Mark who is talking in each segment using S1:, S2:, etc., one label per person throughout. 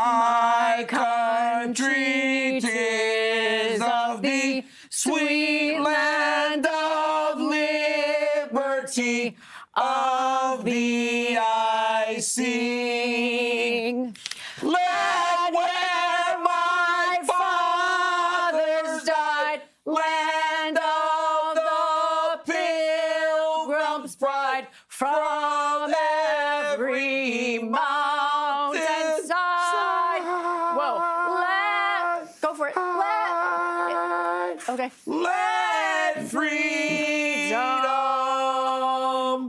S1: My country 'tis of thee, sweet land of liberty, of thee I sing. Let where my fathers died, land of the pilgrim's pride, from every mountain side. Whoa, go for it. Okay. Let freedom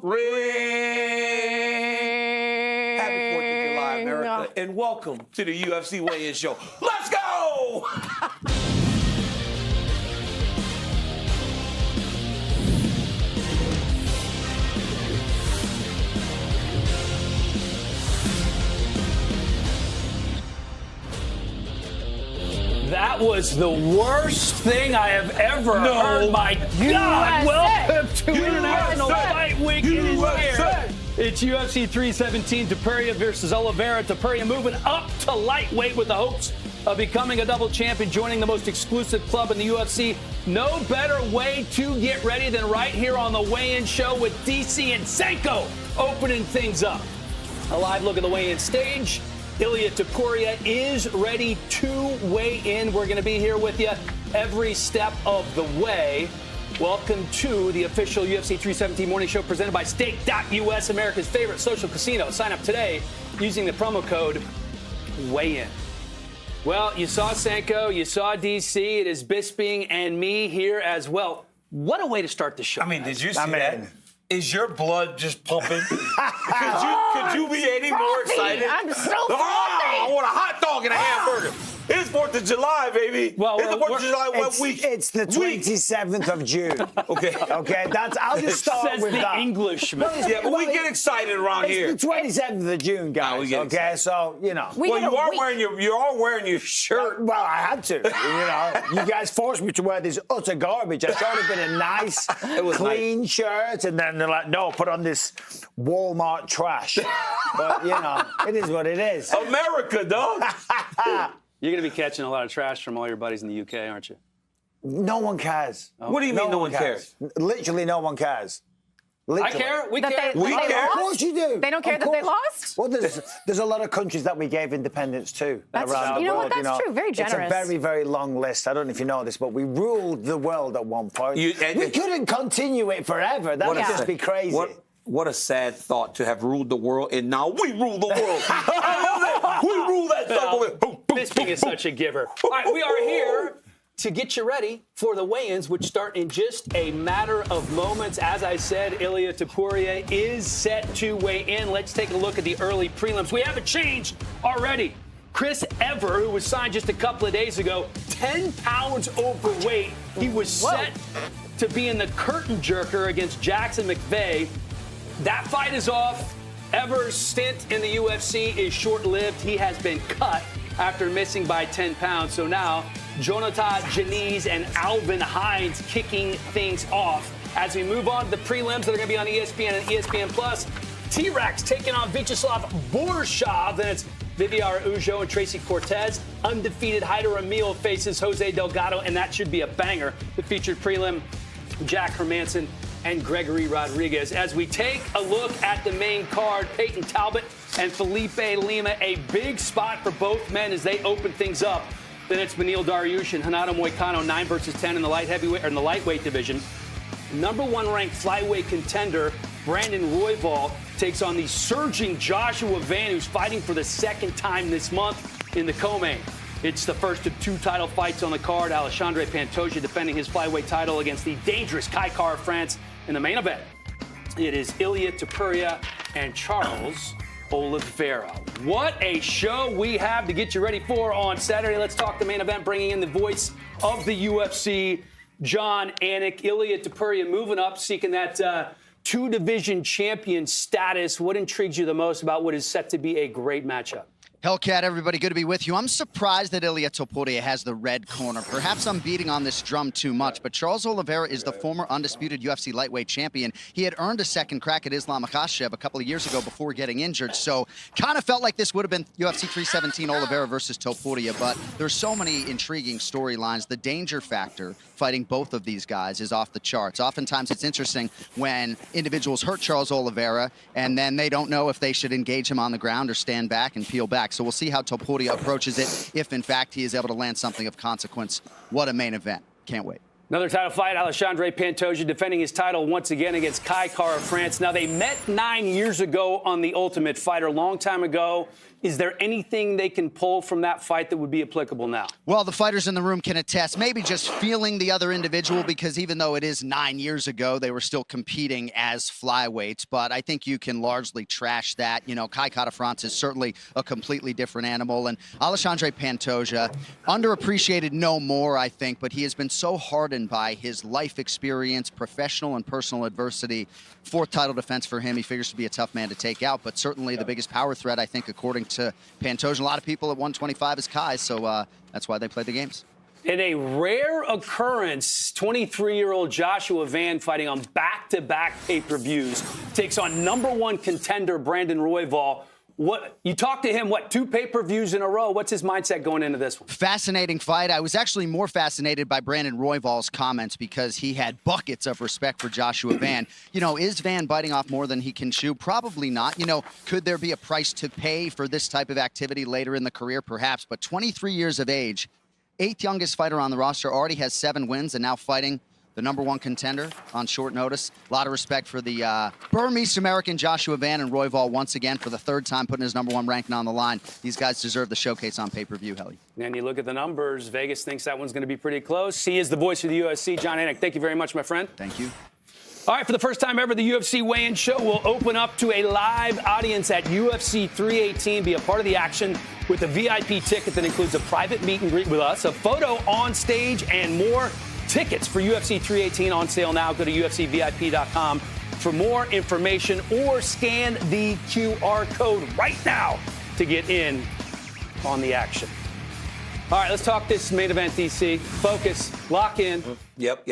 S1: ring. Happy 4th of July, America, and welcome to the UFC Weigh-In Show. Let's go!
S2: That was the worst thing I have ever heard. My God, welcome to International Fight Week. It is here. It's UFC 317, Topuria versus Oliveira. Topuria moving up to lightweight with the hopes of becoming a double champion, joining the most exclusive club in the UFC. No better way to get ready than right here on the weigh-in show with DC and Senko opening things up. A live look at the weigh-in stage. Ilia Topuria is ready to weigh in. We're going to be here with you every step of the way. Welcome to the official UFC 317 morning show presented by Stake.us, America's favorite social casino. Sign up today using the promo code WEIGHIN. Well, you saw Senko, you saw DC. It is Bisping and me here as well. What a way to start the show.
S1: I mean, did you see that? Is your blood just pumping? could you be any more excited?
S3: I'm so frothy.
S1: I want a hot dog and a hamburger. It's 4th of July, baby.
S2: Well,
S1: it's the 4th of July week.
S4: It's the 27th of June.
S1: Okay.
S4: Okay, I'll just start
S2: Says
S4: with
S2: the
S4: that.
S2: Englishman.
S1: Yeah, but we get excited around here.
S4: It's the 27th of June, guys.
S1: we get
S4: Okay, so, you know.
S1: Well, you are wearing your shirt.
S4: Well, I had to. You guys forced me to wear this utter garbage. I thought it'd been a nice, clean shirt, and then they're like, no, put on this Walmart trash. But, it is what it is.
S1: America, dog.
S2: You're going to be catching a lot of trash from all your buddies in the UK, aren't you?
S4: No one cares.
S1: Oh. What do you mean no one cares?
S4: Literally no one cares. Literally.
S2: I care. We
S3: That
S2: care.
S3: they-
S1: We
S3: that they
S1: care.
S3: lost?
S4: Of course you do.
S3: They don't care
S4: Of
S3: that they
S4: course.
S3: lost?
S4: Well, there's a lot of countries that we gave independence to
S3: That's-
S4: around the
S3: you know
S4: world.
S3: what? That's true. Very generous.
S4: It's a very, very long list. I don't know if you know this, but we ruled the world at one point. We couldn't continue it forever. That would just be crazy.
S1: What a sad thought to have ruled the world, and now we rule the world. I love that. We rule that sucker.
S2: Bisping is such a giver. All right, we are here to get you ready for the weigh-ins, which start in just a matter of moments. As I said, Ilia Topuria is set to weigh in. Let's take a look at the early prelims. We have a change already. Chris Ever, who was signed just a couple of days ago, 10 pounds overweight. He was set to be in the curtain jerker against Jackson McVeigh. That fight is off. Ever's stint in the UFC is short-lived. He has been cut after missing by 10 pounds. So now, Jonathan Janice and Alvin Hines kicking things off. As we move on to the prelims that are going to be on ESPN and ESPN+, T-Rex taking on Vyacheslav Borshav. Then it's Viviara Ujo and Tracy Cortez. Undefeated Hyder Emil faces Jose Delgado, and that should be a banger. The featured prelim, Jack Hermanson and Gregory Rodriguez. As we take a look at the main card, Peyton Talbot and Felipe Lima, a big spot for both men as they open things up. Then it's Beneil Dariush and Renato Moicano, 9 versus 10 in the lightweight division. Number 1 ranked flyweight contender Brandon Royval takes on the surging Joshua Van, who's fighting for the second time this month in the co-main. It's the first of 2 title fights on the card. Alexandre Pantoja defending his flyweight title against the dangerous Kai Kara France in the main event. It is Ilia Topuria and Charles Oliveira. What a show we have to get you ready for on Saturday. Let's talk the main event, bringing in the voice of the UFC, John Anik. Ilia Topuria moving up, seeking that 2-division champion status. What intrigues you the most about what is set to be a great matchup?
S3: Hellcat, everybody, good to be with you. I'm surprised that Ilia Topuria has the red corner. Perhaps I'm beating on this drum too much, but Charles Oliveira is the former undisputed UFC lightweight champion. He had earned a second crack at Islam Makhachev a couple of years ago before getting injured, so kind of felt like this would have been UFC 317 Oliveira versus Topuria, but there's so many intriguing storylines. The danger factor fighting both of these guys is off the charts. Oftentimes it's interesting when individuals hurt Charles Oliveira and then they don't know if they should engage him on the ground or stand back and peel back. So we'll see how Topuria approaches it, if in fact he is able to land something of consequence. What a main event. Can't wait.
S2: Another title fight, Alexandre Pantoja defending his title once again against Kai Kara France. Now, they met 9 years ago on The Ultimate Fighter, a long time ago. Is there anything they can pull from that fight that would be applicable now?
S3: Well, the fighters in the room can attest, maybe just feeling the other individual, because even though it is 9 years ago, they were still competing as flyweights. But I think you can largely trash that. You know, Kai Kara France is certainly a completely different animal. And Alexandre Pantoja, underappreciated no more, I think, but he has been so hardened by his life experience, professional and personal adversity. Fourth title defense for him. He figures to be a tough man to take out, but certainly the biggest power threat, I think, according to Pantoja. A lot of people at 125 is Kai, so that's why they play the games.
S2: In a rare occurrence, 23-year-old Joshua Van, fighting on back-to-back pay-per-views, takes on #1 contender Brandon Royval. What you talked to him, 2 pay-per-views in a row? What's his mindset going into this one?
S3: Fascinating fight. I was actually more fascinated by Brandon Royval's comments because he had buckets of respect for Joshua Van. You know, is Van biting off more than he can chew? Probably not. You know, could there be a price to pay for this type of activity later in the career? Perhaps. But 23 years of age, 8th youngest fighter on the roster, already has 7 wins and now fighting the #1 contender on short notice. A lot of respect for the Burmese-American Joshua Van, and Royval once again for the 3rd time putting his #1 ranking on the line. These guys deserve the showcase on pay-per-view, Helly.
S2: And you look at the numbers, Vegas thinks that one's going to be pretty close. He is the voice of the UFC. John Anik, thank you very much, my friend.
S3: Thank you.
S2: All right, for the first time ever, the UFC weigh-in show will open up to a live audience at UFC 318. Be a part of the action with a VIP ticket that includes a private meet and greet with us, a photo on stage, and more. Tickets for UFC 318 on sale now. Go to UFCVIP.com for more information or scan the QR code right now to get in on the action. All right, let's talk this main event, DC. Focus, lock in.
S1: Yep.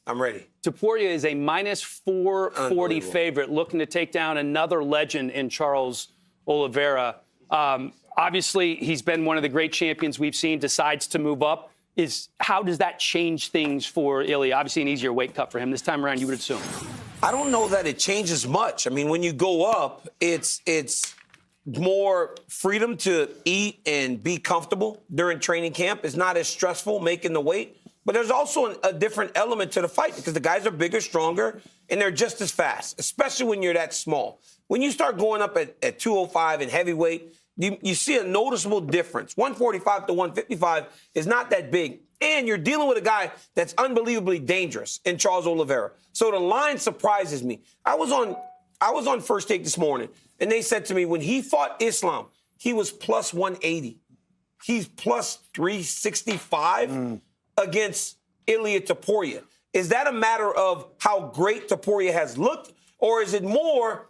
S1: I'm ready.
S2: Topuria is a -440 favorite, looking to take down another legend in Charles Oliveira. Obviously, he's been one of the great champions we've seen, decides to move up. How does that change things for Ilia? Obviously, an easier weight cut for him this time around, you would assume.
S1: I don't know that it changes much. I mean, when you go up, it's more freedom to eat and be comfortable during training camp. It's not as stressful making the weight. But there's also a different element to the fight because the guys are bigger, stronger, and they're just as fast, especially when you're that small. When you start going up at 205 and heavyweight, you see a noticeable difference. 145 to 155 is not that big. And you're dealing with a guy that's unbelievably dangerous in Charles Oliveira. So the line surprises me. I was on First Take this morning, and they said to me, when he fought Islam, he was plus 180. He's plus 365 against Ilia Topuria. Is that a matter of how great Topuria has looked, or is it more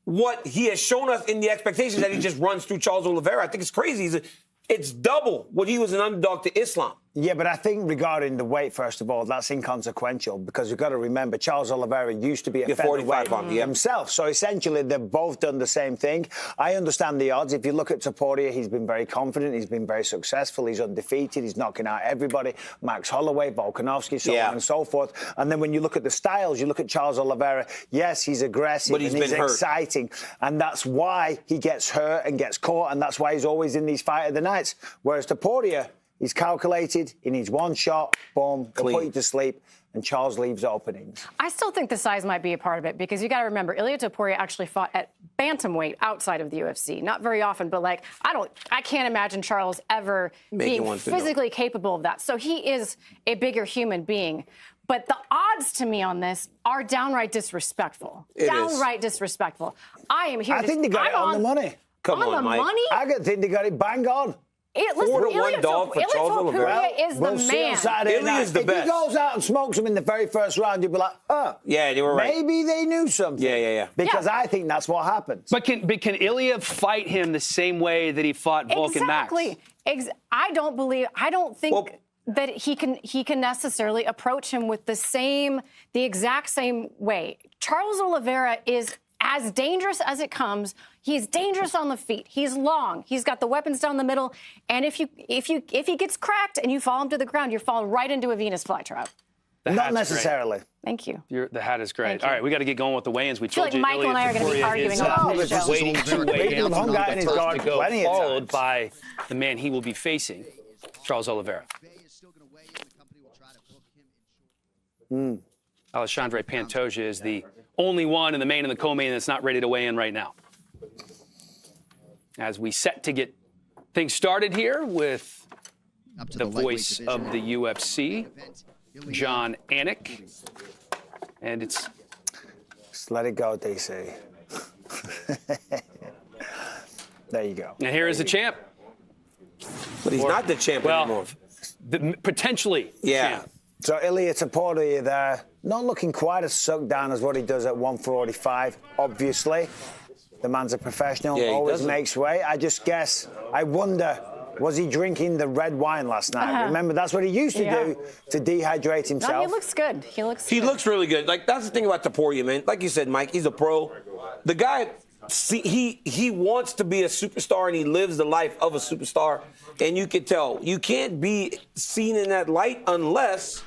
S1: what he has shown us in the expectations that he just runs through Charles Oliveira? I think it's crazy. It's double what he was an underdog to Islam.
S4: Yeah, but I think regarding the weight, first of all, that's inconsequential because you've got to remember Charles Oliveira used to be a featherweight himself. So essentially, they've both done the same thing. I understand the odds. If you look at Topuria, he's been very confident. He's been very successful. He's undefeated. He's knocking out everybody. Max Holloway, Volkanovski, so on and so forth. And then when you look at the styles, you look at Charles Oliveira, yes, he's aggressive
S1: but he's
S4: exciting. And that's why he gets hurt and gets caught. And that's why he's always in these fight of the nights. Whereas Topuria, he's calculated. He needs one shot, boom, put you to sleep, and Charles leaves openings.
S5: I still think the size might be a part of it because you got to remember, Ilia Topuria actually fought at bantamweight outside of the UFC. Not very often, but I can't imagine Charles ever being physically capable of that. So he is a bigger human being. But the odds to me on this are downright disrespectful. Disrespectful. I am here.
S4: I think they got it on the money.
S1: Come on, Mike.
S5: Money?
S4: I think they got it bang on.
S5: Listen,
S1: 4-1 dog for Charles Oliveira.
S5: is the man.
S1: Ilya is the
S4: if
S1: best.
S4: he goes out and smokes him in the very first round, you'll be like, oh.
S1: Yeah, they were right.
S4: Maybe they knew something.
S1: Yeah.
S4: Because I think that's what happens.
S2: But can Ilya fight him the same way that he fought Volkan Max?
S5: Exactly. I don't think that he can necessarily approach him with the exact same way. Charles Oliveira is as dangerous as it comes. He's dangerous on the feet. He's long. He's got the weapons down the middle. And if he gets cracked and you fall him to the ground, you're falling right into a Venus flytrap.
S4: Not necessarily.
S2: Great.
S5: Thank you.
S2: The hat is great. All right, we got to get going with the weigh-ins. We told
S5: like
S2: you
S5: Michael and I are going to be arguing about this show.
S2: Waiting to weigh in, followed
S4: times.
S2: by the man he will be facing, Charles Oliveira. Alexandre Pantoja is the only one in the main and the co-main that's not ready to weigh in right now. As we set to get things started here with the voice of the UFC, John Anik. And it's...
S4: Just let it go, DC. There you go.
S2: And here is the champ.
S1: But he's not the champ anymore.
S2: Potentially champ.
S4: So Ilya Topuria there, not looking quite as sucked down as what he does at 145, obviously. The man's a professional, always makes weight. I wonder, was he drinking the red wine last night? Remember, that's what he used to do to dehydrate himself.
S5: No, he looks good. He looks
S1: really good. Like, that's the thing about Topuria, man. Like you said, Mike, he's a pro. The guy, he wants to be a superstar, and he lives the life of a superstar. And you can tell, you can't be seen in that light unless...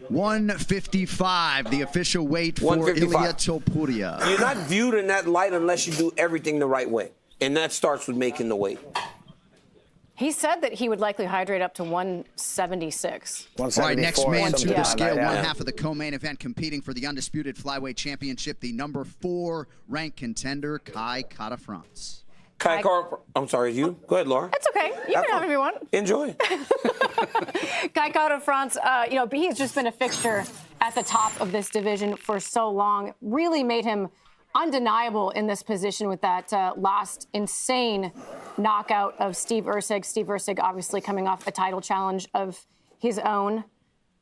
S3: 155, the official weight for Ilya Topuria.
S1: You're not viewed in that light unless you do everything the right way. And that starts with making the weight.
S5: He said that he would likely hydrate up to 176.
S3: All right, next man to the scale,
S4: one
S3: half of the co-main event, competing for the undisputed flyweight championship, the number 4 ranked contender, Kai Kara-France.
S1: I'm sorry, you? Go ahead, Laura.
S5: That's okay. You can have it if you want.
S1: Enjoy.
S5: Kai Kara-France, he's just been a fixture at the top of this division for so long. Really made him undeniable in this position with that last insane knockout of Steve Erceg. Steve Erceg obviously coming off a title challenge of his own.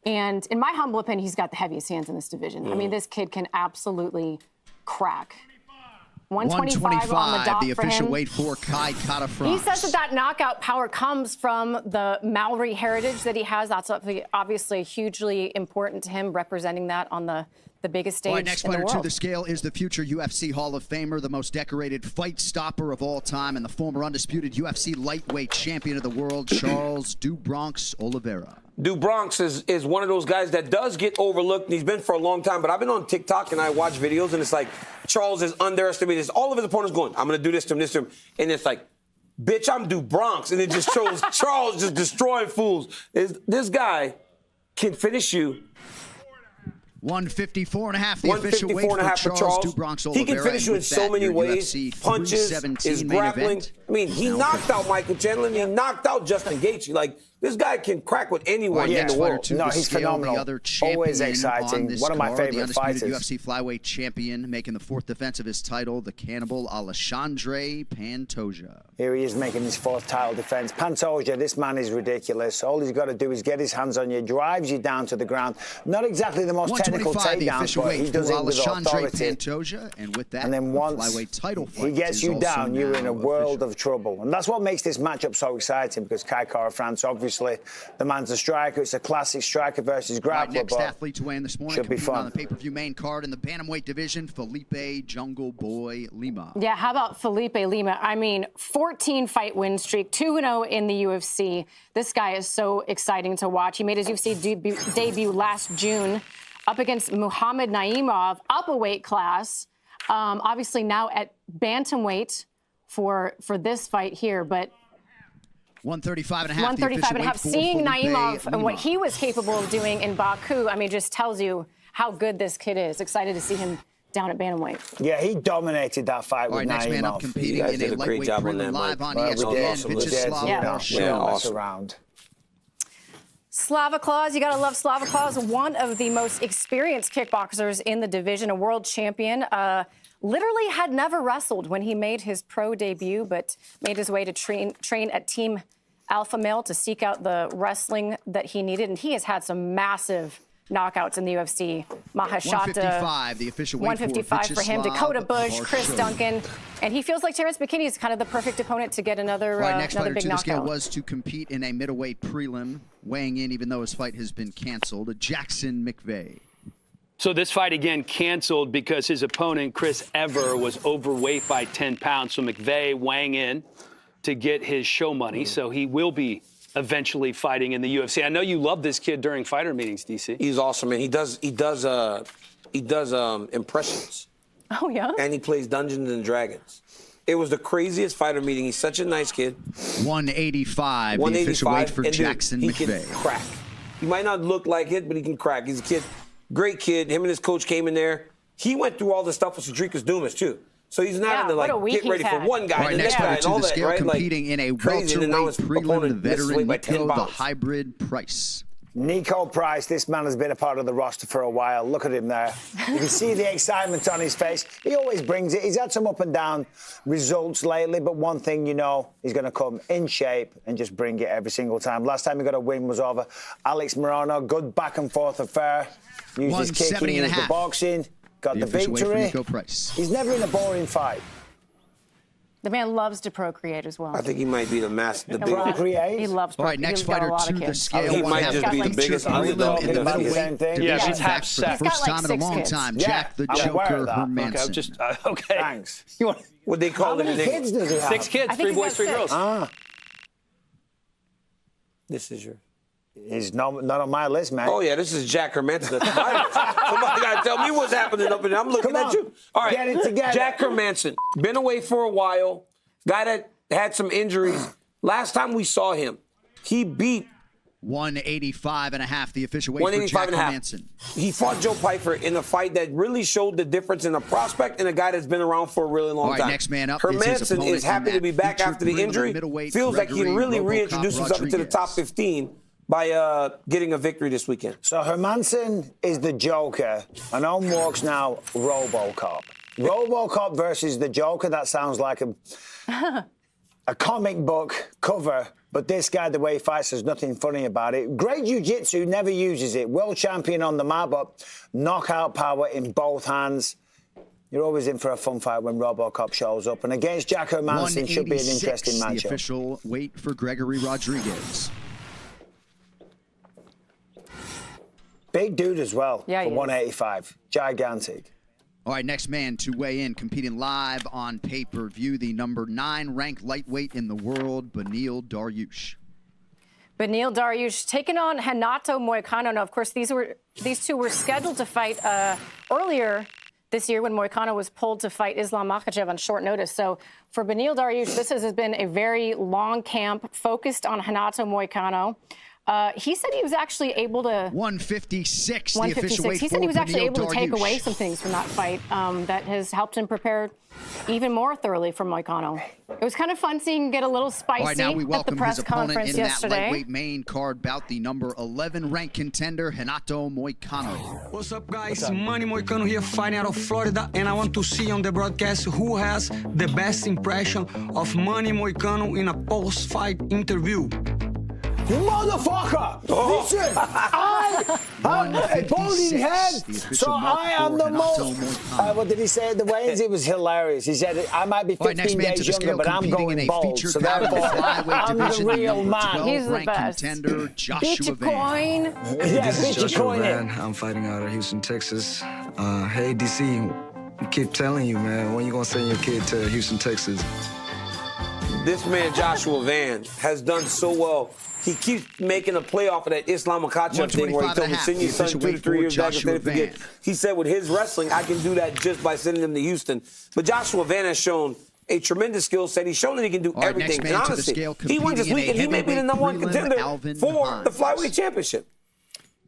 S5: And in my humble opinion, he's got the heaviest hands in this division. I mean, this kid can absolutely crack. 125 on the dot
S3: the
S5: for
S3: official
S5: him.
S3: weight for Kai Kara-France.
S5: He says that knockout power comes from the Maori heritage that he has. That's obviously hugely important to him, representing that on the biggest stage in the world.
S3: Next fighter to the scale is the future UFC Hall of Famer, the most decorated fight stopper of all time, and the former undisputed UFC lightweight champion of the world, Charles "Do Bronx" Oliveira.
S1: Do Bronx is one of those guys that does get overlooked, and he's been for a long time. But I've been on TikTok, and I watch videos, and it's like Charles is underestimated. All of his opponents going, I'm going to do this to him, and it's like, bitch, I'm Do Bronx. And it just shows Charles just destroying fools. This guy can finish you.
S3: 154.5, the official weight for Charles "Do Bronx" Oliveira.
S1: He can finish you in so many ways. Punches, his grappling. I mean, he knocked out Michael Chandler, and he knocked out Justin Gaethje. Like, this guy can crack with anyone in the world.
S4: No, he's phenomenal. Always exciting. One of my favorite fighters.
S3: UFC flyweight champion, making the 4th defense of his title, the cannibal Alexandre Pantoja.
S4: Here he is making his 4th title defense. Pantoja, this man is ridiculous. All he's got to do is get his hands on you, drives you down to the ground. Not exactly the most technical takedowns, but he does it with authority.
S3: Pantoja, and with that,
S4: and then once he gets you down, you're in a world of trouble. And that's what makes this matchup so exciting, because Kai Kara-France, obviously, the man's a striker. It's a classic striker versus grappler.
S3: Right, next athlete to weigh in this morning,
S4: should be fun.
S3: On the pay-per-view main card in the bantamweight division, Felipe Jungle Boy Lima.
S5: Yeah, how about Felipe Lima? I mean, 14-fight win streak, 2-0 in the UFC. This guy is so exciting to watch. He made his UFC debut last June up against Muhammad Naimov, up a weight class. Obviously now at bantamweight for this fight here, but
S3: 135.5.
S5: Seeing Naimov and what he was capable of doing in Baku, I mean, just tells you how good this kid is. Excited to see him down at bantamweight.
S4: Yeah, he dominated that fight with Naimov.
S3: Next man up competing in a lightweight prelim live on ESPN.
S4: Awesome.
S5: Slava Claus, you got to love Slava Claus, one of the most experienced kickboxers in the division, a world champion. Literally had never wrestled when he made his pro debut, but made his way to train at Team Alpha Male to seek out the wrestling that he needed. And he has had some massive knockouts in the UFC. Mahashata,
S3: 155, the official weight
S5: 155 for him. Dakota Bush, Chris Duncan. And he feels like Terrence McKinney is kind of the perfect opponent to get another,
S3: next
S5: another
S3: fighter
S5: big
S3: to the scale
S5: knockout.
S3: was to compete in a middleweight prelim, weighing in even though his fight has been canceled. Jackson McVeigh.
S2: So this fight, again, canceled because his opponent, Chris Ever, was overweight by 10 pounds. So McVeigh weighing in to get his show money. So he will be eventually fighting in the UFC. I know you love this kid during fighter meetings, DC.
S1: He's awesome, man. He does impressions.
S5: Oh, yeah?
S1: And he plays Dungeons and Dragons. It was the craziest fighter meeting. He's such a nice kid.
S3: 185, the official weight for Jackson
S1: he
S3: McVeigh.
S1: Can crack. He might not look like it, but he can crack. He's a kid, great kid. Him and his coach came in there. He went through all the stuff with Cedricus Dumas, too. So he's not in the, get ready for one guy,
S3: Right,
S1: the
S3: next
S1: next guy,
S3: fighter
S1: and
S3: to
S1: all
S3: the
S1: that,
S3: scale,
S1: right?
S3: competing in a
S1: crazy. And now his
S3: welterweight prelim, the
S1: opponent misses
S3: veteran
S1: weight by 10
S3: Nico, the
S1: pounds.
S3: hybrid Price.
S4: Nico Price, this man has been a part of the roster for a while. Look at him there. You can see the excitement on his face. He always brings it. He's had some up and down results lately, but one thing you know, he's going to come in shape and just bring it every single time. Last time he got a win was over Alex Morono. Good back and forth affair. Used his kicking, used the boxing, got the victory.
S3: Nico Price.
S4: He's never in a boring fight.
S5: The man loves to procreate as well.
S1: I think he might be the master. The
S4: Procreate.
S5: He loves
S3: All right, next fighter to the scale.
S1: He might just be the biggest underdog in the
S4: about the
S1: field.
S4: same thing.
S2: Yeah,
S3: He's
S2: he's
S3: back
S2: half
S3: for the
S2: sack.
S3: first
S5: He's got
S3: time
S5: like
S3: in a
S5: 6
S3: long
S5: kids.
S3: time.
S4: Yeah,
S3: Jack the
S4: I'm aware
S3: Joker
S4: of that.
S3: Hermanson.
S2: Okay, I'm just, okay.
S4: Thanks.
S2: You want
S1: What they
S4: How
S1: call it in
S4: many
S1: English.
S4: kids does he have?
S2: 6 kids,
S5: I think
S2: 3
S5: he's
S2: boys,
S5: got
S2: 3
S5: 6.
S2: girls.
S1: This is your.
S4: He's not on my list, man.
S1: Oh, yeah, this is Jack Hermanson. Somebody got to tell me what's happening up in there. I'm looking
S4: Come
S1: at
S4: on.
S1: you. All right.
S4: Get it together.
S1: Jack Hermanson. Been away for a while. Guy that had some injuries. Last time we saw him, he beat
S3: 185 and a half, the official weight for
S1: 185
S3: Jack
S1: and a half.
S3: Hermanson.
S1: He fought Joe Pyfer in a fight that really showed the difference in a prospect and a guy that's been around for a really long
S3: All right,
S1: time.
S3: next man up is his
S1: Hermanson
S3: opponent
S1: is happy
S3: in
S1: to be
S3: that
S1: back
S3: featured
S1: after the
S3: prelim
S1: injury.
S3: middleweight
S1: Feels like he can
S3: Gregory
S1: really
S3: RoboCop
S1: reintroduce himself into the
S3: Rodriguez.
S1: top 15 by getting a victory this weekend.
S4: So Hermanson is the Joker, and on walks now RoboCop. RoboCop versus the Joker, that sounds like a comic book cover, but this guy, the way he fights, there's nothing funny about it. Great jiu-jitsu, never uses it. World champion on the mat, but knockout power in both hands. You're always in for a fun fight when RoboCop shows up. And against Jack Hermanson should be an interesting
S3: 186,
S4: matchup.
S3: the official weight for Gregory Rodriguez.
S4: Big dude as well
S5: Yeah,
S4: for
S5: he is.
S4: 185. Gigantic.
S3: All right, next man to weigh in, competing live on pay-per-view, the number 9 ranked lightweight in the world, Beneil Dariush.
S5: Beneil Dariush taking on Renato Moicano. Now, of course, these two were scheduled to fight earlier this year when Moicano was pulled to fight Islam Makhachev on short notice. So for Beneil Dariush, this has been a very long camp focused on Renato Moicano. He said he was actually able to
S3: 156, the official
S5: 156.
S3: weight
S5: He
S3: for
S5: said he was actually
S3: Beneil
S5: able to take
S3: Dariush.
S5: away some things from that fight that has helped him prepare even more thoroughly for Moicano. It was kind of fun seeing him get a little spicy
S3: All right, now we
S5: at the
S3: welcome
S5: press
S3: his opponent
S5: conference
S3: in that
S5: yesterday.
S3: lightweight main card bout, the number 11 ranked contender, Renato Moicano.
S6: What's up, guys? Manny Moicano here, fighting out of Florida, and I want to see on the broadcast who has the best impression of Manny Moicano in a post-fight interview.
S4: You motherfucker! Listen, I have a balding head,
S3: the official
S4: so
S3: mark
S4: I am
S3: for
S4: the
S3: Renato
S4: most.
S3: Moicano.
S4: What did he say at the weigh-ins? It was hilarious. He said, I might be
S3: All right,
S4: 15
S3: next man to
S4: days
S3: the
S4: younger,
S3: scale,
S4: but I'm
S3: competing in
S4: going
S3: a
S4: bald.
S3: featured
S4: So
S3: bout in the
S4: therefore,
S3: flyweight
S4: I'm
S3: division,
S4: the
S3: the
S4: real
S3: number
S4: man.
S3: 12
S5: He's the
S3: ranked
S5: best.
S3: contender, Joshua
S5: Bitch
S3: Van.
S5: coin.
S4: Yeah,
S6: This is
S4: bitch, you
S6: Joshua
S4: coin
S6: Van.
S4: it.
S6: I'm fighting out of Houston, Texas. Hey, DC, I keep telling you, man, when you gonna send your kid to Houston, Texas?
S1: This man, Joshua Van, has done so well. He keeps making a play off of that Islam Makhachev thing where he told me, send your son 2 to 3 years back instead of forget. He said with his wrestling, I can do that just by sending him to Houston. But Joshua Van has shown a tremendous skill set. He's shown that he can do
S3: All right,
S1: everything.
S3: next man
S1: And
S3: to the
S1: honestly,
S3: scale,
S1: he wins this
S3: competing in
S1: weekend.
S3: a
S1: He may be the
S3: heavyweight
S1: number 1
S3: prelim,
S1: contender
S3: Alvin
S1: for
S3: Hines.
S1: the Flyweight Championship.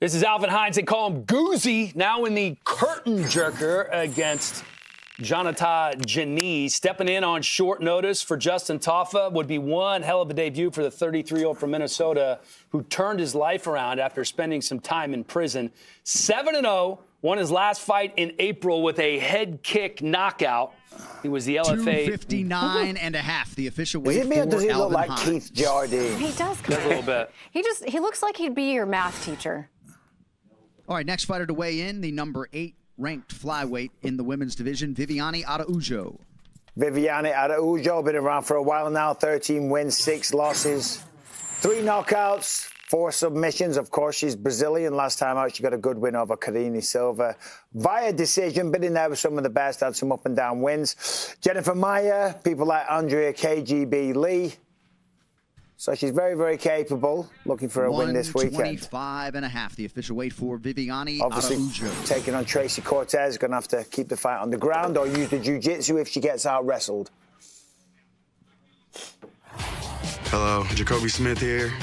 S2: This is Alvin Hines. They call him Goozy, now in the curtain jerker against Jonathan Janii stepping in on short notice for Justin Tafa would be one hell of a debut for the 33-year-old from Minnesota who turned his life around after spending some time in prison. 7-0, won his last fight in April with a head kick knockout. He was the LFA.
S3: 259 and a half, the official weight
S4: Is it me or does he
S3: for
S4: look
S3: Alvin
S4: like
S3: Hines.
S4: Keith Jardine?
S5: He does
S2: A little bit.
S5: He looks like he'd be your math teacher.
S3: All right, next fighter to weigh in, the number 8 ranked flyweight in the women's division, Viviane Araújo.
S4: Viviane Araújo, been around for a while now, 13 wins, 6 losses, 3 knockouts, 4 submissions. Of course, she's Brazilian. Last time out, she got a good win over Karine Silva via decision. Been in there with some of the best, had some up and down wins. Jennifer Maia, people like Andrea KGB Lee. So she's very, very capable. Looking for a win this weekend.
S3: 125 and a half, the official weight for Viviane
S4: Obviously,
S3: Araújo.
S4: taking on Tracy Cortez, going to have to keep the fight on the ground or use the jiu-jitsu if she gets out-wrestled.
S7: Hello, Jacoby Smith here.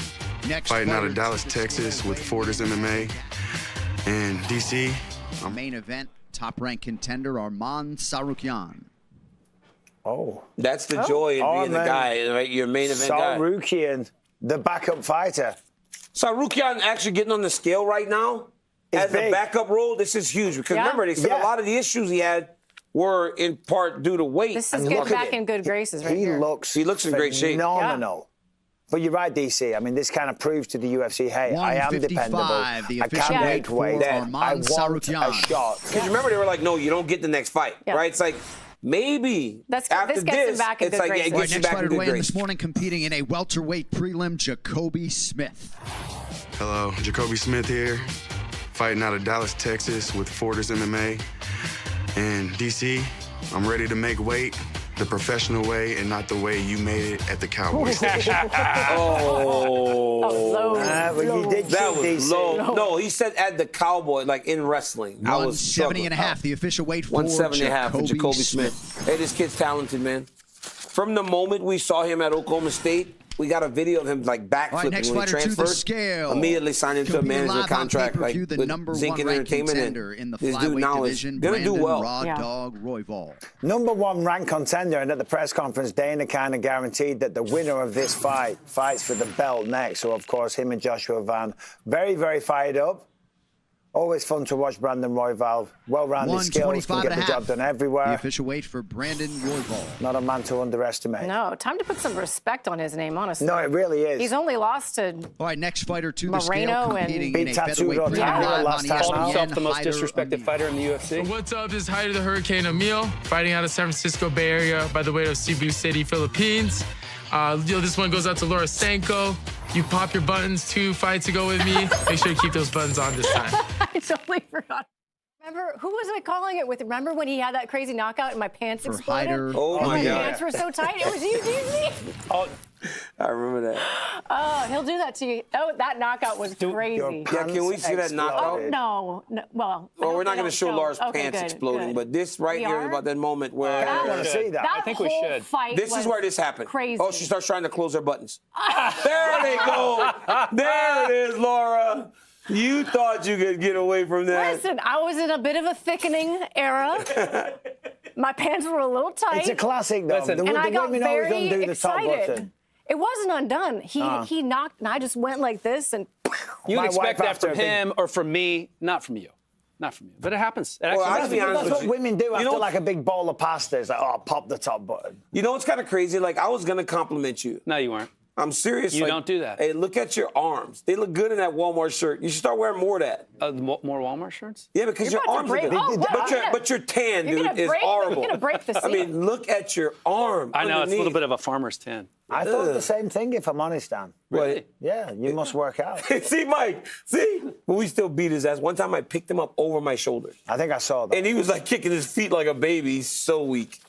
S3: Next
S7: Fighting out
S3: fighter
S7: of Dallas,
S3: to
S7: Texas with Fortis MMA. And DC,
S3: main event, top-ranked contender Arman Tsarukyan.
S4: Oh.
S1: That's the joy in being the guy, right? Your main event guy.
S4: Tsarukyan, the backup fighter.
S1: Tsarukyan actually getting on the scale right now as
S4: big.
S1: a backup role. This is huge because remember they said a lot of the issues he had were in part due to weight.
S5: This is getting back in good graces right here.
S1: He looks in great shape.
S4: Phenomenal. But you're right, DC. I mean, this kind of proves to the UFC, hey, I am dependable.
S3: The
S4: I can make weight. I
S3: Arman
S4: want
S3: Tsarukyan.
S4: a shot.
S1: Because remember they were like, no, you don't get the next fight, right? It's like maybe after
S5: this gets him back in
S1: it's
S5: good
S1: like it
S5: graces.
S1: gets you
S3: Next
S1: back in
S3: fighter to
S1: good
S3: weigh in
S1: graces.
S3: this morning, competing in a welterweight prelim, Jacoby Smith.
S7: hello, Jacoby Smith here. Fighting out of Dallas, Texas with Fortis MMA. And DC, I'm ready to make weight the professional way and not the way you made it at the Cowboy Station.
S4: Well, you did
S1: That
S4: cheat,
S1: was
S4: DC.
S1: low. No, he said at the Cowboy, like in wrestling. I was
S3: 170 and a half,
S1: struggling.
S3: the official weight for
S1: 170 and a half for
S3: Jacoby
S1: Jacoby Smith. Hey, this kid's talented, man. From the moment we saw him at Oklahoma State, we got a video of him like backflipping
S3: All right, next
S1: when he
S3: fighter to the
S1: transferred.
S3: scale.
S1: Immediately signed into a
S3: Competing
S1: management
S3: live on
S1: contract like
S3: pay-per-view, the
S1: with
S3: number
S1: Zinc
S3: 1
S1: and
S3: ranked
S1: Entertainment.
S3: contender in the
S1: This dude
S3: flyweight
S1: now is
S3: division,
S1: gonna do
S3: Brandon
S1: well.
S3: Raw Dog Royval.
S4: Number 1 ranked contender, and at the press conference, Dana kind of guaranteed that the winner of this fight fights for the belt next. So, of course, him and Joshua Van, very, very fired up. Always fun to watch Brandon Royval. Well-rounded skills, can
S3: 125
S4: get
S3: and
S4: the
S3: a
S4: job
S3: half.
S4: done
S3: The
S4: everywhere.
S3: official weight for Brandon Royval.
S4: Not a man to underestimate.
S5: No, time to put some respect on his name, honestly.
S4: No, it really is.
S5: He's only lost to
S3: All right, next fighter to the
S5: Moreno
S3: scale,
S5: and-
S3: competing
S4: Beat
S3: in a featherweight
S4: Tattooed
S3: prelim
S4: on
S3: live
S4: last
S3: on
S4: time
S2: Called
S4: out.
S2: himself the most
S3: Hyder
S2: disrespected
S3: Emil.
S2: fighter in the UFC.
S8: What's up? This is Hyder the Hurricane Emil, fighting out of San Francisco Bay Area by the weight of Cebu City, Philippines. This one goes out to Laura Sanko. You pop your buttons 2 fights ago with me. Make sure you keep those buttons on this time.
S5: I totally forgot. Remember, who was I calling it with? Remember when he had that crazy knockout and my pants
S3: For
S5: exploded?
S3: Hyder.
S1: Oh,
S5: And
S1: my
S5: my
S1: God.
S5: pants were so tight. It was you, DC.
S1: I remember that.
S5: Oh, he'll do that to you. Oh, that knockout was crazy.
S1: Yeah, can we see that knockout?
S5: Oh, no. Well,
S1: Well, we're not going to show Laura's
S5: Okay,
S1: pants
S5: good,
S1: exploding,
S5: good.
S1: but this right
S5: We
S1: here
S5: are?
S1: is about that moment where
S4: I want to see that.
S5: That
S2: I think we
S5: whole
S2: should.
S5: fight
S1: this is
S5: was
S1: where this happened.
S5: Crazy.
S1: Oh, she starts trying to close her buttons. There they go. There it is, Laura. You thought you could get away from that.
S5: Listen, I was in a bit of a thickening era. My pants were a little tight.
S4: It's a classic, though.
S2: Listen.
S4: The
S5: and I got
S4: women always
S5: very
S4: undo the top
S5: excited.
S4: button.
S5: It wasn't undone. He knocked, and I just went like this, and
S2: You'd
S4: My
S2: expect
S4: wife
S2: that from
S4: after a big-
S2: him or from me, not from you. Not from you. But it happens. It actually
S1: Well, I'll
S2: happens.
S1: be honest
S4: That's
S1: with
S4: what
S1: you.
S4: women do
S1: You
S4: after
S1: know-
S4: like a big bowl of pasta. It's like, oh, pop the top button.
S1: You know what's kind of crazy? Like, I was going to compliment you.
S2: No, you weren't.
S1: I'm serious.
S2: You
S1: like,
S2: don't do that.
S1: Hey, look at your arms. They look good in that Walmart shirt. You should start wearing more of that.
S2: More Walmart shirts?
S1: Yeah, because
S5: You're
S1: your
S5: about to
S1: arms are
S5: break-
S1: good.
S5: oh, what?
S1: But your tan,
S5: You're
S1: dude,
S5: gonna
S1: is
S5: break-
S1: horrible.
S5: you're gonna break the
S1: I mean, look at your arm.
S2: I know, it's a little
S1: underneath.
S2: bit of a farmer's tan.
S4: I thought the same thing, if I'm honest, Dan.
S2: Really?
S4: Yeah, you must work out.
S1: See, Mike, see? But we still beat his ass. One time I picked him up over my shoulder.
S4: I think I saw that.
S1: And he was like kicking his feet like a baby. He's so weak.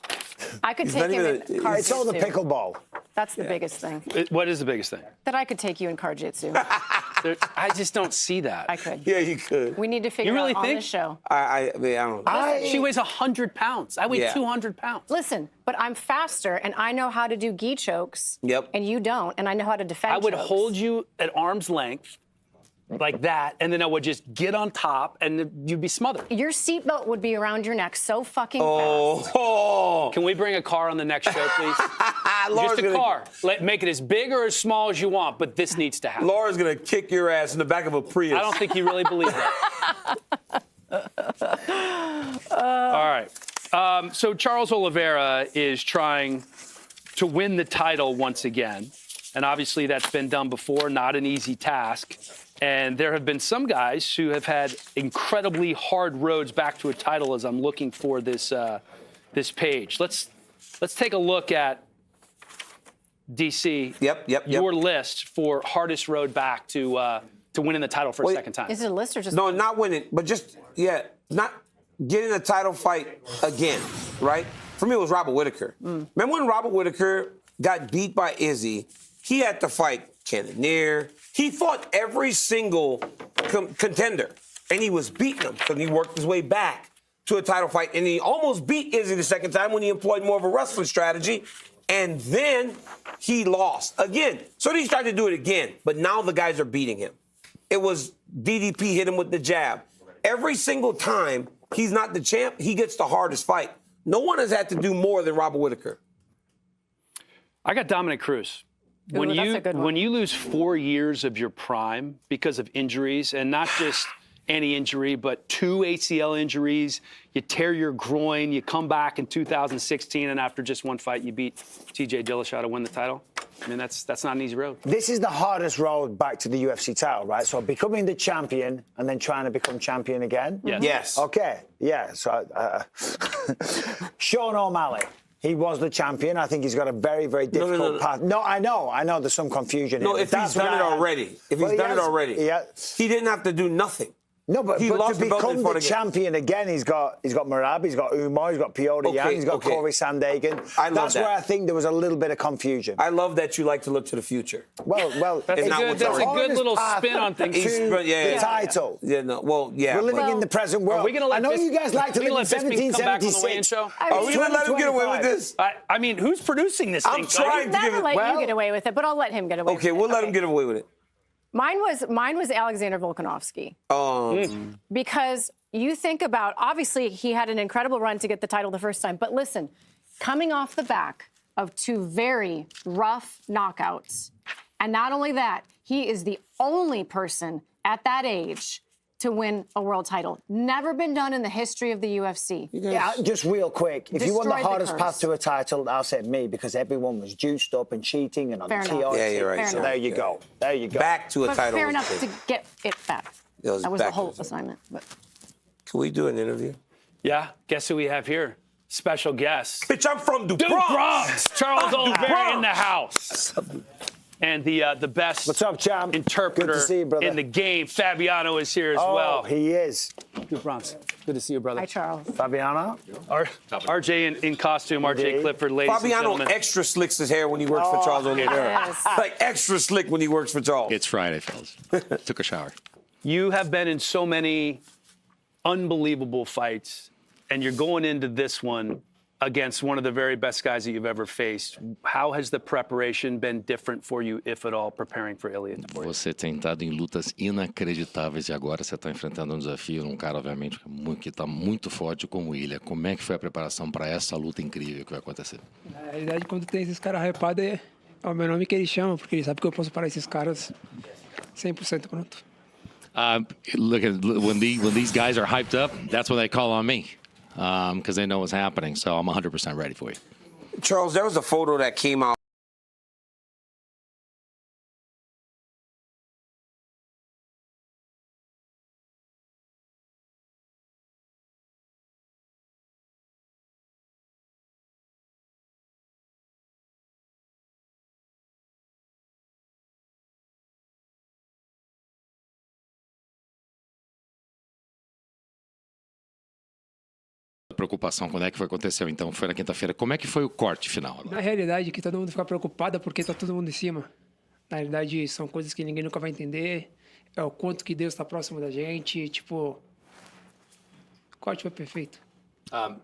S5: I could
S1: He's
S5: take
S1: not
S5: him
S1: even
S5: in
S1: a-
S5: car
S4: It's all the
S5: jitsu.
S4: pickleball.
S5: That's the biggest thing.
S2: What is the biggest thing?
S5: That I could take you in car jitsu.
S2: I just don't see that.
S5: I could.
S1: Yeah, you could.
S5: We need to figure
S2: really
S5: out on
S2: think?
S5: this show.
S1: I mean, I don't know.
S2: She weighs 100 pounds. I weigh
S1: Yeah.
S2: 200 pounds.
S5: Listen, but I'm faster, and I know how to do gi chokes.
S1: Yep.
S5: And you don't, and I know how to defend
S2: I would
S5: chokes.
S2: hold you at arm's length like that, and then I would just get on top, and you'd be smothered.
S5: Your seatbelt would be around your neck so fucking fast.
S1: Oh.
S2: Can we bring a car on the next show, please?
S1: Laura's
S2: Just a car. Make it as big or as small as you want, but this needs to happen.
S1: Laura's going to kick your ass in the back of a Prius.
S2: I don't think you really believe that. All right. So Charles Oliveira is trying to win the title once again. And obviously that's been done before, not an easy task. And there have been some guys who have had incredibly hard roads back to a title as I'm looking for this this page. Let's take a look at DC.
S1: Yep.
S2: Your list for hardest road back to winning the title for a second time.
S5: Is it a list or just?
S1: No, not winning, but just, not getting a title fight again, right? For me, it was Robert Whittaker. Remember when Robert Whittaker got beat by Izzy? He had to fight Cannonier. He fought every single contender, and he was beating them. So he worked his way back to a title fight, and he almost beat Izzy the second time when he employed more of a wrestling strategy, and then he lost again. So he tried to do it again, but now the guys are beating him. It was DDP hit him with the jab. Every single time he's not the champ, he gets the hardest fight. No one has had to do more than Robert Whittaker.
S2: I got Dominic Cruz. When you lose 4 years of your prime because of injuries, and not just any injury, but 2 ACL injuries, you tear your groin, you come back in 2016, and after just one fight, you beat TJ Dillashaw to win the title. I mean, that's not an easy road.
S4: This is the hardest road back to the UFC title, right? So becoming the champion and then trying to become champion again?
S1: Yes.
S4: Okay, yeah. So Sean O'Malley. He was the champion. I think he's got a very, very difficult path. No, I know. There's some confusion.
S1: No, if he's done it already. If he's done it already.
S4: Yeah.
S1: He didn't have to do nothing.
S4: No, but
S1: he lost
S4: to become the champion again, he's got Merab, he's got Umar, he's got Piotr Jan, he's got Corey Sandhagen. That's where I think there was a little bit of confusion.
S1: I love that you like to look to the future.
S4: Well,
S2: that's a good little spin on things.
S4: The title.
S1: Yeah, no, well, yeah.
S4: We're living in the present world.
S2: I
S4: know you guys like to live in 1776.
S1: Are we going to let him get away with this?
S2: I mean, who's producing this thing?
S1: I'm trying to give
S5: never let you get away with it, but I'll let him get away with it.
S1: Okay, we'll let him get away with it.
S5: Mine was Alexander Volkanovski. Because you think about, obviously, he had an incredible run to get the title the first time. But listen, coming off the back of 2 very rough knockouts, and not only that, he is the only person at that age to win a world title. Never been done in the history of the UFC.
S4: Yeah, just real quick. If you want the hardest path to a title, I'll say me, because everyone was juiced up and cheating and on the TRT.
S1: Yeah, you're right.
S4: So there you go. There you go.
S1: Back to a title.
S5: Fair enough to get it back. That was the whole assignment. But.
S1: Can we do an interview?
S2: Yeah. Guess who we have here? Special guest.
S1: Bitch, I'm from the Bronx.
S2: Charles Oliveira in the house. And the best
S4: What's up, champ?
S2: interpreter
S4: Good to see you, brother.
S2: in the game, Fabiano, is here as well.
S4: He is.
S2: Good Bronx. Good to see you, brother.
S5: Hi, Charles.
S4: Fabiano?
S2: RJ in costume, RJ Clifford, ladies and
S1: Fabiano
S2: gentlemen.
S1: extra slicks his hair when he works for Charles Oliveira.
S5: Yes.
S1: Like extra slick when he works for Charles.
S9: It's Friday, fellas. Took a shower.
S2: You have been in so many unbelievable fights, and you're going into this one against one of the very best guys that you've ever faced. How has the preparation been different for you, if at all, preparing for Ilia Topuria?
S9: Você tem estado em lutas inacreditáveis e agora você está enfrentando um desafio num cara, obviamente, que está muito forte como Ilia. Como é que foi a preparação para essa luta incrível que vai acontecer?
S10: Na realidade, quando tem esses caras hypados, é o meu nome que eles chamam, porque eles sabem que eu posso parar esses caras 100% pronto.
S9: Look at when these guys are hyped up, that's when they call on me. Because they know what's happening, so I'm 100% ready for you.
S1: Charles, there was a photo that came out.
S9: Preocupação, quando é que foi aconteceu? Então, foi na quinta-feira. Como é que foi o corte final agora?
S10: Na realidade, que todo mundo fica preocupado porque tá todo mundo em cima. Na realidade, são coisas que ninguém nunca vai entender. É o quanto que Deus está próximo da gente. Tipo, o corte foi perfeito.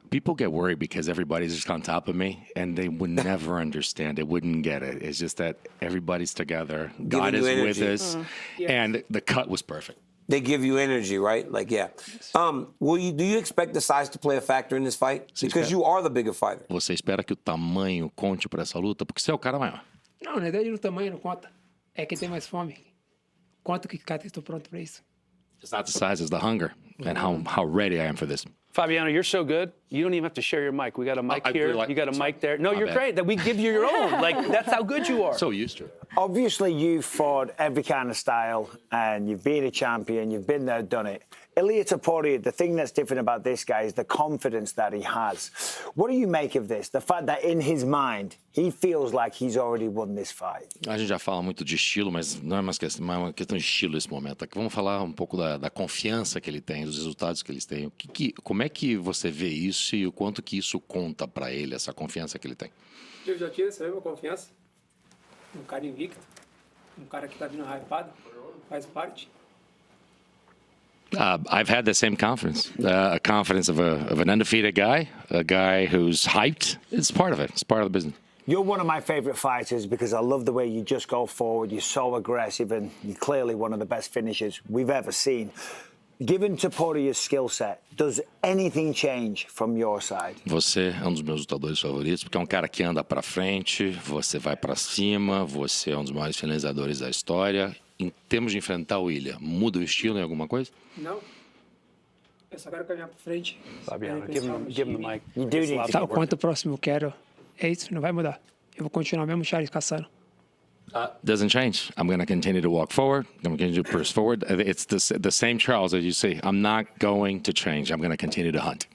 S9: People get worried because everybody's just on top of me, and they would never understand. They wouldn't get it. It's just that everybody's together. God is with us, and the cut was perfect.
S1: They give you energy, right? Like, yeah. Do you expect the size to play a factor in this fight? Because you are the bigger fighter.
S9: Você espera que o tamanho conte para essa luta, porque você é o cara maior.
S10: Não, na verdade o tamanho não conta. É quem tem mais fome. Quanto que cara estou pronto para isso?
S9: It's not the size, it's the hunger, and how ready I am for this.
S2: Fabiano, you're so good. You don't even have to share your mic. We got a mic here. You got a mic there. No,
S9: My
S2: you're
S9: bad.
S2: great. That we give you your own. Like, that's how good you are.
S9: So used to it.
S4: Obviously, you've fought every kind of style, and you've been a champion. You've been there, done it. Ilia Topuria, the thing that's different about this guy is the confidence that he has. What do you make of this? The fact that in his mind, he feels like he's already won this fight.
S9: A gente já fala muito de estilo, mas não é mais uma questão de estilo nesse momento. Aqui vamos falar um pouco da confiança que ele tem, dos resultados que eles têm. Como é que você vê isso e o quanto que isso conta para ele, essa confiança que ele tem?
S10: Eu já tinha essa mesma confiança. Cara invicto. Cara que tá vindo hypado. Faz parte.
S9: I've had the same confidence, a confidence of an undefeated guy, a guy who's hyped. It's part of it. It's part of the business.
S4: You're one of my favorite fighters because I love the way you just go forward. You're so aggressive, and you're clearly one of the best finishers we've ever seen. Given Topuria's skill set, does anything change from your side?
S9: Você é um dos meus lutadores favoritos, porque é um cara que anda para frente, você vai para cima, você é um dos maiores finalizadores da história. Em termos de enfrentar o William, muda o estilo em alguma coisa?
S10: Não. Eu só quero caminhar para frente.
S2: Fabiano, give him the mic.
S4: You do need to
S10: Tá, o quanto próximo eu quero, é isso, não vai mudar. Eu vou continuar mesmo Charles caçando.
S9: Doesn't change. I'm going to continue to walk forward. I'm going to continue to push forward. It's the same Charles as you see. I'm not going to change. I'm going to continue to hunt.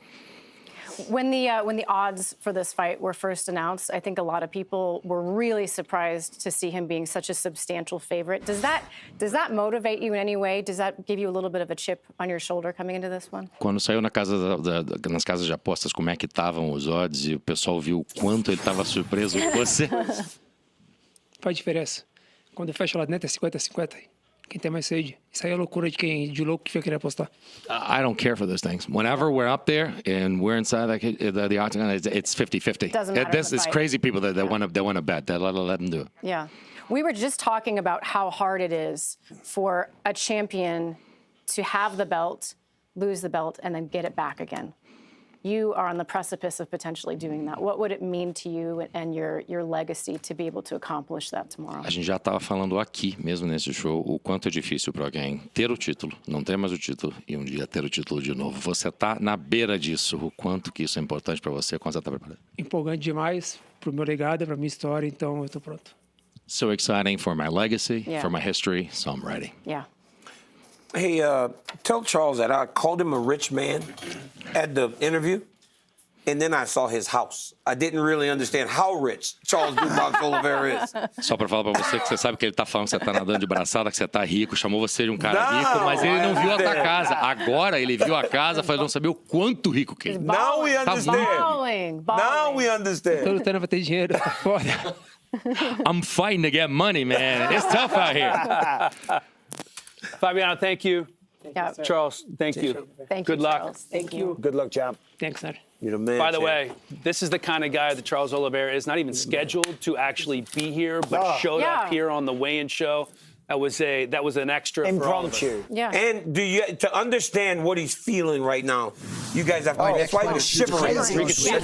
S5: When the odds for this fight were first announced, I think a lot of people were really surprised to see him being such a substantial favorite. Does that motivate you in any way? Does that give you a little bit of a chip on your shoulder coming into this one?
S9: Quando saiu nas casas de apostas como é que estavam os odds e o pessoal viu o quanto ele estava surpreso com você.
S10: Faz diferença. Quando eu fecho lá dentro é 50-50. Quem tem mais sede. Isso aí é loucura de louco que vai querer apostar.
S9: I don't care for those things. Whenever we're up there and we're inside the octagon, it's 50-50.
S5: Doesn't matter.
S9: This is crazy people that want to bet. Let them do it.
S5: Yeah. We were just talking about how hard it is for a champion to have the belt, lose the belt, and then get it back again. You are on the precipice of potentially doing that. What would it mean to you and your legacy to be able to accomplish that tomorrow?
S9: A gente já estava falando aqui, mesmo nesse show, o quanto é difícil para alguém ter o título, não ter mais o título e um dia ter o título de novo. Você está na beira disso. O quanto que isso é importante para você, quando você está preparado?
S10: Empolgante demais pro meu legado, pra minha história, então eu estou pronto.
S9: So exciting for my legacy,
S5: Yeah.
S9: for my history, so I'm ready.
S5: Yeah.
S1: Hey, tell Charles that I called him a rich man at the interview, and then I saw his house. I didn't really understand how rich Charles Boombox Oliveira is.
S9: Só para falar para você que você sabe que ele tá falando que você tá nadando de braçada, que você tá rico, chamou você de um cara rico, mas ele não viu a tua casa. Agora ele viu a casa, falou, não sabia o quanto rico que ele.
S1: Now we understand.
S5: Balling.
S1: Now we
S10: Tô
S1: understand.
S10: lutando pra ter dinheiro, tá foda.
S9: I'm fighting to get money, man. It's tough out here.
S2: Fabiano, thank you.
S5: Yeah.
S2: Charles, thank you.
S5: Thank you,
S2: Good luck.
S5: Charles. Thank you.
S4: Good luck, champ.
S10: Thanks, sir.
S1: You're the man.
S2: By the
S1: champ.
S2: way, this is the kind of guy that Charles Oliveira is, not even scheduled to actually be here, but showed up here on the weigh-in show. That was an extra for all of us.
S4: Impromptu.
S5: Yeah.
S1: And to understand what he's feeling right now, you guys have. That's why he was shivering. That's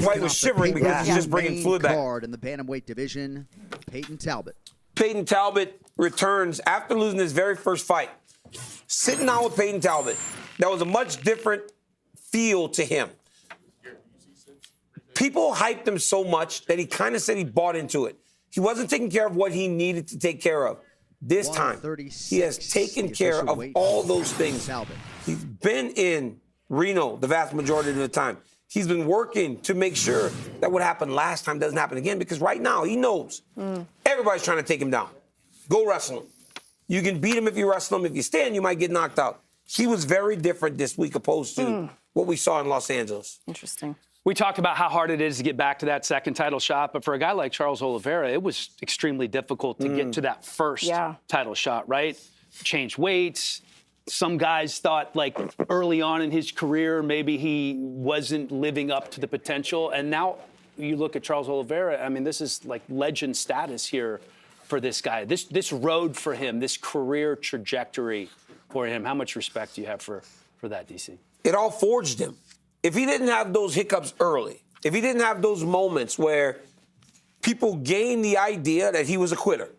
S1: why he was shivering because he's just bringing fluid back.
S3: In the bantamweight division, Peyton Talbot.
S1: Peyton Talbot returns after losing his very first fight. Sitting down with Peyton Talbot, that was a much different feel to him. People hyped him so much that he kind of said he bought into it. He wasn't taking care of what he needed to take care of. This time, he has taken care of all those things. He's been in Reno the vast majority of the time. He's been working to make sure that what happened last time doesn't happen again, because right now he knows everybody's trying to take him down. Go wrestle him. You can beat him if you wrestle him. If you stand, you might get knocked out. He was very different this week opposed to what we saw in Los Angeles.
S5: Interesting.
S2: We talked about how hard it is to get back to that second title shot, but for a guy like Charles Oliveira, it was extremely difficult to get to that first title shot, right? Change weights, some guys thought, like, early on in his career, maybe he wasn't living up to the potential. And now you look at Charles Oliveira, I mean, this is like legend status here for this guy. This road for him, this career trajectory for him. How much respect do you have for that, DC?
S1: It all forged him. If he didn't have those hiccups early, if he didn't have those moments where people gained the idea that he was a quitter,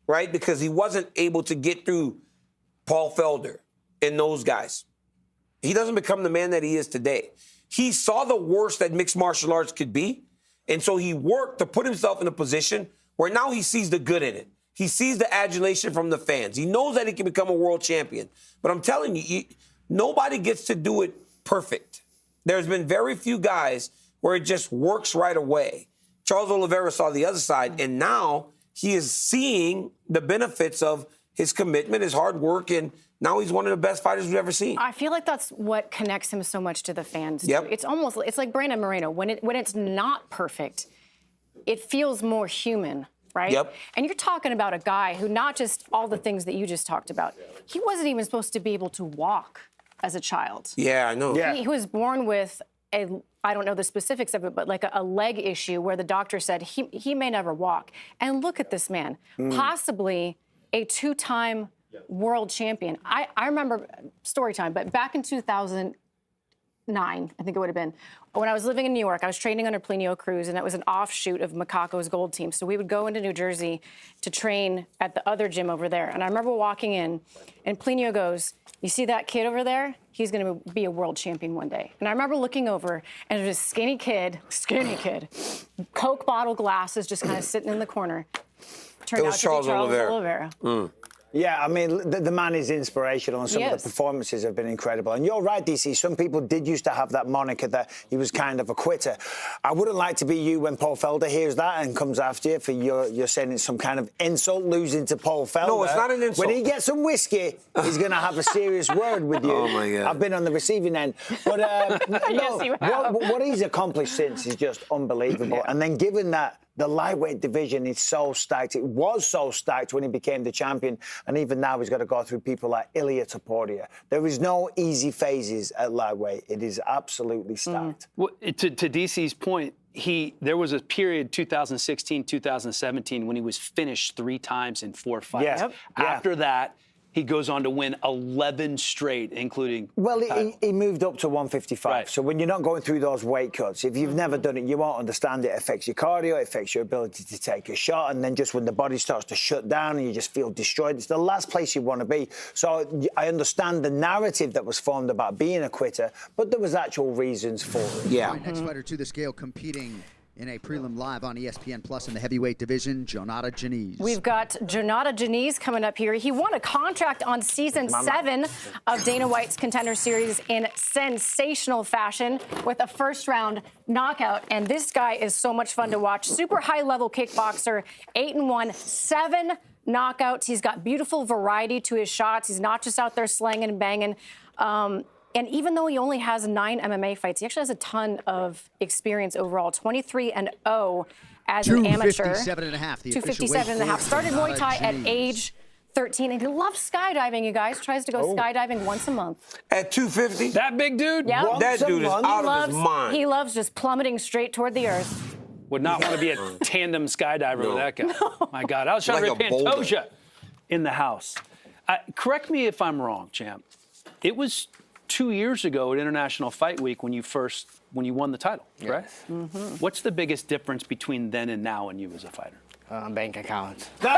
S1: right? Because he wasn't able to get through Paul Felder and those guys. He doesn't become the man that he is today. He saw the worst that mixed martial arts could be, and so he worked to put himself in a position where now he sees the good in it. He sees the adulation from the fans. He knows that he can become a world champion. But I'm telling you, nobody gets to do it perfect. There's been very few guys where it just works right away. Charles Oliveira saw the other side, and now he is seeing the benefits of his commitment, his hard work, and now he's one of the best fighters we've ever seen.
S5: I feel like that's what connects him so much to the fans.
S1: Yep.
S5: Too. It's like Brandon Moreno. When it's not perfect, it feels more human, right?
S1: Yep.
S5: And you're talking about a guy who not just all the things that you just talked about. He wasn't even supposed to be able to walk as a child.
S1: Yeah, I know.
S5: He was born with I don't know the specifics of it, but like a leg issue where the doctor said he may never walk. And look at this man, possibly a two-time world champion. I remember story time, but back in 2009, I think it would have been, when I was living in New York, I was training under Plinio Cruz, and that was an offshoot of Makako's Gold Team. So we would go into New Jersey to train at the other gym over there. And I remember walking in, and Plinio goes, "You see that kid over there? He's going to be a world champion one day." And I remember looking over, and there's a skinny kid, Coke bottle glasses just kind of sitting in the corner. Turned out to be Charles Oliveira.
S4: Yeah, I mean, the man is inspirational, and some of the performances have been incredible. And you're right, DC, some people did used to have that moniker that he was kind of a quitter. I wouldn't like to be you when Paul Felder hears that and comes after you for you're saying it's some kind of insult, losing to Paul Felder.
S1: No, it's not an insult.
S4: When he gets some whiskey, he's going to have a serious word with you.
S1: Oh, my God.
S4: I've been on the receiving end. But
S5: Yes, you have.
S4: what he's accomplished since is just unbelievable. And then given that the lightweight division is so stacked. It was so stacked when he became the champion, and even now he's got to go through people like Ilia Topuria. There is no easy phases at lightweight. It is absolutely stacked.
S2: Well, to DC's point, there was a period, 2016, 2017, when he was finished 3 times in 4 fights.
S4: Yeah. Yep.
S2: After that, he goes on to win 11 straight, including...
S4: Well, he moved up to 155.
S2: Right.
S4: So when you're not going through those weight cuts, if you've never done it, you won't understand it. It affects your cardio, it affects your ability to take a shot, and then just when the body starts to shut down and you just feel destroyed, it's the last place you want to be. So I understand the narrative that was formed about being a quitter, but there was actual reasons for it.
S1: Yeah.
S3: Right, next fighter to the scale competing in a prelim live on ESPN Plus in the heavyweight division, Jonata Janice.
S5: We've got Jonata Janice coming up here. He won a contract on season 7 of Dana White's Contender Series in sensational fashion with a first-round knockout. And this guy is so much fun to watch. Super high-level kickboxer, 8-1, 7 knockouts. He's got beautiful variety to his shots. He's not just out there slanging and banging. And even though he only has 9 MMA fights, he actually has a ton of experience overall. 23-0 as an amateur.
S3: 257.5.
S5: 257.5. Started Muay Thai at age 13, and he loves skydiving, you guys. Tries to go skydiving once a month.
S1: At 250?
S2: That big dude?
S5: Yeah.
S1: That dude is out of his mind.
S5: He loves just plummeting straight toward the earth.
S2: Would not want to be a tandem skydiver with that guy. No. My God. Alexandre
S1: Like a boulder.
S2: Pantoja in the house. Correct me if I'm wrong, champ. It was 2 years ago at International Fight Week when you won the title, correct? Yes. Mm-hmm. What's the biggest difference between then and now and you as a fighter?
S11: Bank account.
S4: That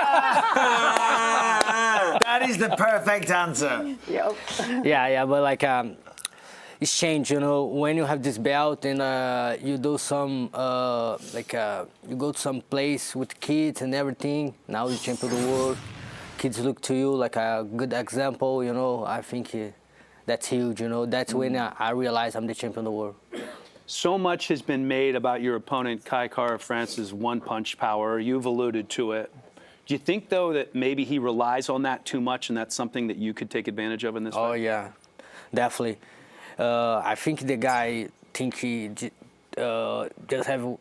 S4: is the perfect answer.
S5: Yep.
S11: Yeah, but like it's changed, you know. When you have this belt and you do some you go to some place with kids and everything. Now you're champion of the world. Kids look to you like a good example, you know. I think that's huge, you know. That's when I realized I'm the champion of the world.
S2: So much has been made about your opponent, Kai Kara-France's one-punch power. You've alluded to it. Do you think, though, that maybe he relies on that too much and that's something that you could take advantage of in this fight?
S11: Oh, yeah, definitely. I think the guy think he just have,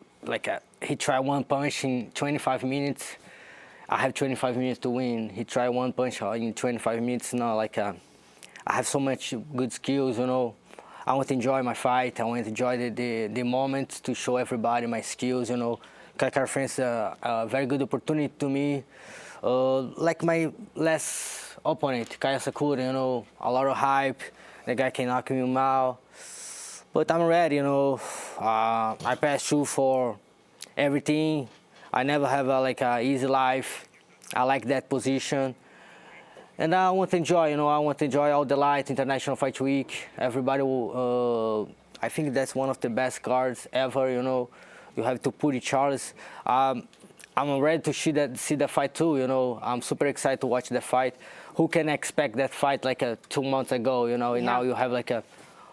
S11: he try one punch in 25 minutes. I have 25 minutes to win. He try one punch in 25 minutes. No, I have so much good skills, you know. I want to enjoy my fight. I want to enjoy the moment to show everybody my skills, you know. Kai France is a very good opportunity to me. Like my last opponent, Kaya Sakura, you know, a lot of hype. The guy can knock me out. But I'm ready, you know. I pass through for everything. I never have a easy life. I like that position. And I want to enjoy, you know, I want to enjoy all the light, International Fight Week. Everybody will, I think that's one of the best cards ever, you know. You have Topuria Charles. I'm ready to see the fight too, you know. I'm super excited to watch the fight. Who can expect that fight 2 months ago, you know? And now you have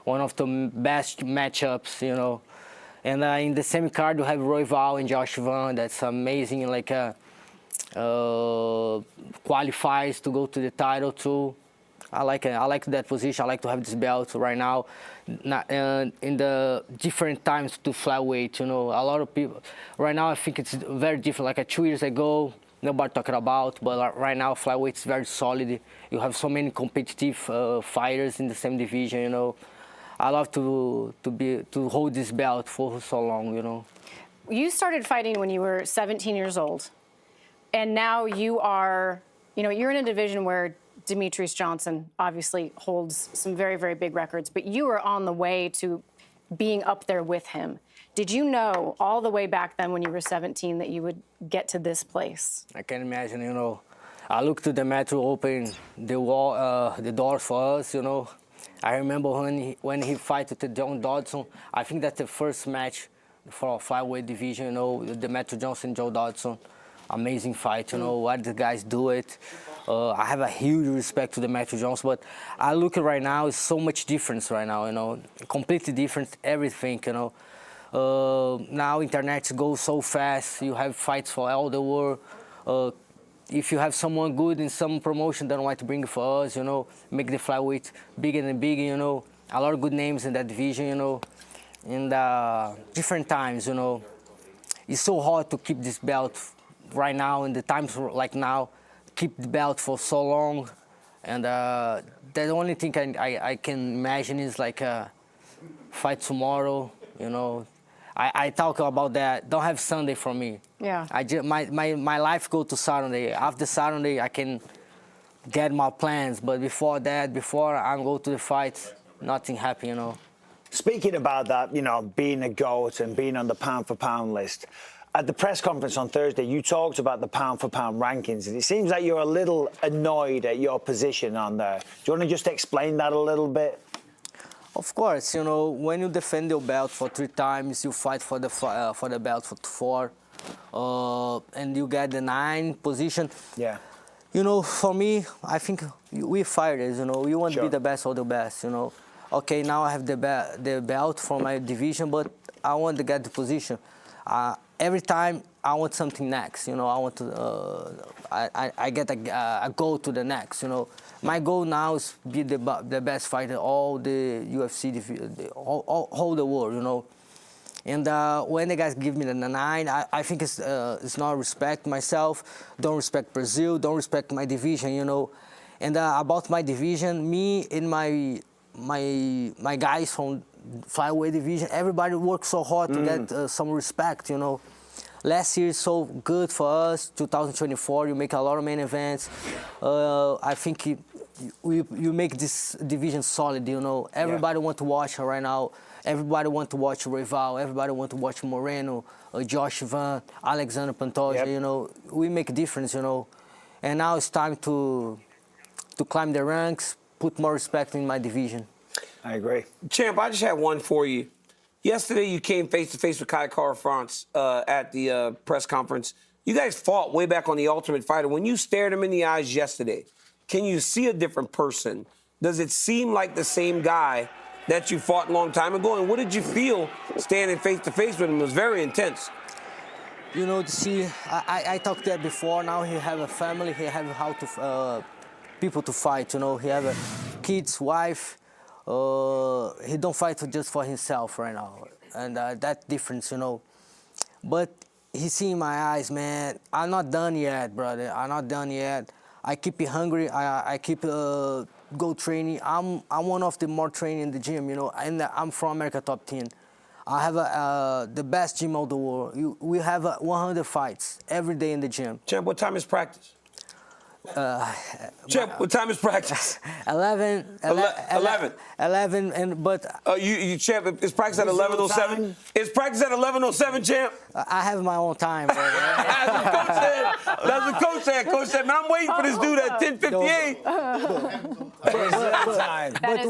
S11: one of the best matchups, you know. And in the same card, you have Royval and Josh Van. That's amazing, qualifies to go to the title too. I like it. I like that position. I like to have this belt right now. In the different times to flyweight, you know, a lot of people right now. I think it's very different. 2 years ago, nobody talking about, but right now flyweight is very solid. You have so many competitive fighters in the same division, you know. I love to hold this belt for so long, you know.
S5: You started fighting when you were 17 years old, and now you are, you know, you're in a division where Demetrius Johnson obviously holds some very, very big records, but you are on the way to being up there with him. Did you know all the way back then when you were 17 that you would get to this place?
S11: I can imagine, you know. I looked to the metro open the doors for us, you know. I remember when he fight with John Dodson. I think that's the first match for a flyweight division, you know, the Metro Johnson, Joe Dodson. Amazing fight, you know, why the guys do it. I have a huge respect to the Metro Johnson, but I look at right now, it's so much difference right now, you know, completely different, everything, you know. Now internet goes so fast, you have fights for all the world. If you have someone good in some promotion, don't want to bring it for us, you know, make the flyweight bigger and bigger, you know. A lot of good names in that division, you know, and different times, you know. It's so hard to keep this belt right now, in the times like now, keep the belt for so long. And the only thing I can imagine is fight tomorrow, you know. I talk about that. Don't have Sunday for me.
S5: Yeah.
S11: My life go to Saturday. After Saturday, I can get my plans. But before that, before I go to the fight, nothing happen, you know.
S4: Speaking about that, you know, being a GOAT and being on the pound-for-pound list, at the press conference on Thursday, you talked about the pound-for-pound rankings, and it seems like you're a little annoyed at your position on there. Do you want to just explain that a little bit?
S11: Of course, you know, when you defend your belt for 3 times, you fight for the belt for 4, and you get the 9th position.
S4: Yeah.
S11: You know, for me, I think we fighters, you know, we want to be the best of the best, you know. Okay, now I have the belt for my division, but I want to get the position. Every time I want something next, you know. I want to, I get a goal to the next, you know. My goal now is be the best fighter, all the UFC, all the world, you know. And when the guys give me the 9, I think it's not respect myself, don't respect Brazil, don't respect my division, you know. And about my division, me and my guys from flyweight division, everybody works so hard to get some respect, you know. Last year is so good for us. 2024, you make a lot of main events. I think you make this division solid, you know. Everybody want to watch her right now. Everybody want to watch Royval. Everybody want to watch Moreno, Josh Van, Alexandre Pantoja, you know. We make a difference, you know. And now it's time to climb the ranks, put more respect in my division.
S4: I agree.
S1: Champ, I just had one for you. Yesterday, you came face-to-face with Kai France at the press conference. You guys fought way back on The Ultimate Fighter. When you stared him in the eyes yesterday, can you see a different person? Does it seem like the same guy that you fought a long time ago? And what did you feel standing face-to-face with him? It was very intense.
S11: You know, see, I talked that before. Now he have a family. He have how to people to fight, you know. He have a kids, wife. He don't fight just for himself right now, and that difference, you know. But he see in my eyes, man, I'm not done yet, brother. I'm not done yet. I keep hungry. I keep go training. I'm one of the more training in the gym, you know, and I'm from America Top 10. I have the best gym of the world. We have 100 fights every day in the gym.
S1: Champ, what time is practice? Champ, what time is practice?
S11: 11. 11, and but.
S1: You champ, is practice at 11:07? Is practice at 11:07, champ?
S11: I have my own time.
S1: That's what coach said. That's what coach said. Coach said, man, I'm waiting for this dude at 10:58.
S11: But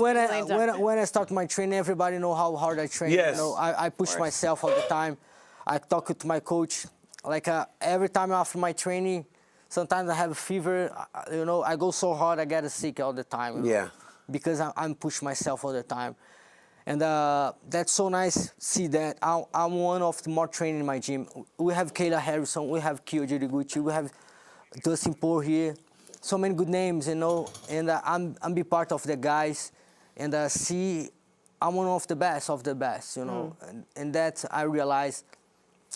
S11: when I start my training, everybody know how hard I train.
S1: Yes.
S11: You know, I push myself all the time. I talk to my coach. Like every time after my training, sometimes I have a fever. You know, I go so hard I get sick all the time. You know,
S1: Yeah.
S11: Because I'm pushing myself all the time. And that's so nice. See that I'm one of the more training in my gym. We have Kayla Harrison, we have Kyo Jiriguchi, we have Dustin Poirier. So many good names, you know. And I'm be part of the guys. And see, I'm one of the best, you know. And that I realize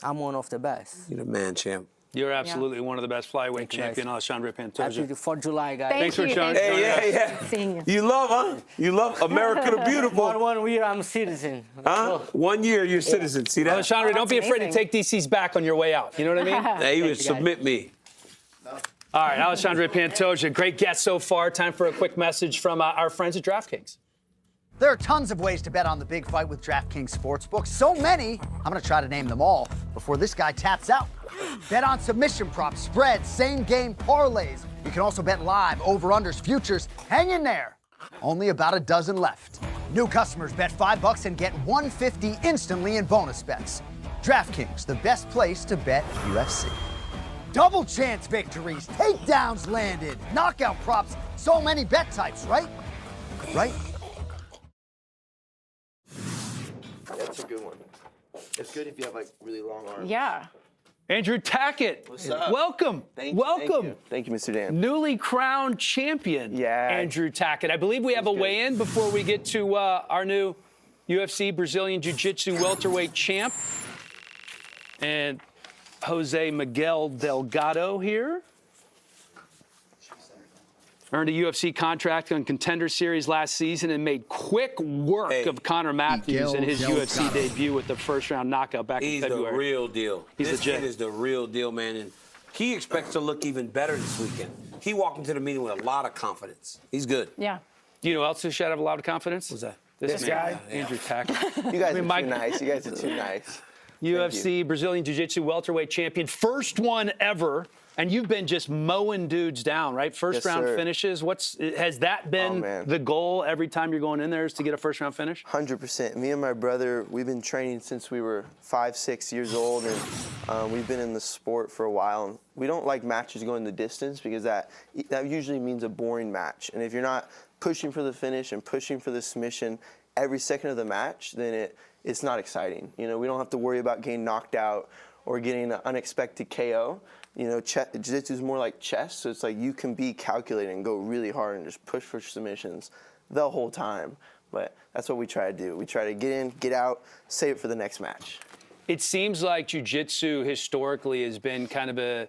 S11: I'm one of the best.
S1: You're the man, champ.
S2: You're absolutely one of the best flyweight champion, Alexandre Pantoja.
S11: Happy 4th of July, guys.
S2: Thanks for joining us.
S1: Yeah.
S5: Seeing you.
S1: You love, huh? You love America the Beautiful.
S11: 1 year I'm a citizen.
S1: Huh? 1 year, you're a citizen. See that?
S2: Alexandre, don't be
S5: that's
S2: afraid to
S5: amazing.
S2: take DC's back on your way out. You know what I mean?
S1: Hey, he would submit me.
S2: All right, Alexandre Pantoja, great guest so far. Time for a quick message from our friends at DraftKings.
S3: There are tons of ways to bet on the big fight with DraftKings Sportsbook. So many, I'm going to try to name them all before this guy taps out. Bet on submission props, spreads, same-game parlays. You can also bet live, over-unders, futures. Hang in there. Only about a dozen left. New customers bet $5 and get $150 instantly in bonus bets. DraftKings, the best place to bet UFC. Double chance victories, takedowns landed, knockout props. So many bet types, right? Right?
S12: That's a good one. It's good if you have like really long arms.
S5: Yeah.
S2: Andrew Tackett,
S12: What's up?
S2: welcome. Welcome.
S12: Thank you, Mr. Dan.
S2: Newly crowned champion,
S12: Yeah.
S2: Andrew Tackett. I believe we have a weigh-in before we get to our new UFC Brazilian Jiu-Jitsu welterweight champ. And Jose Miguel Delgado here. Earned a UFC contract on Contender Series last season and made quick work of Connor Matthews in his UFC debut with the first-round knockout back in February.
S1: He's the real deal.
S2: He's
S1: this
S2: legit.
S1: kid is the real deal, man. And he expects to look even better this weekend. He walked into the meeting with a lot of confidence. He's good.
S5: Yeah.
S2: You know who else who should have a lot of confidence?
S1: Who's that?
S2: This
S4: guy?
S2: Andrew Tackett.
S12: You guys are too nice. You guys are too nice.
S2: UFC Brazilian Jiu-Jitsu welterweight champion, first one ever, and you've been just mowing dudes down, right? First round finishes. Has that been the goal every time you're going in there is to get a first round finish?
S12: 100%. Me and my brother, we've been training since we were 5, 6 years old, and we've been in the sport for a while. And we don't like matches going the distance because that usually means a boring match. And if you're not pushing for the finish and pushing for the submission every second of the match, then it's not exciting. You know, we don't have to worry about getting knocked out or getting an unexpected KO. You know, jiu-jitsu is more like chess, so it's like you can be calculated and go really hard and just push for submissions the whole time. But that's what we try to do. We try to get in, get out, save it for the next match.
S2: It seems like jiu-jitsu historically has been kind of a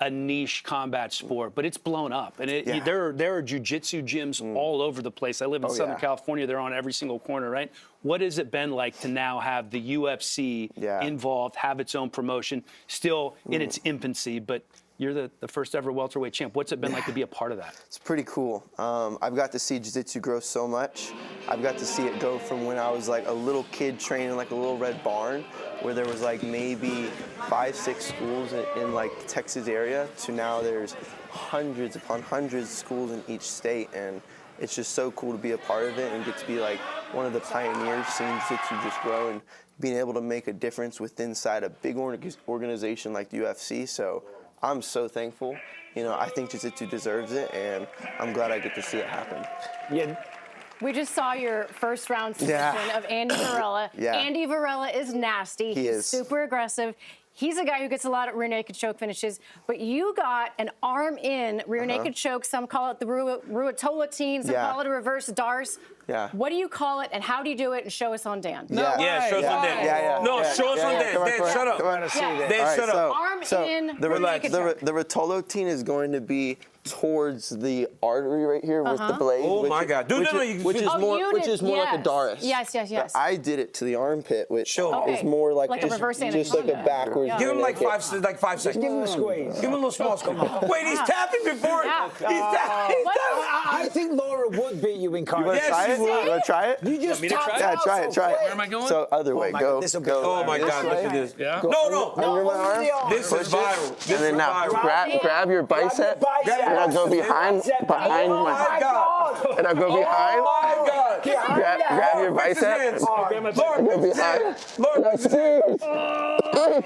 S2: niche combat sport, but it's blown up. And there are jiu-jitsu gyms all over the place. I live in Southern California. They're on every single corner, right? What has it been like to now have the UFC involved, have its own promotion, still in its infancy, but you're the first ever welterweight champ. What's it been like to be a part of that?
S12: It's pretty cool. I've got to see jiu-jitsu grow so much. I've got to see it go from when I was like a little kid training like a little red barn where there was like maybe 5, 6 schools in like the Texas area to now there's hundreds upon hundreds of schools in each state, and it's just so cool to be a part of it and get to be like one of the pioneers seeing jiu-jitsu just grow and being able to make a difference inside a big organization like the UFC. So I'm so thankful. You know, I think jiu-jitsu deserves it, and I'm glad I get to see it happen.
S2: Yeah.
S5: We just saw your first round submission of Andy Varela. Andy Varela is nasty. He's super aggressive. He's a guy who gets a lot of rear naked choke finishes, but you got an arm in rear naked choke. Some call it the Ruotolotine, some call it a reverse Darce. What do you call it, and how do you do it? And show us on Dan.
S1: Show us on Dan. No, show us on Dan. Dan, shut up. Dan, shut up.
S5: Arm in rear naked choke.
S12: The Ruotolotine is going to be towards the artery right here with the blade.
S1: Oh my God! Dude,
S12: which is more like a Doris.
S5: Yes.
S12: But I did it to the armpit, which
S5: Okay.
S12: is more like
S5: Like a reverse
S12: just like a
S5: anaconda.
S12: backwards.
S5: Yeah.
S1: Give him like 5 seconds.
S4: Give him a squeeze.
S1: Give him a little small squeeze. Wait, he's tapping before.
S5: Yeah.
S1: He's tapping.
S4: I think Laura would beat you in
S12: You want
S4: cardio.
S12: to try it?
S1: she would.
S12: You want to try it?
S4: You just
S2: me to try it?
S12: Yeah, try it.
S8: Where am I going?
S12: So other way,
S4: my
S12: go.
S4: God, this'll be
S12: go.
S1: Oh my
S12: this
S1: God!
S12: way.
S1: Look at this.
S8: Yeah.
S1: No.
S12: Under my arm.
S1: This is viral. This
S12: And then
S1: is
S12: now
S1: viral.
S12: grab your bicep. And I'll go behind
S1: Oh my
S12: my.
S1: God!
S12: And I'll go behind.
S1: Oh my God!
S12: Grab your
S1: Fix his hands.
S12: bicep.
S1: Lord,
S12: Go
S1: fix his
S12: behind.
S1: hands. Lord, fix his hands.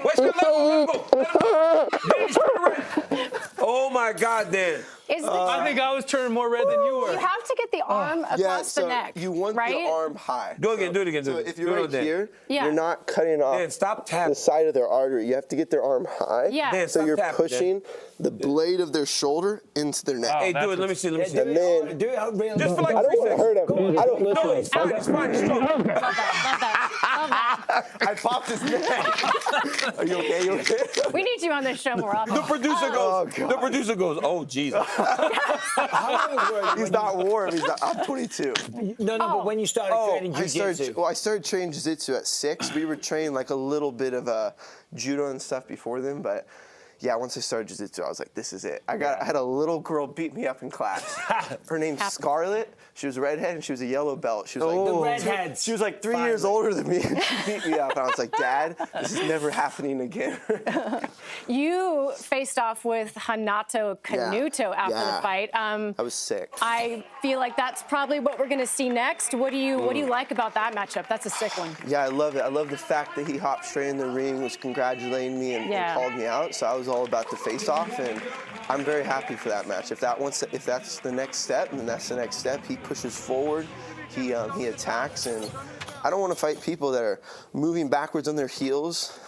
S1: Wait, let him go. Let him go. Dan, he's turning red. Oh my God, Dan.
S2: I think I was turning more red than you were.
S5: You have to get the arm across
S12: Yeah,
S5: the
S12: so
S5: neck.
S12: you want
S5: right?
S12: the arm high.
S1: Do it again. Do it again.
S12: So
S1: Do it.
S12: if you're right here,
S5: Yeah.
S12: you're not cutting off
S1: Dan, stop
S12: the
S1: tapping.
S12: side of their artery. You have to get their arm high.
S5: Yeah.
S1: Dan,
S12: So
S1: stop
S12: you're
S1: tapping,
S12: pushing the blade of their shoulder into their neck.
S1: Hey, do it. Let me see. Let me see.
S12: And then
S4: Do it real
S1: Just for like
S12: I
S1: 3
S12: don't want to
S1: seconds.
S12: hurt him. I don't
S1: No, it's fine. It's fine. It's fine.
S5: Love that.
S12: I popped his neck. Are you okay? You okay?
S5: We need you on this show more often.
S1: The producer goes. The producer goes. Oh Jesus.
S12: He's not warm. I'm 22.
S4: No, but when you started training jiu-jitsu.
S12: I started training jiu-jitsu at 6. We were training like a little bit of judo and stuff before then, but yeah, once I started jiu-jitsu, I was like, this is it. I had a little girl beat me up in class. Her name's Scarlett. She was a redhead and she was a yellow belt. She was like
S4: The redheads.
S12: She was like 3 years older than me. She beat me up, and I was like, Dad, this is never happening again.
S5: You faced off with Hanato Canuto after the fight.
S12: I was sick.
S5: I feel like that's probably what we're going to see next. What do you like about that matchup? That's a sick one.
S12: Yeah, I love it. I love the fact that he hopped straight in the ring, was congratulating me and called me out. So I was all about the face-off, and I'm very happy for that match. If that's the next step, then that's the next step. He pushes forward, he attacks, and I don't want to fight people that are moving backwards on their heels,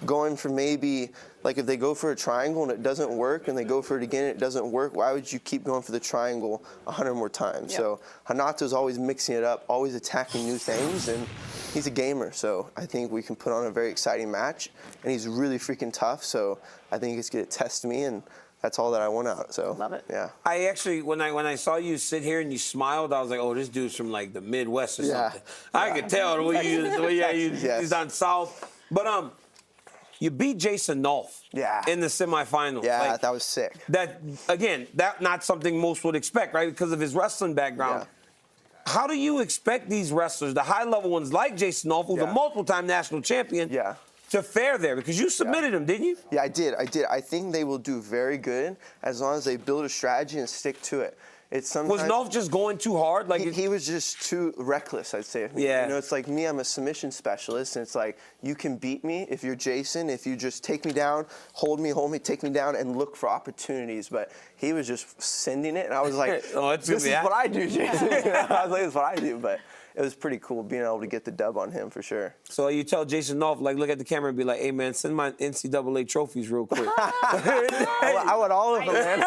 S12: going for maybe, like if they go for a triangle and it doesn't work and they go for it again and it doesn't work, why would you keep going for the triangle 100 more times?
S5: Yep.
S12: So Hanato's always mixing it up, always attacking new things, and he's a gamer, so I think we can put on a very exciting match, and he's really freaking tough, so I think he's going to test me, and that's all that I want out. So
S5: love it.
S12: Yeah.
S1: I actually, when I saw you sit here and you smiled, I was like, oh, this dude's from like the Midwest or something. I could tell the way he's on South. But you beat Jason Nolf in the semifinals.
S12: Yeah,
S1: like,
S12: that was sick.
S1: That again, that not something most would expect, right? Because of his wrestling background.
S12: Yeah.
S1: How do you expect these wrestlers, the high-level ones like Jason Nolf, who's a multiple-time national champion, to fare there? Because you submitted him, didn't you?
S12: Yeah, I did. I think they will do very good as long as they build a strategy and stick to it. It's sometimes,
S1: was Nolf just going too hard? Like
S12: he was just too reckless, I'd say.
S1: Yeah.
S12: You know, it's like me, I'm a submission specialist, and it's like you can beat me if you're Jason, if you just take me down, hold me, take me down, and look for opportunities. But he was just sending it, and I was like, this is what I do, Jason. You know? I was like, this is what I do. But it was pretty cool being able to get the dub on him for sure.
S1: So you tell Jason Nolf, like, look at the camera and be like, hey, man, send my NCAA trophies real quick.
S12: I want all of them, man.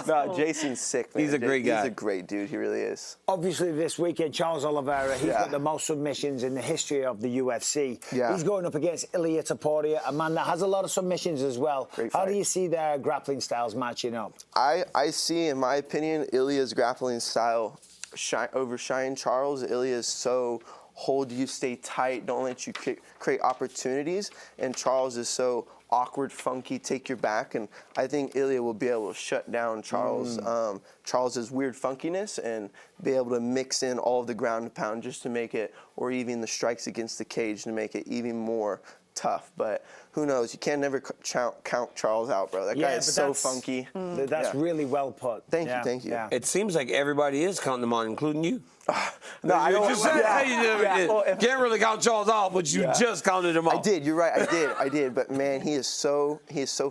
S12: No,
S5: cool.
S12: Jason's sick, man.
S1: He's a great guy.
S12: He's a great dude. He really is.
S4: Obviously, this weekend, Charles Oliveira, he's got the most submissions in the history of the UFC.
S12: Yeah.
S4: He's going up against Ilia Topuria, a man that has a lot of submissions as well.
S12: Great
S4: How
S12: fight.
S4: do you see their grappling styles matching up?
S12: I see, in my opinion, Ilia's grappling style overshine Charles. Ilia is so hold you, stay tight, don't let you create opportunities. And Charles is so awkward, funky, take your back. And I think Ilia will be able to shut down Charles. Charles's weird funkiness and be able to mix in all of the ground and pound just to make it, or even the strikes against the cage to make it even more tough. But who knows? You can never count Charles out, bro. That guy is so funky.
S4: That's really well put.
S12: Thank you.
S4: Yeah.
S1: It seems like everybody is counting them on, including you.
S12: No, I don't.
S1: Just said, can't really count Charles out, but you just counted him out.
S12: I did. You're right. I did. But man, he is so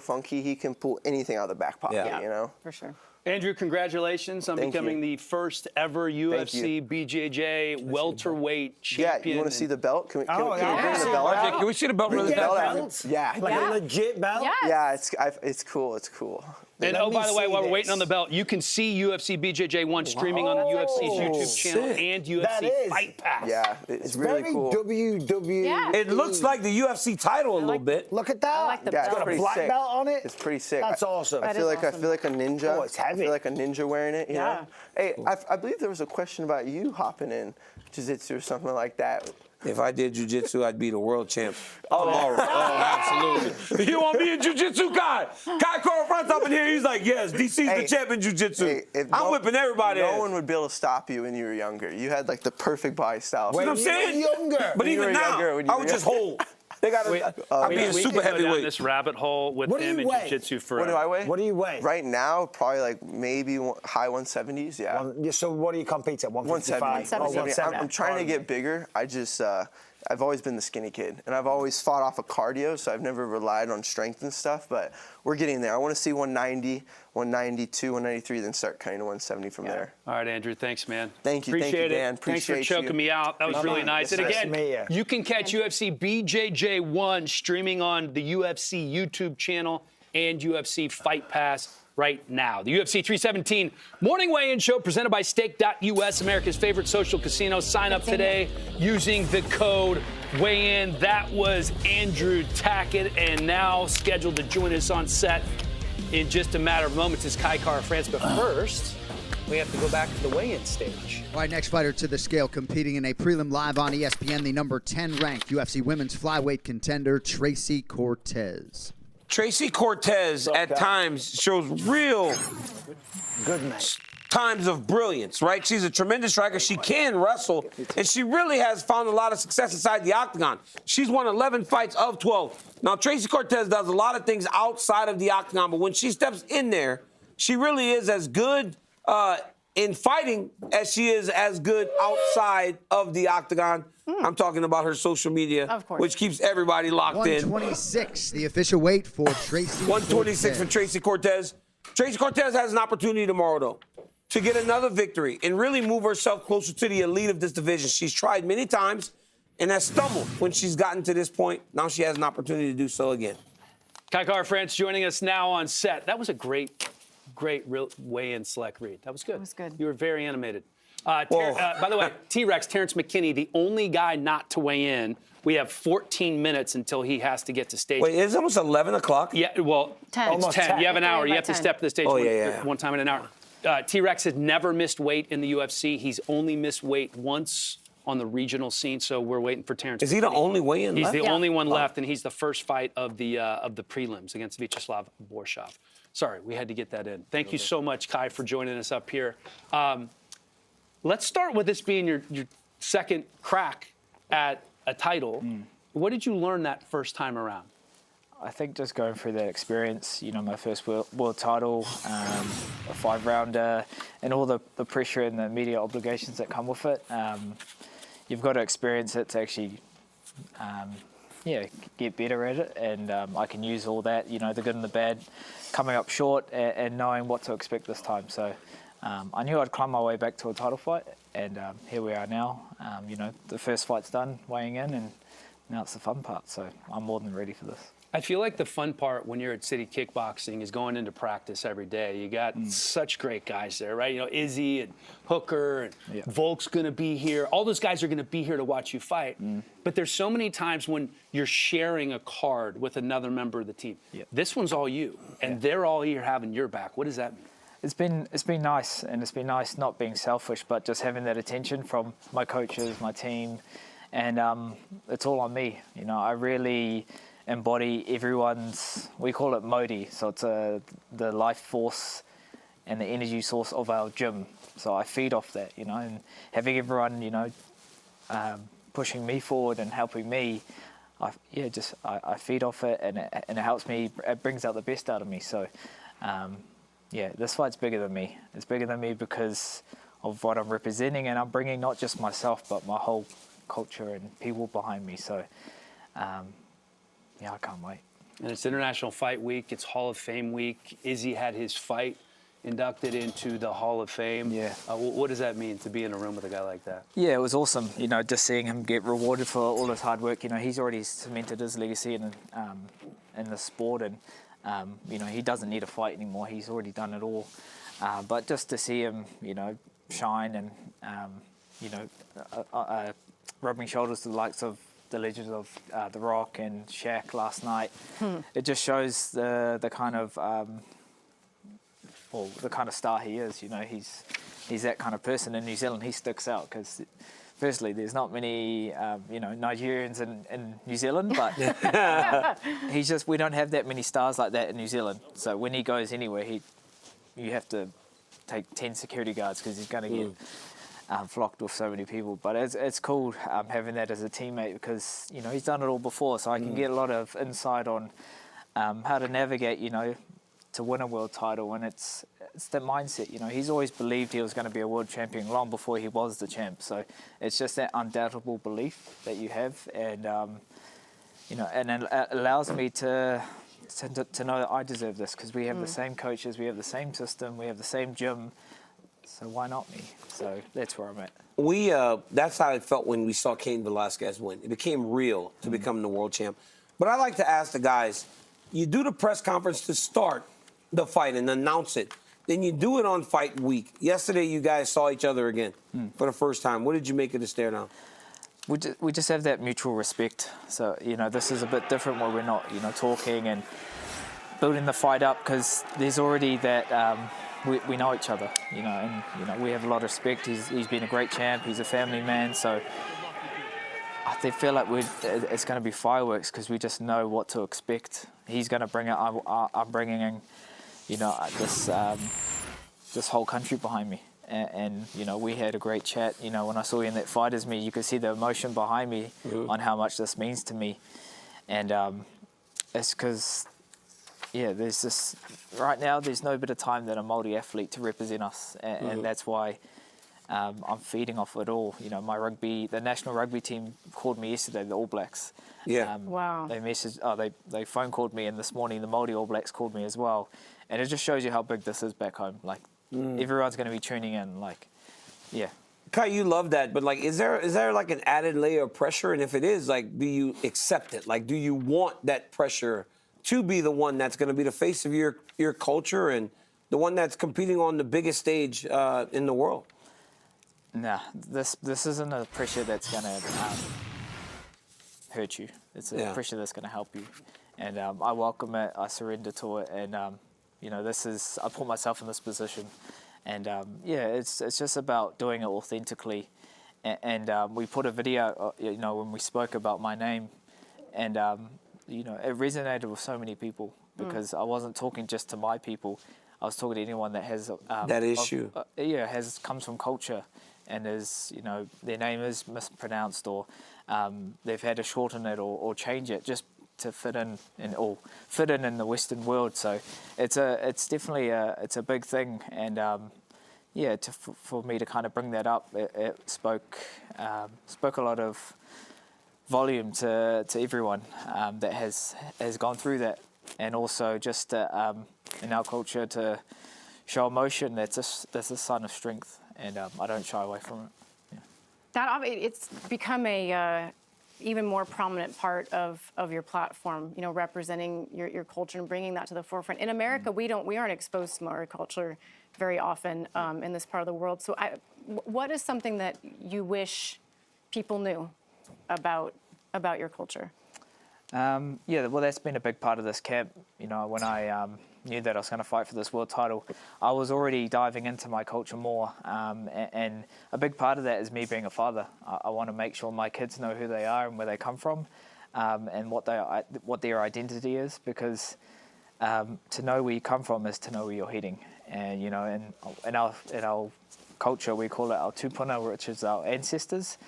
S12: funky. He can pull anything out of the back pocket.
S1: Yeah.
S12: You know.
S5: For sure.
S2: Andrew, congratulations on becoming the first ever UFC BJJ welterweight champion.
S12: Yeah, you want to see the belt? Can we bring the belt
S1: Yeah,
S12: out?
S1: can we see the belt really
S4: Bring
S1: fast?
S4: that belt?
S12: Yeah.
S4: Like a legit belt?
S5: Yes.
S12: Yeah, it's cool. It's cool.
S2: And by the way, while we're waiting on the belt, you can see UFC BJJ1 streaming on the UFC's YouTube channel and UFC Fight Pass.
S12: Yeah, it's really
S4: very
S12: cool.
S4: WWE.
S5: Yeah.
S1: It looks like the UFC title a little bit.
S4: Look at that.
S5: I like the
S12: Yeah,
S4: It's
S5: belt.
S4: got a
S12: pretty
S4: black
S12: sick.
S4: belt on it.
S12: It's pretty sick.
S4: That's awesome.
S12: I
S5: That
S12: feel
S5: is
S12: like I
S5: awesome.
S12: feel like a ninja.
S4: Oh, it's heavy.
S12: I feel like a ninja wearing it. You
S5: Yeah.
S12: know? Hey, I believe there was a question about you hopping in jiu-jitsu or something like that.
S1: If I did jiu-jitsu, I'd be the world champ tomorrow. Oh, absolutely. You want to be a jiu-jitsu guy? Kai Front up in here, he's like, yes, DC's the champ in jiu-jitsu. I'm whipping everybody.
S12: No one would be able to stop you when you were younger. You had like the perfect body style.
S1: You know what I'm saying?
S4: Younger.
S1: But
S12: When you
S1: even
S12: were
S1: now,
S12: younger, when you
S1: I
S12: were
S1: would just
S12: younger.
S1: hold. They got to. I'm being
S2: We
S1: super
S2: could go down
S1: heavyweight.
S2: this rabbit hole with
S4: What do
S2: him
S4: you
S2: in
S4: weigh?
S2: jiu-jitsu
S12: What
S2: forever.
S12: do I weigh?
S4: What do you weigh?
S12: Right now, probably like maybe high 170s. Yeah.
S4: So what do you compete at? 155?
S12: 170. I'm trying to get bigger. I just, I've always been the skinny kid, and I've always fought off of cardio, so I've never relied on strength and stuff, but we're getting there. I want to see 190, 192, 193, then start cutting to 170 from there.
S2: All right, Andrew, thanks, man.
S12: Thank you,
S2: Appreciate it.
S12: Dan.
S2: Thanks for
S12: Appreciate
S2: choking
S12: you.
S2: me out. That was really nice. And
S4: Nice to
S2: again,
S4: meet you.
S2: you can catch UFC BJJ1 streaming on the UFC YouTube channel and UFC Fight Pass right now. The UFC 317 morning weigh-in show presented by Stake.us, America's favorite social casino. Sign up today using the code weigh-in. That was Andrew Tackett, and now scheduled to join us on set in just a matter of moments is Kai France. But first, we have to go back to the weigh-in stage.
S3: All right, next fighter to the scale, competing in a prelim live on ESPN, the number 10 ranked UFC women's flyweight contender, Tracy Cortez.
S1: Tracy Cortez at times shows real
S4: Good man.
S1: times of brilliance, right? She's a tremendous striker. She can wrestle, and she really has found a lot of success inside the octagon. She's won 11 fights of 12. Now, Tracy Cortez does a lot of things outside of the octagon, but when she steps in there, she really is as good in fighting as she is as good outside of the octagon. I'm talking about her social media,
S5: Of course.
S1: which keeps everybody locked in.
S3: 126, the official weight for Tracy
S1: 126 for Tracy Cortez. Tracy Cortez has an opportunity tomorrow, though, to get another victory and really move herself closer to the elite of this division. She's tried many times and has stumbled when she's gotten to this point. Now she has an opportunity to do so again.
S2: Kai France joining us now on set. That was a great real weigh-in select read. That was good.
S5: That was good.
S2: You were very animated. By the way, T-Rex, Terrence McKinney, the only guy not to weigh in. We have 14 minutes until he has to get to stage.
S1: Wait, it's almost 11 o'clock?
S2: Yeah, well,
S5: 10.
S2: it's
S5: Almost
S2: 10.
S5: 10.
S2: You have an hour. You
S5: By
S2: have to
S5: 10.
S2: step to the stage one time in an hour. T-Rex has never missed weight in the UFC. He's only missed weight once on the regional scene, so we're waiting for Terrence.
S1: Is he the only weigh-in
S2: He's
S1: left?
S2: the only one left, and he's the first fight of the prelims against Vyacheslav Borshov. Sorry, we had to get that in. Thank you so much, Kai, for joining us up here. Let's start with this being your second crack at a title. What did you learn that first time around?
S13: I think just going through that experience, you know, my first world title, a 5-rounder, and all the pressure and the media obligations that come with it. You've got to experience it to actually, get better at it. And I can use all that, you know, the good and the bad, coming up short and knowing what to expect this time. So I knew I'd climb my way back to a title fight, and here we are now. You know, the first fight's done, weighing in, and now it's the fun part. So I'm more than ready for this.
S2: I feel like the fun part when you're at City Kickboxing is going into practice every day. You got such great guys there, right? You know, Izzy and Hooker and Volk's going to be here. All those guys are going to be here to watch you fight. But there's so many times when you're sharing a card with another member of the team. This one's all you, and they're all here having your back. What does that mean?
S13: It's been nice, and it's been nice not being selfish, but just having that attention from my coaches, my team, and it's all on me. You know, I really embody everyone's, we call it Modi, so it's the life force and the energy source of our gym. So I feed off that, you know, and having everyone, you know, pushing me forward and helping me, I feed off it, and it helps me, it brings out the best out of me. So this fight's bigger than me. It's bigger than me because of what I'm representing, and I'm bringing not just myself, but my whole culture and people behind me. So I can't wait.
S2: And it's International Fight Week. It's Hall of Fame week. Izzy had his fight inducted into the Hall of Fame. What does that mean to be in a room with a guy like that?
S13: Yeah, it was awesome. You know, just seeing him get rewarded for all his hard work. You know, he's already cemented his legacy in the sport, and You know, he doesn't need a fight anymore. He's already done it all. But just to see him, you know, shine and, you know, rubbing shoulders to the likes of the legends of The Rock and Shaq last night, it just shows the kind of, well, the kind of star he is. You know, he's that kind of person in New Zealand. He sticks out because, firstly, there's not many, you know, Nigerians in New Zealand, but he's just, we don't have that many stars like that in New Zealand. So when he goes anywhere, you have to take 10 security guards because he's going to get flocked with so many people. But it's cool having that as a teammate because, you know, he's done it all before, so I can get a lot of insight on how to navigate, you know, to win a world title. And it's the mindset, you know, he's always believed he was going to be a world champion long before he was the champ. So it's just that undoubtable belief that you have, and you know, and it allows me to know that I deserve this because we have the same coaches, we have the same system, we have the same gym. So why not me? So that's where I'm at.
S1: That's how it felt when we saw Cain Velasquez win. It became real to become the world champ. But I like to ask the guys, you do the press conference to start the fight and announce it. Then you do it on fight week. Yesterday, you guys saw each other again for the first time. What did you make of the stare down?
S13: We just have that mutual respect. So, you know, this is a bit different where we're not, you know, talking and building the fight up because there's already that, we know each other, you know, and, you know, we have a lot of respect. He's been a great champ. He's a family man. So I feel like it's going to be fireworks because we just know what to expect. He's going to bring it. I'm bringing in, you know, this whole country behind me. And, you know, we had a great chat. You know, when I saw you in that Fighters Meet, you could see the emotion behind me on how much this means to me. And it's because, yeah, there's this, right now, there's no better time than a Māori athlete to represent us. And that's why I'm feeding off it all. You know, the national rugby team called me yesterday, the All Blacks.
S1: Yeah.
S5: Wow.
S13: They messaged, they phone called me, and this morning the Māori All Blacks called me as well. And it just shows you how big this is back home. Like, everyone's going to be tuning in. Like, yeah.
S1: Kai, you love that, but like, is there like an added layer of pressure? And if it is, like, do you accept it? Like, do you want that pressure to be the one that's going to be the face of your culture and the one that's competing on the biggest stage in the world?
S13: Nah, this isn't a pressure that's going to hurt you. It's a pressure that's going to help you. And I welcome it. I surrender to it. And, you know, I put myself in this position. And, yeah, it's just about doing it authentically. And we put a video, you know, when we spoke about my name. And, you know, it resonated with so many people because I wasn't talking just to my people. I was talking to anyone that has...
S1: that issue.
S13: Comes from culture. And is, you know, their name is mispronounced or they've had to shorten it or change it just to fit in the Western world. So it's definitely a big thing. And for me to kind of bring that up, it spoke a lot of volume to everyone that has gone through that, and also just in our culture to show emotion. That's a sign of strength. And I don't shy away from it. Yeah.
S5: It's become a even more prominent part of your platform. You know, representing your culture and bringing that to the forefront. In America, we aren't exposed to Maori culture very often in this part of the world. So, what is something that you wish people knew about your culture?
S13: Yeah, well, that's been a big part of this camp. You know, when I knew that I was going to fight for this world title, I was already diving into my culture more. And a big part of that is me being a father. I want to make sure my kids know who they are and where they come from, and what their identity is, because to know where you come from is to know where you're heading. And, you know, in our culture, we call it our tupuna, which is our ancestors.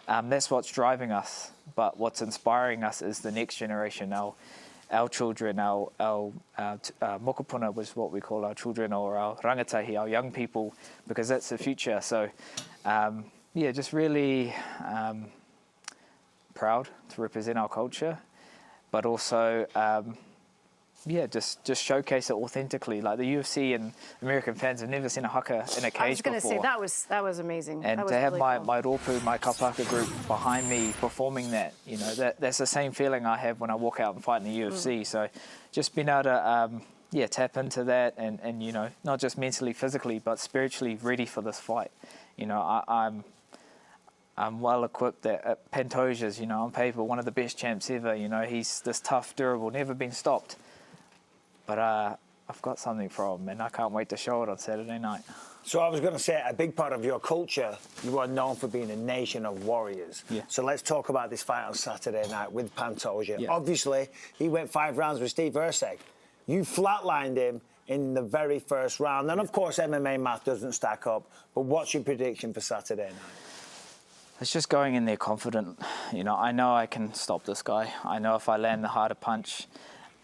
S13: That's what's driving us. But what's inspiring us is the next generation, our children, our mokopuna was what we call our children, or our rangatahi, our young people, because that's the future. So, yeah, just really proud to represent our culture, but also yeah, just showcase it authentically. Like the UFC and American fans have never seen a haka in a cage before.
S5: I was going to say that was amazing.
S13: And
S5: that was
S13: to have
S5: really cool.
S13: my Rōpū, my kapaka group behind me performing that, you know, that's the same feeling I have when I walk out and fight in the UFC. So just being able to tap into that and you know, not just mentally, physically, but spiritually ready for this fight. You know, I'm well equipped at Pantoja's, you know, on paper, one of the best champs ever. You know, he's this tough, durable, never been stopped. But I've got something for him, and I can't wait to show it on Saturday night.
S4: So I was going to say, a big part of your culture, you are known for being a nation of warriors.
S13: Yeah.
S4: So let's talk about this fight on Saturday night with Pantoja.
S13: Yeah.
S4: Obviously, he went 5 rounds with Steve Erceg. You flatlined him in the very first round. And, of course, MMA math doesn't stack up. But what's your prediction for Saturday night?
S13: It's just going in there confident. You know I can stop this guy. I know if I land the harder punch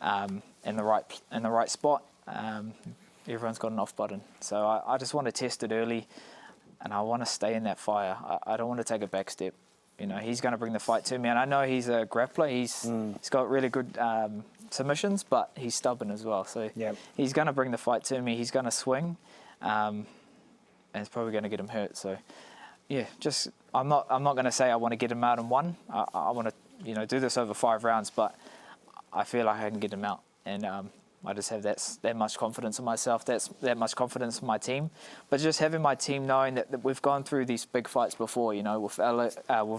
S13: in the right spot, everyone's got an off button. So I just want to test it early, and I want to stay in that fire. I don't want to take a back step. You know, he's going to bring the fight to me, and I know he's a grappler. He's got really good submissions, but he's stubborn as well. So he's going to bring the fight to me. He's going to swing, and it's probably going to get him hurt. So. Yeah, just I'm not going to say I want to get him out in one. I want to, you know, do this over 5 rounds, but I feel like I can get him out, and I just have that much confidence in myself. That much confidence in my team. But just having my team knowing that we've gone through these big fights before, you know, with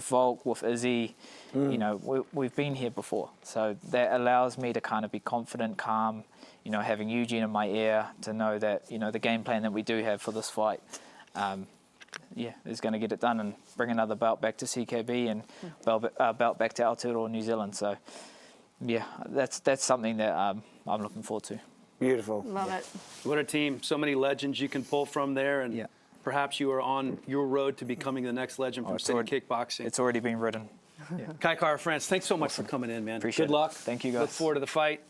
S13: Volk, with Izzy, you know, we've been here before. So that allows me to kind of be confident, calm, you know, having Eugene in my ear to know that, you know, the game plan that we do have for this fight. Is going to get it done and bring another belt back to CKB and belt back to Aotearoa, New Zealand. So, yeah, that's something that I'm looking forward to.
S4: Beautiful.
S5: Love it.
S2: What a team. So many legends you can pull from there. And perhaps you are on your road to becoming the next legend from City Kickboxing.
S13: It's already been written.
S2: Kai Kara-France, thanks so much for coming in, man.
S13: Appreciate
S2: Good luck.
S13: Thank you, guys.
S2: Look forward to the fight.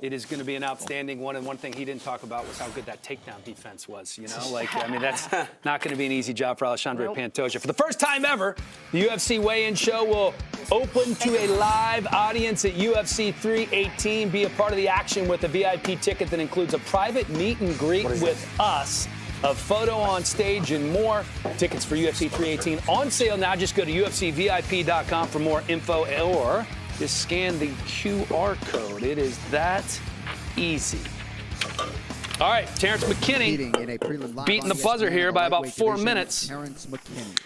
S2: It is going to be an outstanding one, and one thing he didn't talk about was how good that takedown defense was. You know, like, I mean, that's not going to be an easy job for Alexandre Pantoja. For the first time ever, the UFC weigh-in show will open to a live audience at UFC 318. Be a part of the action with a VIP ticket that includes a private meet and greet with us, a photo on stage, and more. Tickets for UFC 318 on sale now. Just go to UFCVIP.com for more info, or just scan the QR code. It is that easy. All right, Terrence McKinney beating the buzzer here by about 4 minutes.
S3: Terrence McKinney.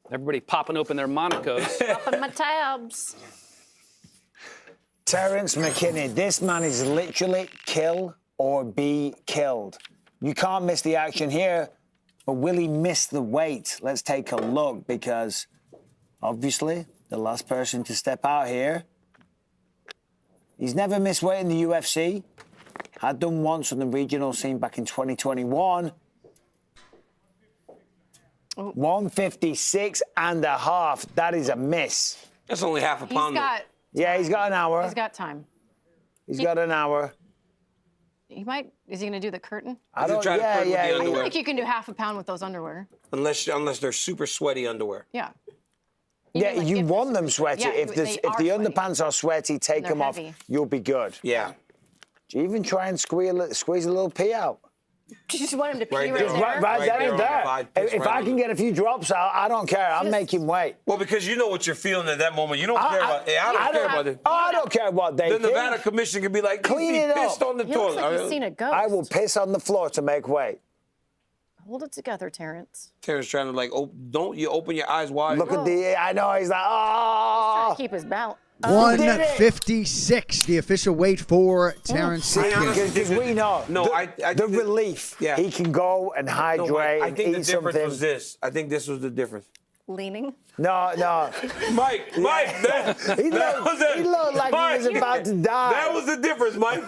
S2: Everybody popping open their Monacos.
S5: Popping my tabs.
S4: Terrence McKinney, this man is literally kill or be killed. You can't miss the action here, but will he miss the weight? Let's take a look, because obviously the last person to step out here, he's never missed weight in the UFC. Had done once on the regional scene back in 2021. 156.5. That is a miss.
S1: That's only half a pound.
S4: He's got an hour.
S5: He's got time.
S4: He's got an hour.
S5: He might. Is he going to do the curtain?
S4: I don't. I
S5: feel like you can do half a pound with those underwear.
S1: Unless they're super sweaty underwear.
S5: Yeah.
S4: You want them sweaty.
S5: Yeah,
S4: if the underpants are sweaty, take them off.
S5: Heavy.
S4: You'll be good.
S1: Yeah.
S4: Do you even try and squeeze a little pee out?
S5: You just want him to pee
S1: Right
S5: right there?
S4: Right there. If I can get a few drops out, I don't care. I'm making weight.
S1: Well, because you know what you're feeling at that moment. You don't care about. I don't care about it.
S4: I don't care what they think.
S1: The Nevada Commission can be like,
S4: clean it
S1: pissed
S4: up.
S1: on the
S5: He
S1: toilet.
S5: looks like he's seen a ghost.
S4: I will piss on the floor to make weight.
S5: Hold it together, Terrence.
S1: Terrence trying to like, don't you open your eyes wide?
S4: Look at I know, he's like,
S5: Trying to keep his balance.
S3: 156, the official weight for Terrence McKinney.
S4: Because we know the relief.
S1: Yeah.
S4: He can go and hydrate
S1: I think
S4: and
S1: the
S4: eat
S1: difference
S4: something.
S1: was this. I think this was the difference.
S5: Leaning.
S4: No.
S1: Mike,
S4: he looked like he was about to die.
S1: That was the difference, Mike.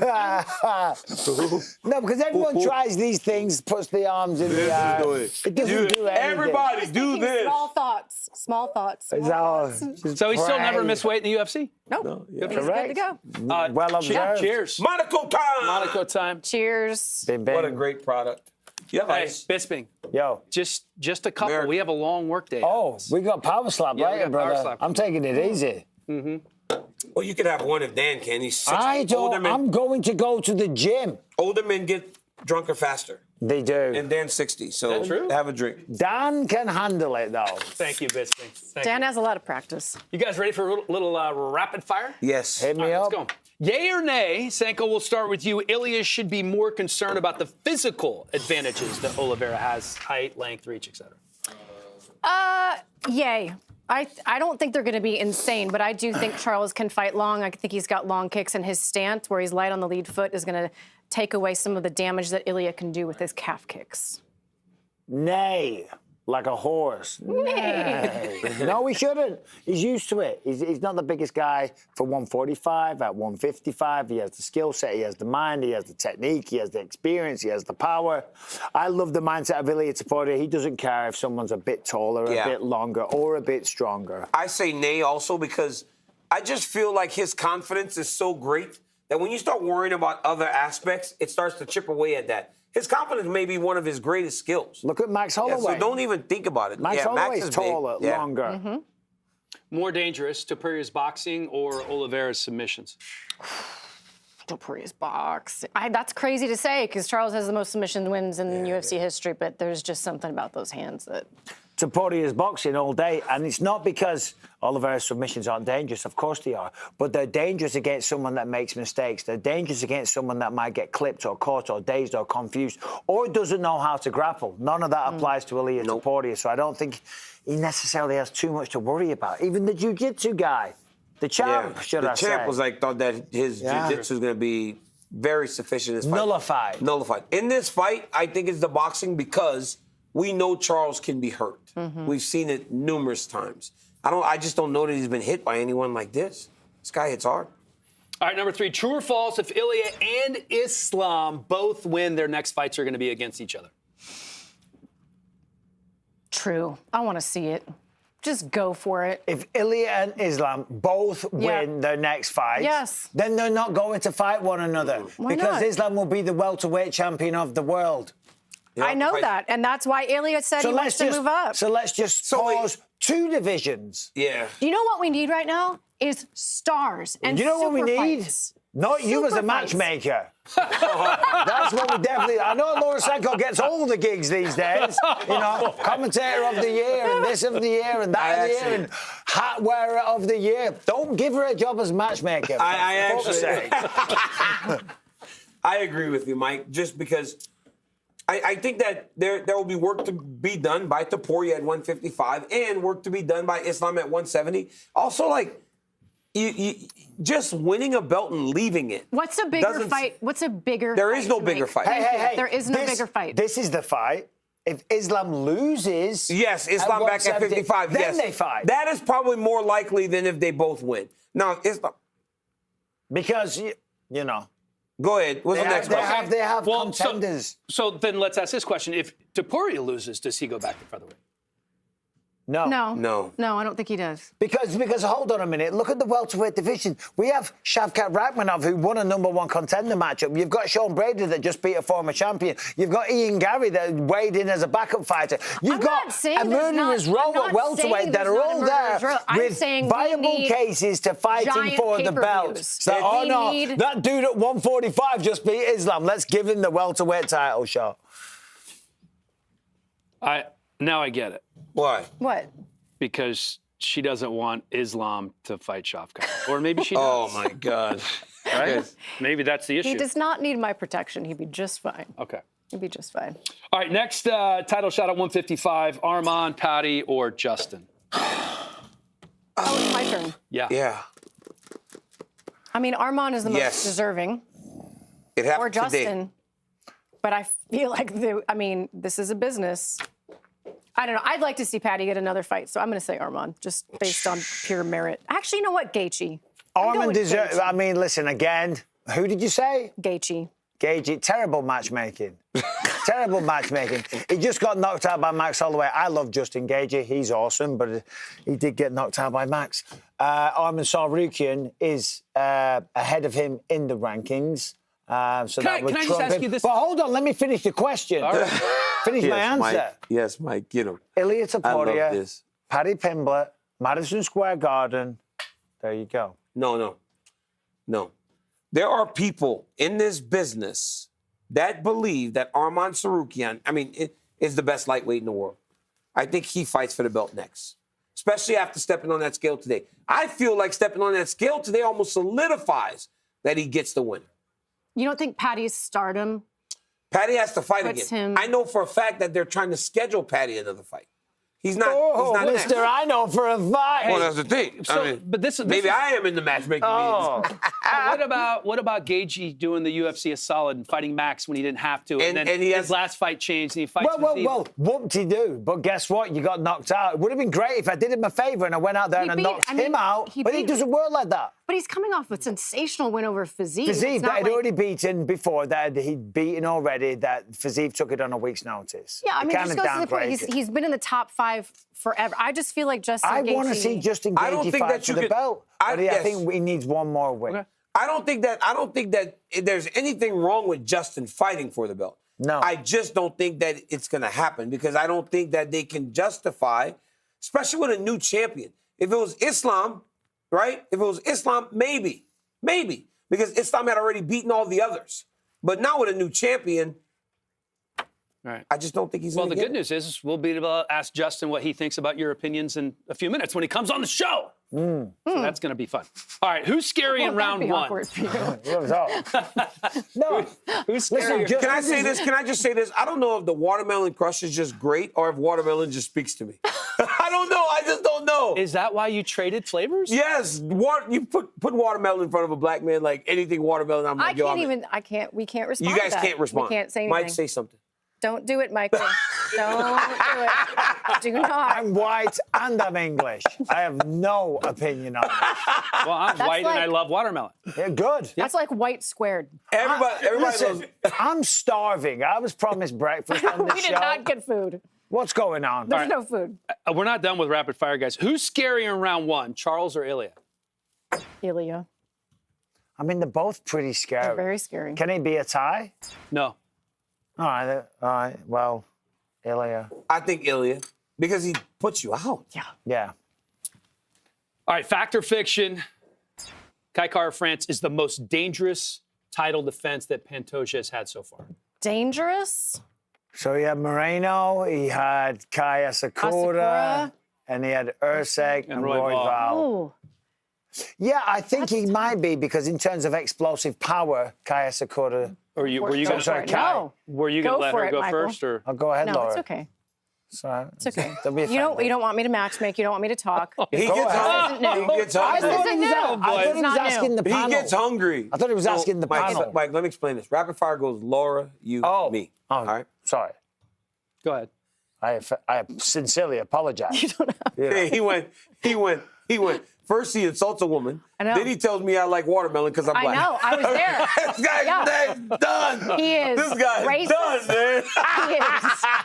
S4: No, because everyone tries these things, puts the arms in the air. It doesn't do anything.
S1: Everybody do this.
S5: Small thoughts. Small thoughts.
S2: So he still never missed weight in the UFC?
S5: Nope. He's good to go.
S4: Well observed.
S2: Cheers.
S1: Monaco time.
S2: Monaco time.
S5: Cheers.
S1: What a great product. Yeah,
S2: hey, Bisping.
S4: Yo.
S2: Just a couple. We have a long work day.
S4: Oh, we got power slap later,
S2: we got
S4: brother.
S2: power slap.
S4: I'm taking it easy.
S1: Mm-hmm. Well, you could have one if Dan can. He's 60.
S4: I don't. I'm going to go to the gym.
S1: Older men get drunker faster.
S4: They do.
S1: And Dan's 60, so have a drink.
S4: Dan can handle it, though.
S2: Thank you, Bisping.
S5: Dan has a lot of practice.
S2: You guys ready for a little rapid fire?
S1: Yes.
S4: Hit me up.
S2: Let's go. Yay or nay, Sanko, we'll start with you. Ilya should be more concerned about the physical advantages that Oliveira has, height, length, reach, etc.
S5: Yay. I don't think they're going to be insane, but I do think Charles can fight long. I think he's got long kicks, and his stance, where he's light on the lead foot, is going to take away some of the damage that Ilya can do with his calf kicks.
S4: Nay. Like a horse.
S5: Nay.
S4: No, he shouldn't. He's used to it. He's not the biggest guy for 145. At 155, he has the skill set, he has the mind, he has the technique, he has the experience, he has the power. I love the mindset of Ilya Topuria. He doesn't care if someone's a bit taller, a bit longer, or a bit stronger.
S1: I say nay also because I just feel like his confidence is so great that when you start worrying about other aspects, it starts to chip away at that. His confidence may be one of his greatest skills.
S4: Look at Max Holloway.
S1: So don't even think about it.
S4: Max Holloway's
S1: is
S4: taller, longer.
S2: More dangerous, Topuria's boxing or Oliveira's submissions?
S5: Topuria's box. That's crazy to say because Charles has the most submission wins in UFC history, but there's just something about those hands that...
S4: Topuria's boxing all day, and it's not because Oliveira's submissions aren't dangerous. Of course they are, but they're dangerous against someone that makes mistakes. They're dangerous against someone that might get clipped or caught or dazed or confused or doesn't know how to grapple. None of that applies to Ilya Topuria, so I don't think he necessarily has too much to worry about. Even the jiu-jitsu guy, the champ, should I say.
S1: The champ was like, thought that his jiu-jitsu was going to be very sufficient in this fight. Nullified. In this fight, I think it's the boxing because we know Charles can be hurt. We've seen it numerous times. I just don't know that he's been hit by anyone like this. This guy hits hard.
S2: All right, number 3, true or false, if Ilya and Islam both win, their next fights are going to be against each other?
S5: True. I want to see it. Just go for it.
S4: If Ilya and Islam both win their next fight, then they're not going to fight one another.
S5: Why
S4: because
S5: not?
S4: Islam will be the welterweight champion of the world.
S5: I know that, and that's why Ilya said he wants to move up.
S4: So let's just pause 2 divisions.
S1: Yeah.
S5: You know what we need right now is stars and
S4: you know what we need?
S5: fights.
S4: Not you as a matchmaker. That's what we definitely... I know Laura Sanko gets all the gigs these days. You know, commentator of the year and this of the year and that of the year and hat wearer of the year. Don't give her a job as matchmaker.
S1: I agree with you, Mike, just because... I think that there will be work to be done by Topuria at 155 and work to be done by Islam at 170. Also, like, you just winning a belt and leaving it.
S5: What's a bigger fight? What's a bigger
S1: There
S5: fight
S1: is no
S5: to
S1: bigger
S5: make?
S1: fight.
S4: Hey.
S5: There is no bigger fight.
S4: This is the fight. If Islam loses...
S1: Yes, Islam back at 55.
S4: Then they fight.
S1: That is probably more likely than if they both win. Now, Islam...
S4: Because, you know...
S1: Go ahead. What's the next question?
S4: They have contenders.
S2: So then let's ask this question. If Topuria loses, does he go back to featherweight?
S4: No.
S5: No, I don't think he does.
S4: Because hold on a minute. Look at the welterweight division. We have Shavkat Rakhmonov, who won a #1 contender matchup. You've got Sean Brady that just beat a former champion. You've got Ian Gary that weighed in as a backup fighter. You've got a murderer's row at welterweight that are all there with viable cases to fighting for the belt. So, that dude at 145 just beat Islam. Let's give him the welterweight title shot.
S2: Now I get it.
S1: Why?
S5: What?
S2: Because she doesn't want Islam to fight Shavkat. Or maybe she does.
S1: Oh, my God.
S2: Right?
S1: Yes.
S2: Maybe that's the issue.
S5: He does not need my protection. He'd be just fine.
S2: Okay.
S5: He'd be just fine.
S2: All right, next title shot at 155, Arman, Patty, or Justin?
S5: Oh, it's my turn.
S2: Yeah.
S5: I mean, Arman is the most deserving.
S1: It happened
S5: or Justin.
S1: today.
S5: But I feel like, this is a business. I don't know. I'd like to see Patty get another fight, so I'm going to say Arman, just based on pure merit. Actually, you know what? Gaethje.
S4: Arman deserves... I mean, listen, again, who did you say?
S5: Gaethje.
S4: Terrible matchmaking. Terrible matchmaking. He just got knocked out by Max Holloway. I love Justin Gaethje. He's awesome, but he did get knocked out by Max. Arman Tsarukyan is ahead of him in the rankings.
S2: Can I just ask you this?
S4: But hold on, let me finish the question.
S2: All right.
S4: Finish my answer.
S1: Mike. Yes, Mike, you know.
S4: Ilya Topuria,
S1: I love this.
S4: Paddy Pimblett, Madison Square Garden. There you go.
S1: No. There are people in this business that believe that Arman Tsarukyan, is the best lightweight in the world. I think he fights for the belt next, especially after stepping on that scale today. I feel like stepping on that scale today almost solidifies that he gets the win.
S5: You don't think Patty's stardom?
S1: Patty has to fight
S5: puts
S1: again.
S5: him-
S1: I know for a fact that they're trying to schedule Patty another fight. He's not.
S4: Oh,
S1: he's not next.
S4: mister, I know for a fact.
S1: Well, that's the thing.
S2: But this
S1: maybe
S2: is,
S1: I am in the matchmaking meetings.
S2: what about Gaethje doing the UFC a solid and fighting Max when he didn't have to, and then his last fight changed and he fights
S4: Well, whoop-de-doo. But guess what? You got knocked out. It would have been great if I did him a favour and I went out there and knocked him out. But it doesn't work like that.
S5: But he's coming off a sensational win over Fiziev.
S4: Fiziev, that had already beaten before, that he'd beaten already, that Fiziev took it on a week's notice.
S5: Yeah,
S4: It
S5: it just goes to the point. He's been in the top 5 forever. I just feel like Justin
S4: I want to
S5: Gaethje-
S4: see Justin Gaethje fight for the belt. But I think he needs one more win.
S1: Okay. I don't think that there's anything wrong with Justin fighting for the belt.
S4: No.
S1: I just don't think that it's going to happen because I don't think that they can justify, especially with a new champion. If it was Islam, right? If it was Islam, maybe. Because Islam had already beaten all the others. But now with a new champion,
S2: Right.
S1: I just don't think he's
S2: Well,
S1: going
S2: the
S1: to
S2: good news is we'll be able to ask Justin what he thinks about your opinions in a few minutes when he comes on the show. So that's going to be fun. All right, who's scary in round one?
S4: No.
S2: Who's scary?
S1: Can I say this? Can I just say this? I don't know if the watermelon crush is just great or if watermelon just speaks to me. I don't know. I just don't know.
S2: Is that why you traded flavors?
S1: Yes. You put watermelon in front of a black man, like anything watermelon. I'm like,
S5: we can't respond.
S1: You guys
S5: to that.
S1: can't respond.
S5: We can't say anything.
S1: Mike, say something.
S5: Don't do it, Michael. Don't do it. Do not.
S4: I'm white and I'm English. I have no opinion on this.
S2: Well, I'm white and I love watermelon.
S4: Yeah, good.
S5: That's like white squared.
S1: Everybody
S4: Listen,
S1: knows.
S4: I'm starving. I was promised breakfast on this
S5: We
S4: show.
S5: did not get food.
S4: What's going on?
S5: There's no food.
S2: We're not done with rapid fire, guys. Who's scarier in round one, Charles or Ilya?
S5: Ilya.
S4: I mean, they're both pretty scary.
S5: They're very scary.
S4: Can it be a tie?
S2: No.
S4: All right. Well, Ilya.
S1: I think Ilya, because he puts you out.
S4: Yeah.
S2: All right, fact or fiction, Kai Kara-France is the most dangerous title defense that Pantoja has had so far.
S5: Dangerous?
S4: So he had Moreno, he had Kaya Sakura, and he had Usyk and Royval.
S5: Oh.
S4: Yeah, I think he might be because in terms of explosive power, Kaya Sakura.
S2: Were you going
S5: Go for it. No.
S2: to let her go
S5: Michael.
S2: first, or?
S4: I'll go ahead,
S5: No,
S4: Laura.
S5: it's okay.
S4: Sorry.
S5: It's okay.
S4: Don't be
S5: You don't
S4: offended.
S5: want me to matchmake. You don't want me to talk.
S1: He
S4: Go
S1: gets
S4: ahead.
S1: hungry. He gets
S4: I
S1: hungry.
S4: thought he was,
S5: new.
S4: I thought he was
S5: Not
S4: asking the
S5: new.
S4: panel.
S1: He gets hungry.
S4: I thought he was asking the panel.
S1: Mike, let me explain this. Rapid fire goes Laura, you, me. All right?
S4: Sorry.
S2: Go ahead.
S4: I sincerely apologize.
S5: You don't have
S1: Yeah, he went. First he insults a woman.
S5: I know.
S1: Then he tells me I like watermelon because I'm
S5: I
S1: black.
S5: know. I was there.
S1: This guy's done.
S5: He is
S1: This guy's
S5: racist.
S1: done, man.
S5: He is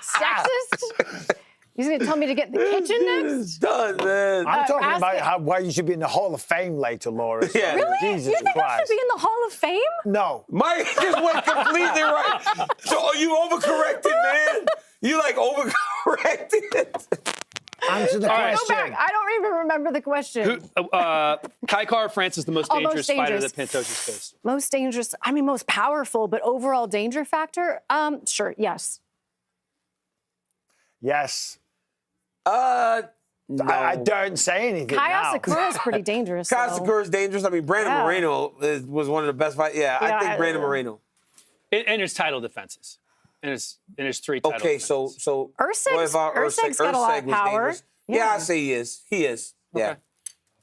S5: sexist. He's going to tell me to get in the kitchen next?
S1: He's done, man.
S4: I'm talking
S5: ask
S4: about why you should be in the Hall of Fame later, Laura.
S1: Yeah.
S5: Really?
S4: Jesus
S5: You think I
S4: Christ.
S5: should be in the Hall of Fame?
S4: No.
S1: Mike just went completely right. So are you overcorrected, man? You like overcorrected.
S4: Answer the
S2: right.
S5: Go
S4: question.
S5: back. I don't even remember the question.
S2: Kai Kara-France is the most dangerous
S5: most
S2: fighter
S5: dangerous.
S2: that Pantoja's faced.
S5: Most dangerous. I mean, most powerful, but overall danger factor? Sure, yes.
S4: Yes.
S1: No.
S4: I don't say anything
S5: Kaya
S4: now.
S5: Sakura is pretty dangerous.
S1: Kaya
S5: so-
S1: Sakura is dangerous. I mean, Brandon
S5: Yeah.
S1: Moreno was one of the best fighters. Yeah, I think Brandon Moreno.
S2: And his title defenses. And his 3 title
S1: Okay,
S2: defenses.
S1: so
S5: Ursyk's got a lot of
S1: was
S5: power.
S1: dangerous. Yeah, I say he is. He is. Yeah.
S2: Okay.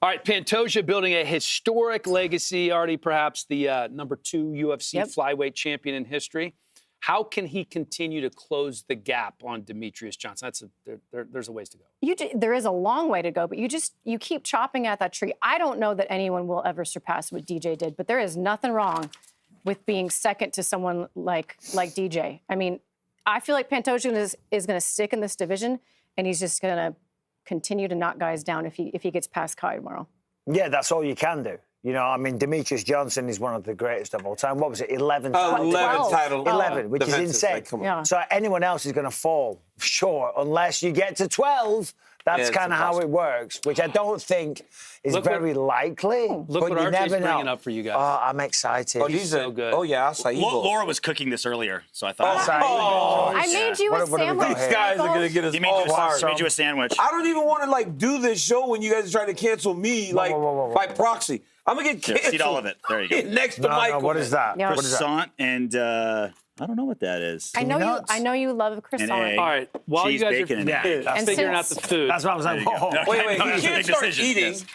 S2: All right, Pantoja building a historic legacy, already perhaps the number 2 UFC flyweight champion in history. How can he continue to close the gap on Demetrius Johnson? There's a ways to go.
S5: There is a long way to go, but you keep chopping at that tree. I don't know that anyone will ever surpass what DJ did, but there is nothing wrong with being second to someone like DJ. I mean, I feel like Pantoja is going to stick in this division, and he's just going to continue to knock guys down if he gets past Kai tomorrow.
S4: Yeah, that's all you can do. You know, I mean, Demetrius Johnson is one of the greatest of all time. What was it? 11 titles?
S1: 11 titles.
S4: 11, which is
S1: defenses,
S4: insane.
S1: like, come on.
S5: Yeah.
S4: So anyone else is going to fall short unless you get to 12. That's kind of how it works, which I don't think is very likely.
S2: Look
S4: but
S2: what
S4: you
S2: RJ's
S4: never
S2: bringing
S4: know.
S2: up for you guys.
S4: Oh, I'm excited.
S1: Oh, these
S2: so good.
S1: Oh, yeah, acai bowls.
S14: Laura was cooking this earlier, so I thought.
S5: I made you a sandwich.
S1: These guys are going to get us all fired.
S14: Made you a sandwich.
S1: I don't even want to, like, do this show when you guys are trying to cancel me, like, by proxy. I'm going to get canceled.
S14: Eat all of it. There you go.
S1: Next to Michael.
S4: What is that?
S5: Yeah.
S4: What is that?
S14: Croissant and I don't know what that is.
S5: I know you love croissant.
S14: egg.
S2: All right, while
S14: Cheese,
S2: you guys
S14: bacon,
S2: are
S14: and
S2: figuring out
S5: since-
S2: the food.
S4: That's what I was like, whoa.
S1: Wait,
S14: No,
S1: he
S14: that's a
S1: can't
S14: big
S1: start
S14: decision,
S1: eating.
S14: yes.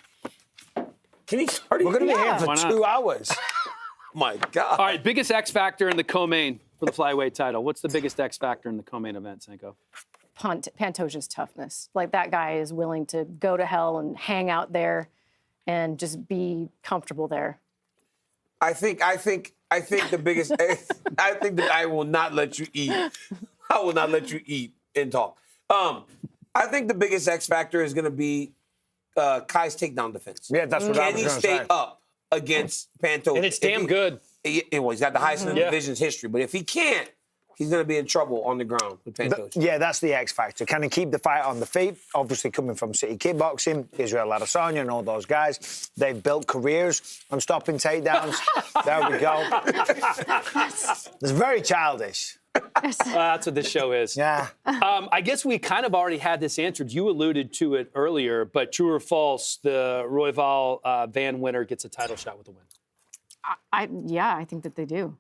S1: Can he start
S4: We're going to be here
S2: Why
S4: for
S2: not?
S4: 2 hours.
S1: Oh, my God.
S2: All right, biggest X factor in the co-main for the flyweight title. What's the biggest X factor in the co-main event, Senko?
S5: Pantoja's toughness. Like, that guy is willing to go to hell and hang out there and just be comfortable there.
S1: I think the biggest. I think that I will not let you eat. I will not let you eat and talk. I think the biggest X factor is going to be Kai's takedown defense.
S4: Yeah, that's what I
S1: Can
S4: was
S1: he
S4: going to
S1: stay
S4: say.
S1: up against Pantoja?
S2: And it's damn good.
S1: Well, he's got the highest in the division's history. But if he can't, he's going to be in trouble on the ground with Pantoja.
S4: Yeah, that's the X factor. Can he keep the fight on the feet? Obviously, coming from City Kickboxing, Israel Adesanya and all those guys, they've built careers on stopping takedowns. There we go. It's very childish.
S2: That's what this show is.
S4: Yeah.
S2: I guess we kind of already had this answered. You alluded to it earlier, but true or false, the Royval Van winner gets a title shot with a win.
S5: I think that they do.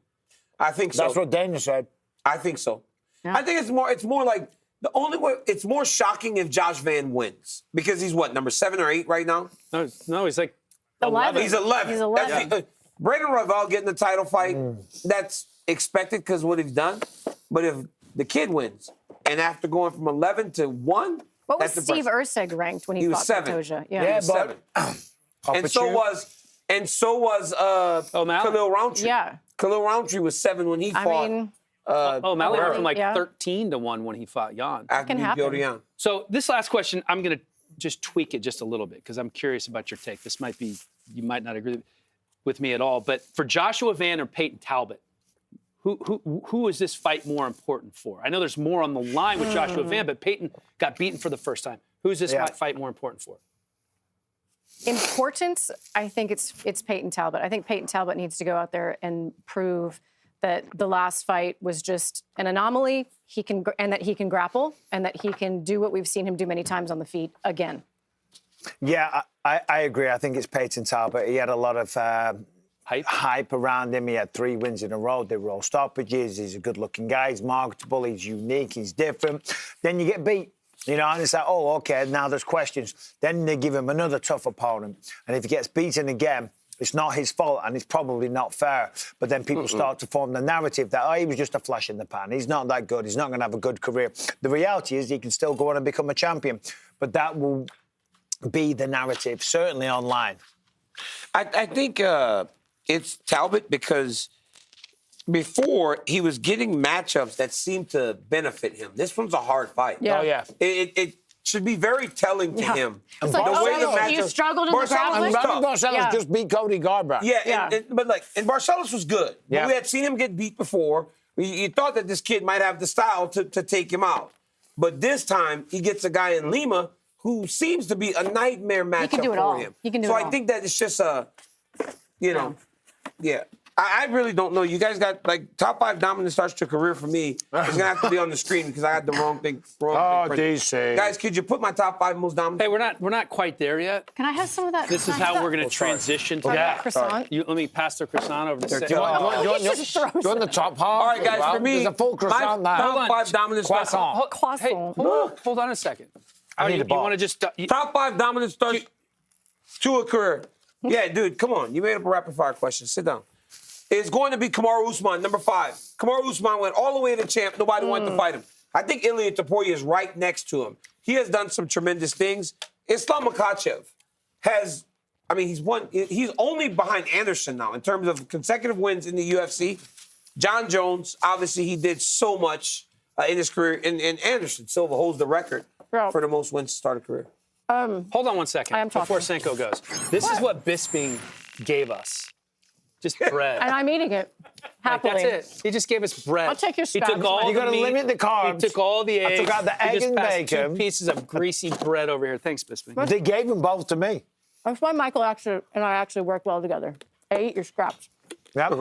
S1: I think so.
S4: That's what Dana said.
S1: I think so.
S5: Yeah.
S1: I think it's more like the only way. It's more shocking if Josh Van wins because he's what, number 7 or 8 right now?
S2: No, he's like
S5: 11.
S1: He's 11.
S5: He's 11.
S1: That's Brandon Royval getting the title fight, that's expected because what he's done. But if the kid wins, and after going from 11 to 1,
S5: What was
S1: that's
S5: Steve
S1: impressive.
S5: Ursig ranked when he
S1: was
S5: fought
S1: 7.
S5: Pantoja?
S1: Yeah, but and so was Khalil Roundtree.
S5: Yeah.
S1: Khalil Roundtree was 7 when he fought.
S5: I mean,
S2: O'Malley went from like
S5: yeah.
S2: 13 to 1 when he fought Jan.
S1: After
S5: can
S1: he
S5: happen.
S1: beat Jan.
S2: So this last question, I'm going to just tweak it just a little bit because I'm curious about your take. This might be, you might not agree with me at all, but for Joshua Van or Peyton Talbot, who is this fight more important for? I know there's more on the line with Joshua Van, but Peyton got beaten for the first time. Who's this fight more important for?
S5: importance, I think it's Peyton Talbot. I think Peyton Talbot needs to go out there and prove that the last fight was just an anomaly. And that he can grapple, and that he can do what we've seen him do many times on the feet again.
S4: Yeah, I agree. I think it's Peyton Talbot. He had a lot of hype around him. He had 3 wins in a row. They were all stoppages. He's a good-looking guy. He's marketable. He's unique. He's different. Then you get beat. You know, and it's like, oh, OK, now there's questions. Then they give him another tough opponent. And if he gets beaten again, it's not his fault, and it's probably not fair. But then people start to form the narrative that, oh, he was just a flash in the pan. He's not that good. He's not going to have a good career. The reality is he can still go on and become a champion. But that will be the narrative, certainly online.
S1: I think it's Talbot because before he was getting matchups that seemed to benefit him. This one's a hard fight.
S5: Yeah.
S4: Oh, yeah.
S1: It should be very telling to him.
S5: It's like, you struggled in the grappling.
S4: Barcelos just beat Cody Garbrandt.
S1: Yeah. But Barcelos was good.
S4: Yeah.
S1: We had seen him get beat before. You thought that this kid might have the style to take him out. But this time, he gets a guy in Lima who seems to be a nightmare matchup
S5: can do it
S1: for
S5: all.
S1: him.
S5: He can do
S1: so
S5: it
S1: I
S5: all.
S1: think that it's just yeah. I really don't know. You guys got, top 5 dominant starts to career for me. It's going to have to be on the screen because I got the wrong thing.
S4: DC.
S1: Guys, could you put my top 5 most dominant?
S2: Hey, we're not quite there yet.
S5: Can I have some of that?
S2: This is how we're going to transition to that.
S5: Croissant.
S2: Let me pass the croissant over to Sarah.
S4: Do you want the top half?
S1: All right, guys, for me,
S4: there's a full croissant
S1: my
S4: there.
S1: top 5 dominant starts.
S4: Croissant.
S2: Hey, hold on a second.
S4: need a ball.
S2: You want to just...
S1: Top 5 dominant starts to a career. Yeah, dude, come on. You made up a rapid-fire question. Sit down. It's going to be Kamaru Usman, number 5. Kamaru Usman went all the way to champ. Nobody wanted to fight him. I think Ilia Topuria is right next to him. He has done some tremendous things. Islam Makhachev has, he's only behind Anderson now in terms of consecutive wins in the UFC. John Jones, obviously, he did so much in his career. And Anderson Silva holds the record for the most wins to start a career.
S2: Hold on one second
S5: I am talking.
S2: before Senko goes. This is what Bisping gave us. Just bread.
S5: And I'm eating it. Happily.
S2: That's it. He just gave us bread.
S5: I'll take your
S2: He
S5: scraps.
S2: took all
S4: You
S2: the
S4: gotta
S2: meat.
S4: limit the carbs.
S2: He took all the eggs.
S4: I took out the
S2: He
S4: egg
S2: just
S4: and
S2: passed
S4: bacon.
S2: 2 pieces of greasy bread over here. Thanks, Bisping.
S4: They gave them both to me.
S5: That's why Michael and I actually work well together. I eat your scraps.
S4: Yep.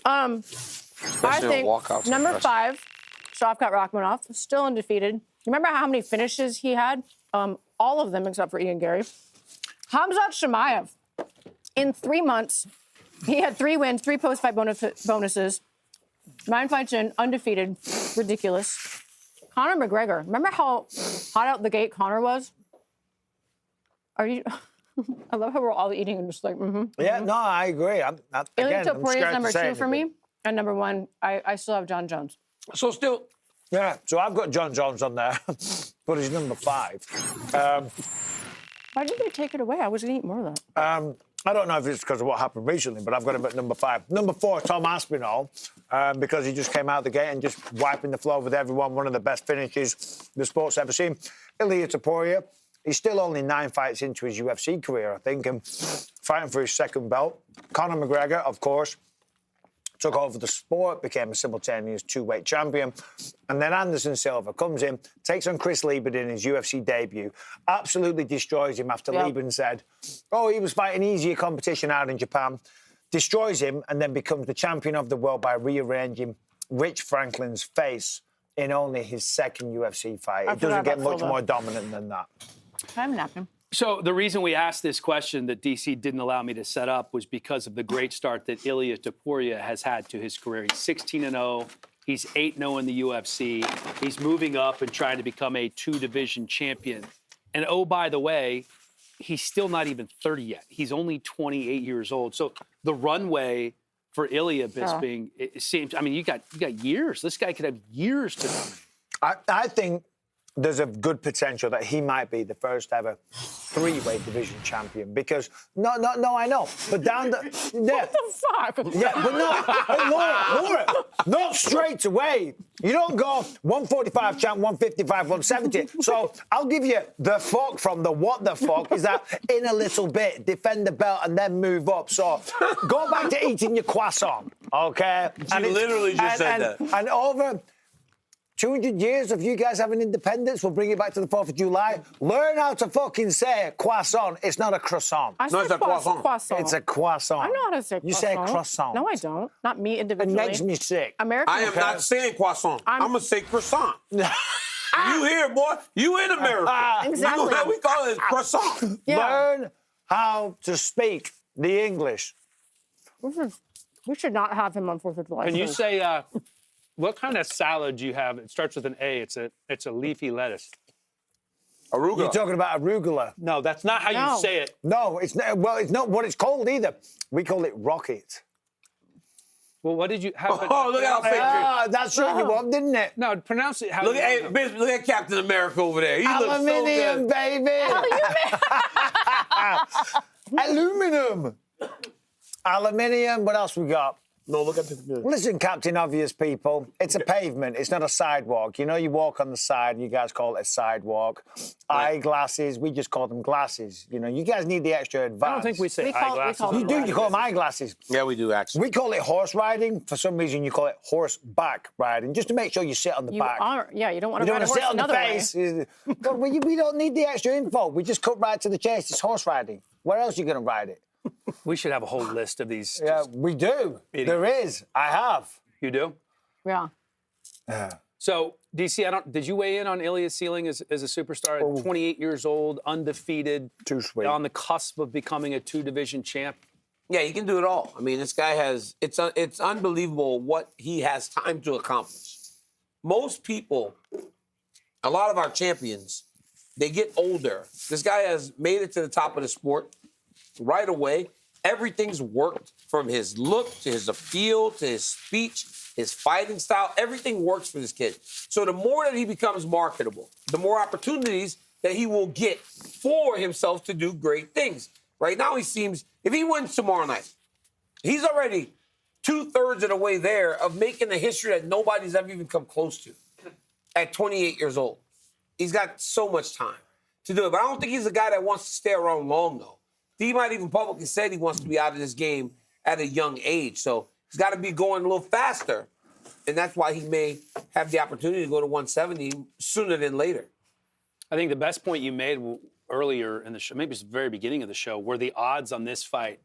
S5: I think
S1: walkouts
S5: number
S1: impressive.
S5: 5, Shavkat Rakhmonov, still undefeated. Remember how many finishes he had? All of them except for Ian Gary. Khamzat Chimaev, in 3 months, he had 3 wins, 3 post-fight bonuses, 9 fights in, undefeated, ridiculous. Conor McGregor, remember how hot out the gate Conor was? Are you? I love how we're all eating and just like,
S4: Yeah, no, I agree.
S5: Ilia
S4: I'm
S5: Topuria is
S4: scared to
S5: number
S4: say
S5: 2 for me,
S4: anything.
S5: and number 1, I still have John Jones.
S1: So still,
S4: Yeah, so I've got John Jones on there, but he's number 5.
S5: Why did they take it away? I was going to eat more of that.
S4: I don't know if it's because of what happened recently, but I've got him at number 5. Number 4, Tom Aspinall, because he just came out the gate and just wiping the floor with everyone. One of the best finishes the sport's ever seen. Ilia Topuria, he's still only 9 fights into his UFC career, I think, and fighting for his 2nd belt. Conor McGregor, of course, took over the sport, became a simultaneous 2-weight champion. And then Anderson Silva comes in, takes on Chris Lieben in his UFC debut, absolutely destroys him after Lieben said, oh, he was fighting easier competition out in Japan, destroys him, and then becomes the champion of the world by rearranging Rich Franklin's face in only his 2nd UFC fight. It doesn't get much more dominant than that.
S5: I'm napping.
S2: So the reason we asked this question that DC didn't allow me to set up was because of the great start that Ilia Topuria has had to his career. He's 16-0. He's 8-0 in the UFC. He's moving up and trying to become a 2-division champion. And oh, by the way, he's still not even 30 yet. He's only 28 years old. So the runway for Ilia Bisping, it seems, I mean, you got years. This guy could have years to dominate.
S4: I think there's a good potential that he might be the first ever 3-weight division champion because, no, I know, but down the... Yeah.
S5: What the fuck?
S4: Yeah, but no, hey, Laura, not straight away. You don't go 145 champ, 155, 170. So I'll give you the fuck from the what the fuck is that in a little bit, defend the belt and then move up. So go back to eating your croissant, okay?
S1: You literally just said that.
S4: And over 200 years of you guys having independence, we'll bring it back to the 4th of July. Learn how to fucking say croissant. It's not a croissant.
S5: I
S1: No, it's a croissant.
S4: It's a croissant.
S5: I know how to say croissant.
S4: You say croissant.
S5: No, I don't. Not me
S4: It
S5: individually.
S4: makes me sick.
S5: American.
S1: I am not saying croissant. I'm going to say croissant. You here, boy. You in America.
S5: Exactly.
S1: You know how we call it croissant.
S5: Yeah.
S4: Learn how to speak the English.
S5: We should not have him on 4th of July.
S2: Can you say what kind of salad do you have? It starts with an A. It's a leafy lettuce.
S1: Arugula.
S4: You're talking about arugula.
S2: No, that's not how
S5: No.
S2: you say it.
S4: No, it's not. Well, it's not what it's called either. We call it rocket.
S2: Well, what did you have?
S1: Oh, look how fake
S4: That's what you want, didn't it?
S2: No, pronounce it how
S1: Look
S2: you
S1: at,
S2: want
S1: hey, look at Captain America over there. He looks so
S4: Aluminium,
S1: good.
S4: baby. Aluminum. Aluminium. What else we got?
S1: No, look at this.
S4: Listen, Captain Obvious people, it's a pavement. It's not a sidewalk. You know, you walk on the side. You guys call it a sidewalk. Eyeglasses, we just call them glasses. You know, you guys need the extra advice.
S2: I don't think we say eyeglasses.
S4: You do. You call them eyeglasses.
S1: Yeah, we do, actually.
S4: We call it horse riding. For some reason, you call it horseback riding, just to make sure you sit on the back.
S5: You don't want
S4: You
S5: to
S4: don't
S5: ride a
S4: want to
S5: horse
S4: sit on the
S5: another way.
S4: face. God, we don't need the extra info. We just cut right to the chase. It's horse riding. Where else are you going to ride it?
S2: We should have a whole list of these.
S4: Yeah, we do. There is. I have.
S2: You do?
S5: Yeah.
S2: So, DC, did you weigh in on Ilia's ceiling as a superstar at 28 years old, undefeated,
S4: too sweet,
S2: on the cusp of becoming a 2-division champ?
S1: Yeah, he can do it all. I mean, this guy has, it's unbelievable what he has time to accomplish. Most people, a lot of our champions, they get older. This guy has made it to the top of the sport right away. Everything's worked from his look to his appeal to his speech, his fighting style. Everything works for this kid. So the more that he becomes marketable, the more opportunities that he will get for himself to do great things. Right now, he seems, if he wins tomorrow night, he's already 2/3 of the way there of making a history that nobody's ever even come close to at 28 years old. He's got so much time to do it. But I don't think he's a guy that wants to stay around long, though. He might even publicly said he wants to be out of this game at a young age. So He's got to be going a little faster. And that's why he may have the opportunity to go to 170 sooner than later.
S2: I think the best point you made earlier in the show, maybe it's the very beginning of the show, were the odds on this fight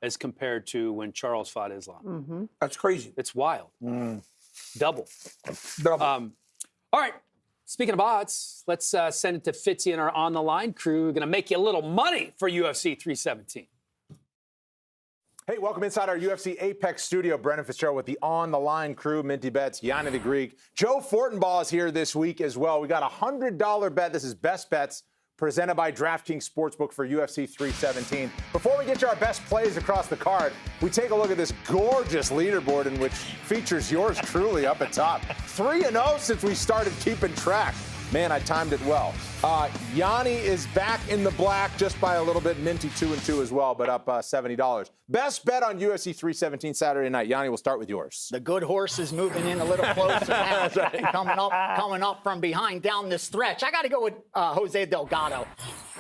S2: as compared to when Charles fought Islam.
S1: That's crazy.
S2: It's wild. Double.
S1: Double.
S2: All right. Speaking of odds, let's send it to Fitzy and our On the Line crew. We're going to make you a little money for UFC 317.
S15: Hey, welcome inside our UFC Apex studio. Brendan Fitzgerald with the On the Line crew, Minty Bets, Yanni the Greek. Joe Fortenbaugh is here this week as well. We got a $100 bet. This is Best Bets presented by DraftKings Sportsbook for UFC 317. Before we get to our best plays across the card, we take a look at this gorgeous leaderboard in which features yours truly up at top. 3-0 since we started keeping track. Man, I timed it well. Yanni is back in the black just by a little bit. Minty 2-2 as well, but up $70. Best bet on UFC 317 Saturday night. Yanni, we'll start with yours.
S16: The good horse is moving in a little closer now. coming up from behind down the stretch. I got to go with Jose Delgado.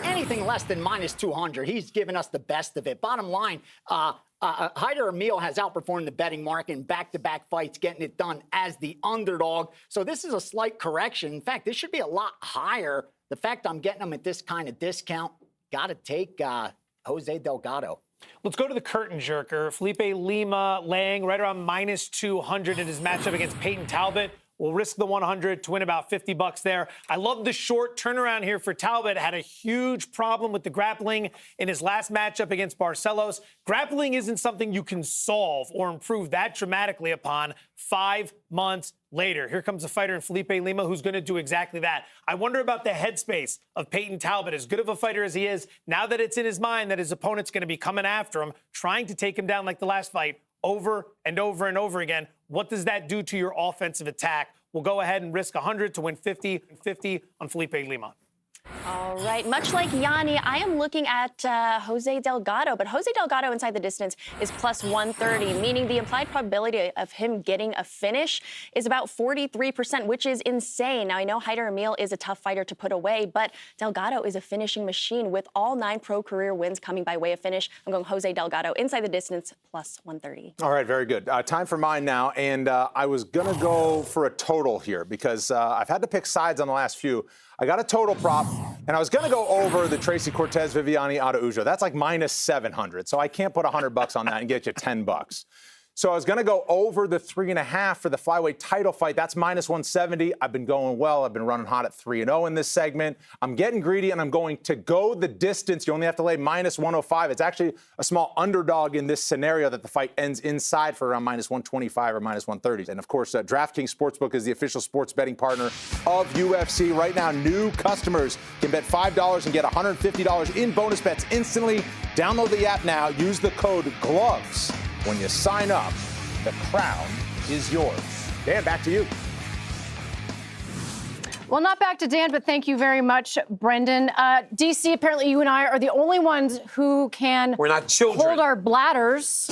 S16: Anything less than minus 200, he's given us the best of it. Bottom line, Haider Emil has outperformed the betting market in back-to-back fights, getting it done as the underdog. So this is a slight correction. In fact, this should be a lot higher. The fact I'm getting him at this kind of discount, got to take Jose Delgado.
S17: Let's go to the curtain jerker. Felipe Lima laying right around minus 200 in his matchup against Peyton Talbot. We'll risk the 100 to win about $50 there. I love the short turnaround here for Talbot. Had a huge problem with the grappling in his last matchup against Barcelos. Grappling isn't something you can solve or improve that dramatically upon 5 months later. Here comes a fighter in Felipe Lima who's going to do exactly that. I wonder about the headspace of Peyton Talbot. As good of a fighter as he is, now that it's in his mind that his opponent's going to be coming after him, trying to take him down like the last fight, over and over and over again. What does that do to your offensive attack? We'll go ahead and risk 100 to win 50 on Felipe Lima.
S18: All right. Much like Yanni, I am looking at Jose Delgado, but Jose Delgado inside the distance is plus 130, meaning the implied probability of him getting a finish is about 43%, which is insane. Now, I know Haider Emil is a tough fighter to put away, but Delgado is a finishing machine with all 9 pro career wins coming by way of finish. I'm going Jose Delgado inside the distance plus 130.
S15: All right, very good. Time for mine now, and I was going to go for a total here because I've had to pick sides on the last few. I got a total prop, and I was going to go over the Tracy Cortez Viviane Araujo. That's like minus 700, so I can't put $100 on that and get you $10. So I was going to go over the 3.5 for the flyweight title fight. That's minus 170. I've been going well. I've been running hot at 3-0 in this segment. I'm getting greedy, and I'm going to go the distance. You only have to lay minus 105. It's actually a small underdog in this scenario that the fight ends inside for around minus 125 or minus 130. And, of course, DraftKings Sportsbook is the official sports betting partner of UFC. Right now, new customers can bet $5 and get $150 in bonus bets instantly. Download the app now. Use the code GLOVES. When you sign up, the crown is yours. Dan, back to you.
S5: Well, not back to Dan, but thank you very much, Brendan. DC, apparently you and I are the only ones who can
S1: We're not children.
S5: hold our bladders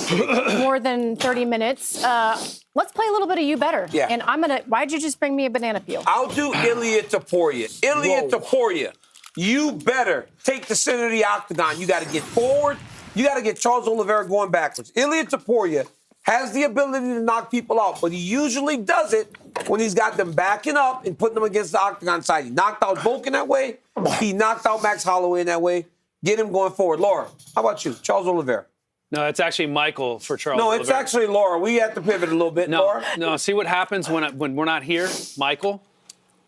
S5: more than 30 minutes. Let's play a little bit of You Better.
S1: Yeah.
S5: And why'd you just bring me a banana peel?
S1: I'll do Ilia Topuria. Ilia Topuria, you better take the center of the octagon. You got to get forward. You got to get Charles Oliveira going backwards. Ilia Topuria has the ability to knock people out, but he usually does it when he's got them backing up and putting them against the octagon side. He knocked out Volk in that way. He knocked out Max Holloway in that way. Get him going forward. Laura, how about you? Charles Oliveira.
S2: No, it's actually Michael for Charles
S1: No,
S2: Oliveira.
S1: it's actually Laura. We have to pivot a little bit, Laura.
S2: No, see what happens when we're not here, Michael?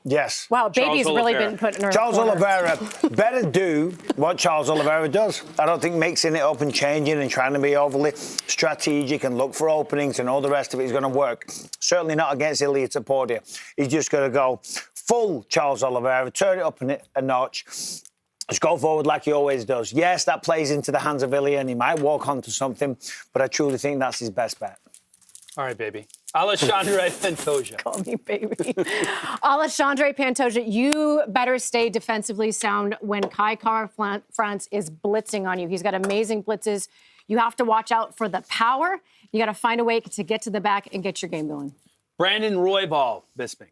S4: Yes.
S5: Wow, baby's really been put in her
S4: Charles
S5: corner.
S4: Oliveira better do what Charles Oliveira does. I don't think mixing it up and changing and trying to be overly strategic and look for openings and all the rest of it is going to work. Certainly not against Ilia Topuria. He's just going to go full Charles Oliveira, turn it up a notch. Just go forward like he always does. Yes, that plays into the hands of Ilia and he might walk onto something, but I truly think that's his best bet.
S2: All right, baby. Alexandre Pantoja.
S5: Call me baby. Alexandre Pantoja, you better stay defensively sound when Kai Kara-France is blitzing on you. He's got amazing blitzes. You have to watch out for the power. You got to find a way to get to the back and get your game going.
S2: Brandon Roybal, Bisping.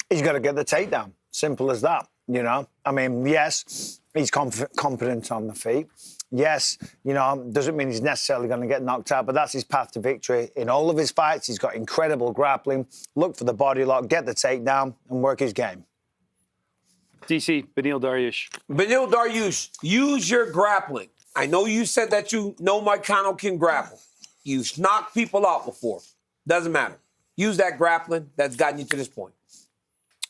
S4: He's got to get the takedown. Simple as that, you know. I mean, yes, he's confident on the feet. yes, doesn't mean he's necessarily going to get knocked out, but that's his path to victory. In all of his fights, he's got incredible grappling. Look for the body lock, get the takedown, and work his game.
S2: DC, Beneil Dariush.
S1: Beneil Dariush, use your grappling. I know you said that you know Moicano can grapple. You've knocked people out before. Doesn't matter. Use that grappling that's gotten you to this point.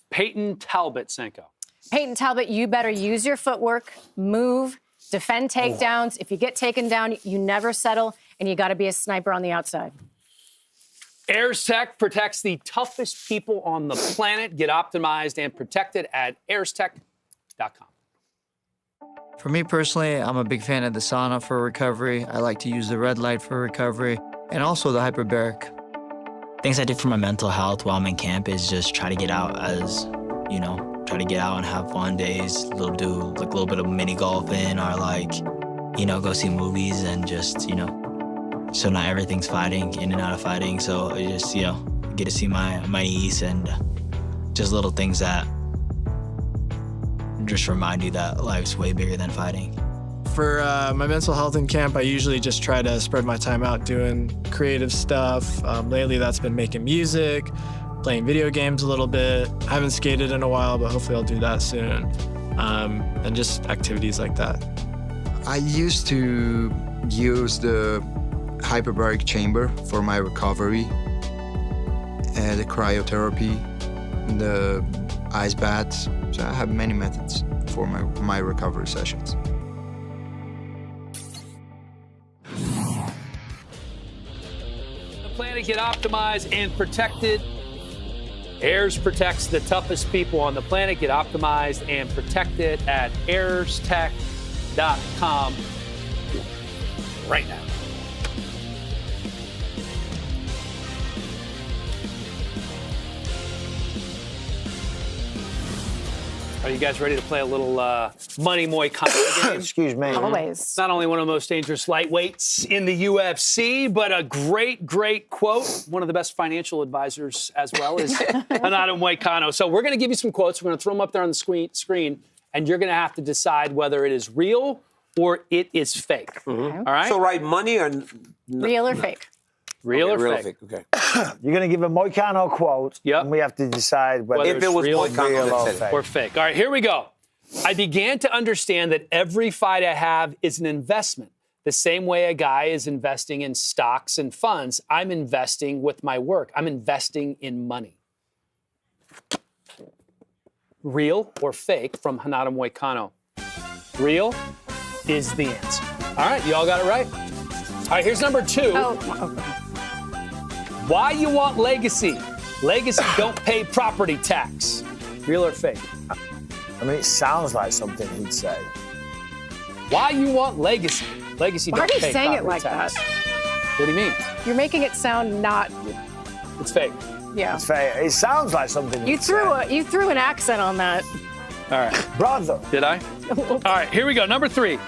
S2: Peyton Talbot, Senko.
S5: Peyton Talbot, you better use your footwork, move, defend takedowns. If you get taken down, you never settle, and you got to be a sniper on the outside.
S2: Airs Tech protects the toughest people on the planet. Get optimized and protected at airstech.com.
S19: For me personally, I'm a big fan of the sauna for recovery. I like to use the red light for recovery, and also the hyperbaric.
S20: Things I do for my mental health while I'm in camp is just try to get out try to get out and have fun days, do like a little bit of mini golfing or go see movies and just, so not everything's fighting, in and out of fighting. So I just, get to see my niece and just little things that just remind you that life's way bigger than fighting.
S21: For my mental health in camp, I usually just try to spread my time out doing creative stuff. Lately, that's been making music, playing video games a little bit. I haven't skated in a while, but hopefully I'll do that soon. And just activities like that.
S22: I used to use the hyperbaric chamber for my recovery, the cryotherapy, the ice baths. So I have many methods for my recovery sessions.
S2: The planet get optimized and protected. Airs protects the toughest people on the planet. Get optimized and protected at airstech.com right now. Are you guys ready to play a little money Moicano game?
S4: Excuse me.
S5: Always.
S2: Not only one of the most dangerous lightweights in the UFC, but a great, great quote. One of the best financial advisors as well is Renato Moicano. So we're going to give you some quotes. We're going to throw them up there on the screen, and you're going to have to decide whether it is real or it is fake.
S1: Mm-hmm.
S2: All right?
S1: So write money or...
S5: Real or fake?
S2: Real or fake?
S1: Okay.
S4: You're going to give a Moicano quote, and we have to decide whether
S2: If it was
S4: real
S2: Moicano or fake. All right, here we go. I began to understand that every fight I have is an investment. The same way a guy is investing in stocks and funds, I'm investing with my work. I'm investing in money. Real or fake from Renato Moicano? Real is the answer. All right, you all got it right. All right, here's number 2. Why you want legacy? Legacy don't pay property tax. Real or fake?
S4: I mean, it sounds like something he'd say.
S2: Why you want legacy? Legacy
S5: Why
S2: don't
S5: are you
S2: pay
S5: saying it
S2: property
S5: like
S2: tax.
S5: that?
S2: What do you mean?
S5: You're making it sound not.
S2: It's fake.
S5: Yeah.
S4: It's fake. It sounds like something
S5: You
S4: he'd say.
S5: you threw an accent on that.
S2: All right.
S4: Brother.
S2: Did I? All right, here we go. Number 3.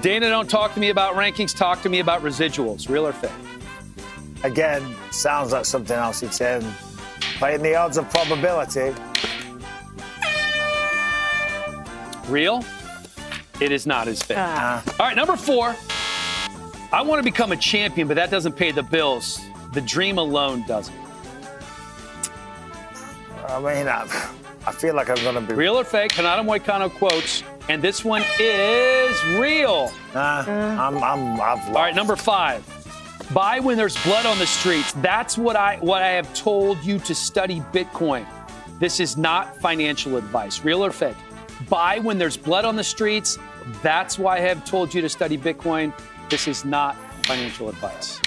S2: Dana, don't talk to me about rankings. Talk to me about residuals. Real or fake?
S4: Again, sounds like something else he'd say. Playing the odds of probability.
S2: Real? It is not as fake. All right, number 4. I want to become a champion, but that doesn't pay the bills. The dream alone doesn't.
S4: I mean, I feel like I'm going to be...
S2: Real or fake? Renato Moicano quotes, and this one is real.
S4: I've lost.
S2: All right, number 5. Buy when there's blood on the streets. That's what I have told you to study Bitcoin. This is not financial advice. Real or fake? Buy when there's blood on the streets. That's why I have told you to study Bitcoin. This is not financial advice.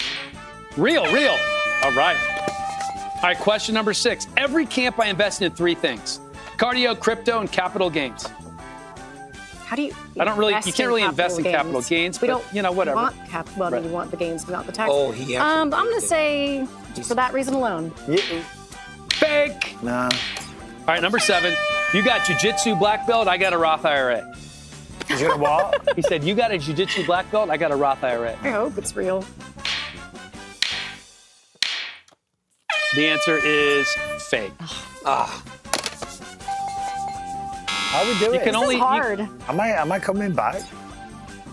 S2: Real. All right. All right, question number 6. Every camp I invest in 3 things: cardio, crypto, and capital gains.
S5: How do you?
S2: I don't really. You can't really invest in capital gains.
S5: We
S2: but,
S5: don't.
S2: Whatever.
S5: Want well,
S2: Right.
S5: you want the gains, but not the tax.
S1: Oh, he
S5: I'm going to say for that reason alone.
S2: Fake.
S4: Nah.
S2: All right, number 7. You got jiu-jitsu black belt. I got a Roth IRA.
S4: You got what?
S2: He said, you got a jiu-jitsu black belt. I got a Roth IRA.
S5: I hope it's real.
S2: The answer is fake.
S4: How we doing?
S2: You can only.
S5: hard.
S4: Am I coming back?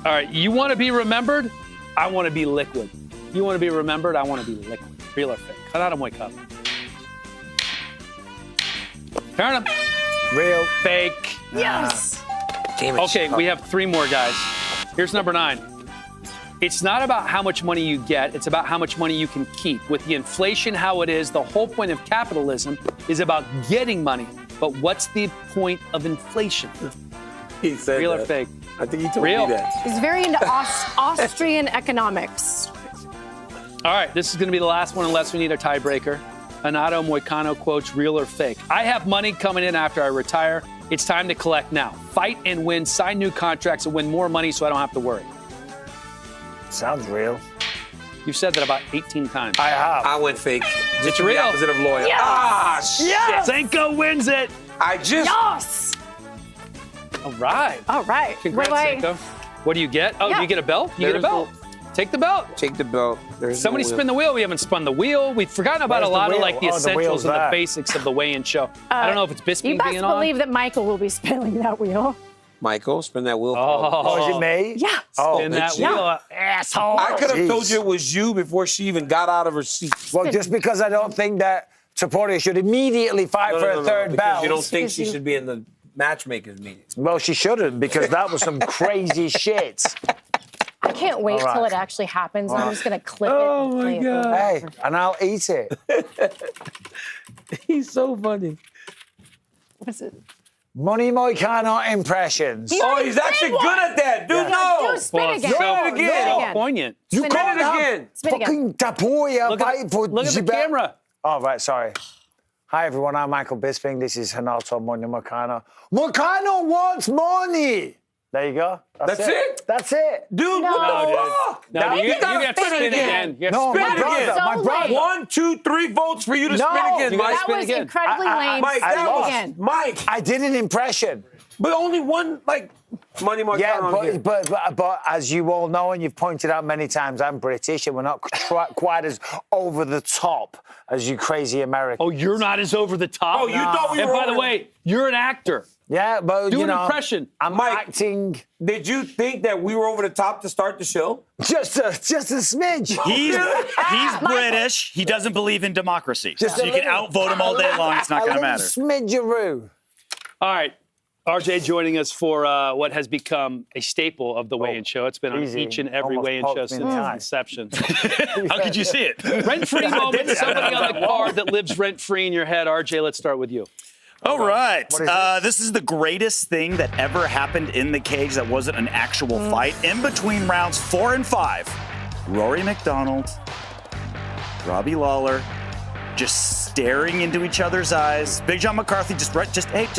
S2: All right, you want to be remembered? I want to be liquid. You want to be remembered? I want to be liquid. Real or fake? Cut out of my cup. Turn him.
S4: Real.
S2: Fake.
S5: Yes.
S1: Damn it.
S2: Okay, we have 3 more, guys. Here's number 9. It's not about how much money you get. It's about how much money you can keep. With the inflation how it is, the whole point of capitalism is about getting money. But what's the point of inflation?
S1: He said
S2: Real
S1: that.
S2: or fake?
S1: I think he told
S2: Real.
S1: me that.
S5: He's very into Austrian economics.
S2: All right, this is going to be the last one unless we need a tiebreaker. Anato Moicano quotes, real or fake? I have money coming in after I retire. It's time to collect now. Fight and win, sign new contracts, and win more money so I don't have to worry.
S4: Sounds real.
S2: You've said that about 18 times.
S4: I have.
S1: I went fake.
S2: It's
S1: The
S2: real.
S1: opposite of loyal.
S5: Yes!
S1: Ah, shit.
S5: Yes!
S2: Senko wins it.
S1: I just.
S5: Yes.
S2: All right.
S5: All right.
S2: Congrats,
S5: Wait.
S2: Senko. What do you get? Oh,
S5: Yeah.
S2: you get a belt? You get a
S1: There's
S2: belt. Take the belt.
S1: Take the belt. There's
S2: Somebody
S1: no
S2: spin the wheel. We haven't spun the wheel. We've forgotten about
S4: Where's
S2: a
S4: the
S2: lot of
S4: wheel?
S2: like the
S4: Oh, the
S2: essentials
S4: wheel's
S2: and the
S4: there.
S2: basics of the weigh-in show. I don't know if it's
S5: You
S2: Bisping
S5: best
S2: being on.
S5: believe that Michael will be spinning that wheel.
S1: Michael, spin that wheel.
S2: Oh,
S4: is it me?
S5: Yeah.
S4: Oh,
S2: spin that
S1: Yeah.
S2: wheel, asshole.
S1: I could have
S4: Jeez.
S1: told you it was you before she even got out of her seat.
S4: Well, just because I don't think that Topuria should immediately fight for a third
S1: because
S4: belt.
S1: you don't think she should be in the matchmakers meeting.
S4: Well, she shouldn't, because that was some crazy shit.
S5: I can't wait
S4: All right.
S5: till it actually happens. I'm just going to clip it.
S1: Oh,
S5: and
S1: my
S5: play it
S1: God.
S5: over.
S4: Hey, and I'll eat it.
S1: He's so funny.
S5: What is it?
S4: Money Moicano impressions.
S1: Oh, he's actually good at that. Dude, no.
S5: Dude, spin again.
S1: Spin it
S2: So
S1: again.
S2: poignant.
S4: You
S5: Spin
S4: can't
S5: it
S4: have
S1: again.
S5: Spin again.
S4: fucking Topuria
S2: Look
S4: fight for
S2: at the
S4: belt.
S2: camera.
S4: Oh, right, sorry. Hi, everyone. I'm Michael Bisping. This is Renato Money Moicano. Moicano wants money. There you go.
S1: That's it?
S4: That's it.
S1: Dude, what
S2: No,
S1: the
S2: dude.
S1: fuck?
S2: No, you
S1: gotta
S2: got to spin it again. You
S4: No,
S2: gotta
S4: my
S2: spin it
S4: brother,
S2: again.
S5: So
S4: my brother.
S5: lame.
S1: 1, 2, 3 votes for you to
S4: No.
S1: spin again,
S2: You
S1: Mike.
S2: gotta
S5: That
S2: spin
S5: was
S2: again.
S5: incredibly lame.
S1: Mike,
S5: Spin
S1: that
S5: it
S1: was
S5: again.
S1: Mike.
S4: I did an impression.
S1: But only one, like, Money Moicano.
S4: Yeah,
S1: here.
S4: but as you all know, and you've pointed out many times, I'm British, and we're not quite as over the top as you crazy Americans.
S2: Oh, you're not as over the top?
S1: Oh, you thought we
S2: And
S1: were
S2: by the
S1: over-
S2: way, you're an actor.
S4: Yeah, but
S2: Do
S4: you
S2: an
S4: know,
S2: impression.
S4: I'm
S1: Mike.
S4: acting
S1: Did you think that we were over the top to start the show?
S4: just a smidge.
S14: He's British. He doesn't believe in democracy.
S4: Just
S14: so
S4: a
S14: you can
S4: little-
S14: outvote him all day long. It's not going to matter.
S4: Smidgeroo.
S2: All right. RJ joining us for what has become a staple of the weigh-in show. It's been on
S4: easy.
S2: each and every
S4: Almost
S2: weigh-in
S4: poked
S2: show
S4: me
S2: since
S4: in the eye.
S2: its inception.
S14: How could you see it?
S2: Rent-free moment, somebody on the card that lives rent-free in your head. RJ, let's start with you.
S14: All right.
S4: What is
S14: This is the greatest thing that ever happened in the cage that wasn't an actual fight. In between rounds 4 and 5, Rory McDonald, Robbie Lawler, just staring into each other's eyes. Big John McCarthy just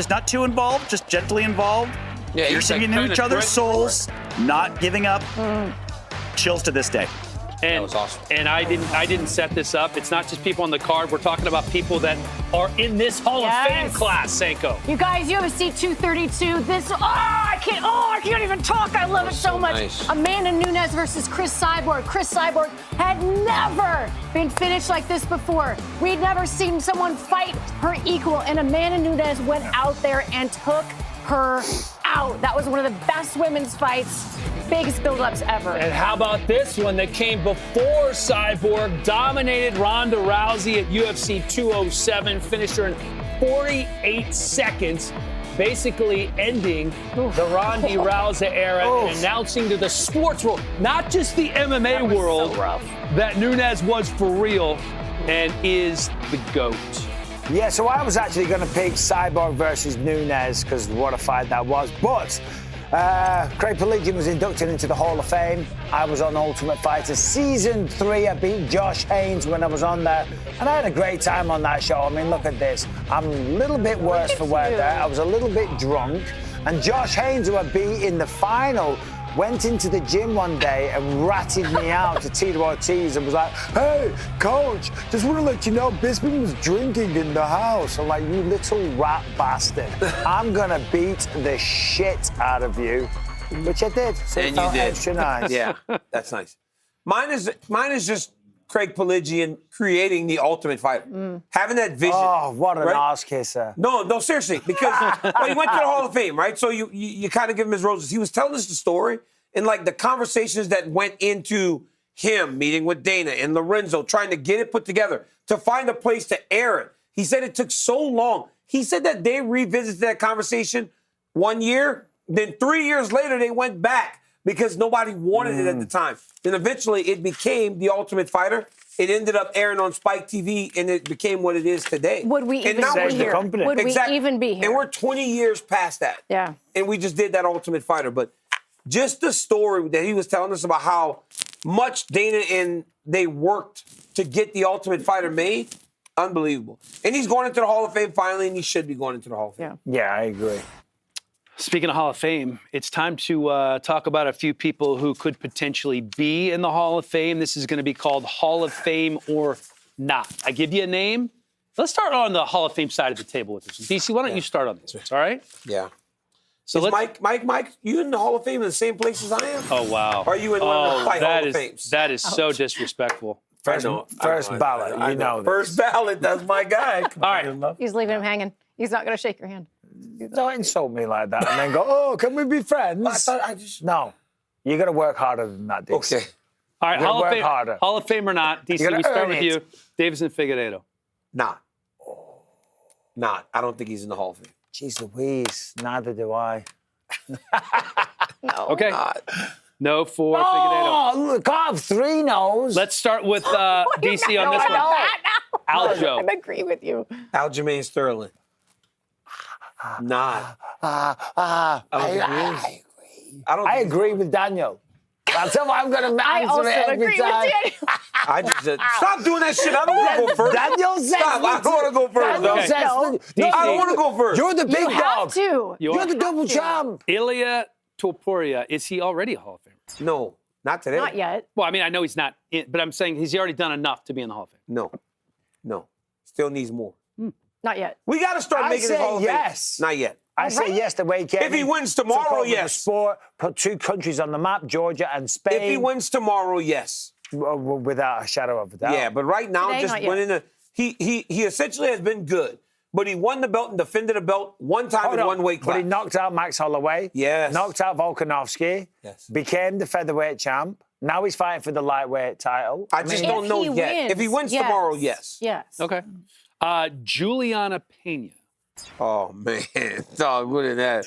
S14: not too involved, just gently involved.
S1: Yeah, he's
S14: Piercing
S1: like
S14: into
S1: trying
S14: each
S1: to
S14: other's
S1: threaten
S14: souls, not giving up. Chills to this day.
S2: And,
S1: That was awesome.
S2: And I didn't set this up. It's not just people on the card. We're talking about people that are in this Hall of Fame class, Senko.
S5: You guys, UFC 232. I can't even talk. I love it so much.
S1: nice.
S5: Amanda Nunes versus Chris Cyborg. Chris Cyborg had never been finished like this before. We'd never seen someone fight her equal, and Amanda Nunes went out there and took her out. That was one of the best women's fights, biggest build-ups ever.
S2: And how about this one that came before Cyborg? Dominated Ronda Rousey at UFC 207, finished her in 48 seconds, basically ending the Ronda Rousey era and announcing to the sports world, not just the MMA world, that Nunes was for real and is the GOAT.
S4: Yeah, so I was actually going to pick Cyborg versus Nunes because what a fight that was. But Craig Piligian was inducted into the Hall of Fame. I was on Ultimate Fighter Season 3. I beat Josh Haynes when I was on there. And I had a great time on that show. I mean, look at this. I'm a little bit worse for wear there. I was a little bit drunk. And Josh Haynes, who I beat in the final, went into the gym one day and ratted me out to Tito Ortiz and was like, hey, coach, just want to let you know Bisping was drinking in the house. I'm like, you little rat bastard. I'm going to beat the shit out of you, which I did. So
S1: And
S4: it
S1: you
S4: felt
S1: did.
S4: extra nice.
S1: Yeah, that's nice. Mine is just Craig Piligian creating the Ultimate Fighter, having that vision.
S4: Oh, what an
S1: right?
S4: ass kisser.
S1: No, seriously, because well, he went to the Hall of Fame, right? So you kind of give him his roses. He was telling us the story, And like the conversations that went into him meeting with Dana and Lorenzo, trying to get it put together, to find a place to air it. He said it took so long. He said that they revisited that conversation 1 year, then 3 years later they went back because nobody wanted it at the time. Then eventually it became The Ultimate Fighter. It ended up airing on Spike TV, and it became what it is today.
S5: Would we even be here? Would we even be here?
S1: And we're 20 years past that.
S5: Yeah.
S1: And we just did that Ultimate Fighter. But just the story that he was telling us about how much Dana and they worked to get The Ultimate Fighter made, unbelievable. And he's going into the Hall of Fame finally, and he should be going into the Hall of Fame.
S4: Yeah, I agree.
S2: Speaking of Hall of Fame, it's time to talk about a few people who could potentially be in the Hall of Fame. This is going to be called Hall of Fame or Not. I give you a name. Let's start on the Hall of Fame side of the table with this one. DC, why don't you start on this one, all right?
S1: Yeah.
S2: So
S1: Mike, you in the Hall of Fame in the same place as I am?
S2: Oh, wow.
S1: Or are you in one of the fight Hall of Fames?
S2: That is so disrespectful.
S4: First ballot, you know.
S1: First ballot, that's my guy.
S2: All right.
S5: He's leaving him hanging. He's not going to shake your hand.
S4: Don't insult me like that and then go, oh, can we be friends? No. You got to work harder than that, DC.
S1: Okay.
S2: All right, Hall of Fame or not, DC, we start with you. Davison Figueiredo.
S1: Not. I don't think he's in the Hall of Fame.
S4: Jeez Louise, neither do I.
S5: No.
S2: Okay. No for Figueiredo.
S4: Oh, look, I have 3 no's.
S2: Let's start with DC on this one. Aljo.
S5: I agree with you.
S1: Aljamain Sterling. Not.
S4: I agree with Daniel. That's how I'm going to answer it every time.
S1: I just said, stop doing that shit. I don't want to go first.
S4: Daniel says
S1: stop. I don't want to go first.
S4: Daniel says
S1: no, I don't want to go first.
S4: You're the big
S5: You
S4: dog.
S5: have to.
S4: You're the double champ.
S2: Ilya Topuria, is he already a Hall of Famer?
S1: No, not today.
S5: Not yet.
S2: Well, I mean, I know he's not, but I'm saying he's already done enough to be in the Hall of Fame.
S1: No. Still needs more.
S5: Not yet.
S1: We got to start making this Hall of Fame.
S4: Yes.
S1: Not yet.
S4: I say yes the way he came.
S1: If he wins tomorrow, yes.
S4: Sport, put 2 countries on the map, Georgia and Spain.
S1: If he wins tomorrow, yes.
S4: Without a shadow of a doubt.
S1: Yeah, but right now,
S5: Today,
S1: just
S5: not
S1: winning he essentially has been good. But he won the belt and defended the belt one time in one weight class.
S4: But he knocked out Max Holloway.
S1: Yes.
S4: Knocked out Volkanovski.
S1: Yes.
S4: Became the featherweight champ. Now he's fighting for the lightweight title.
S1: I just don't know yet. If he wins tomorrow, yes.
S5: Yes.
S2: Okay. Juliana Pena.
S1: Oh, man. Dog, look at that.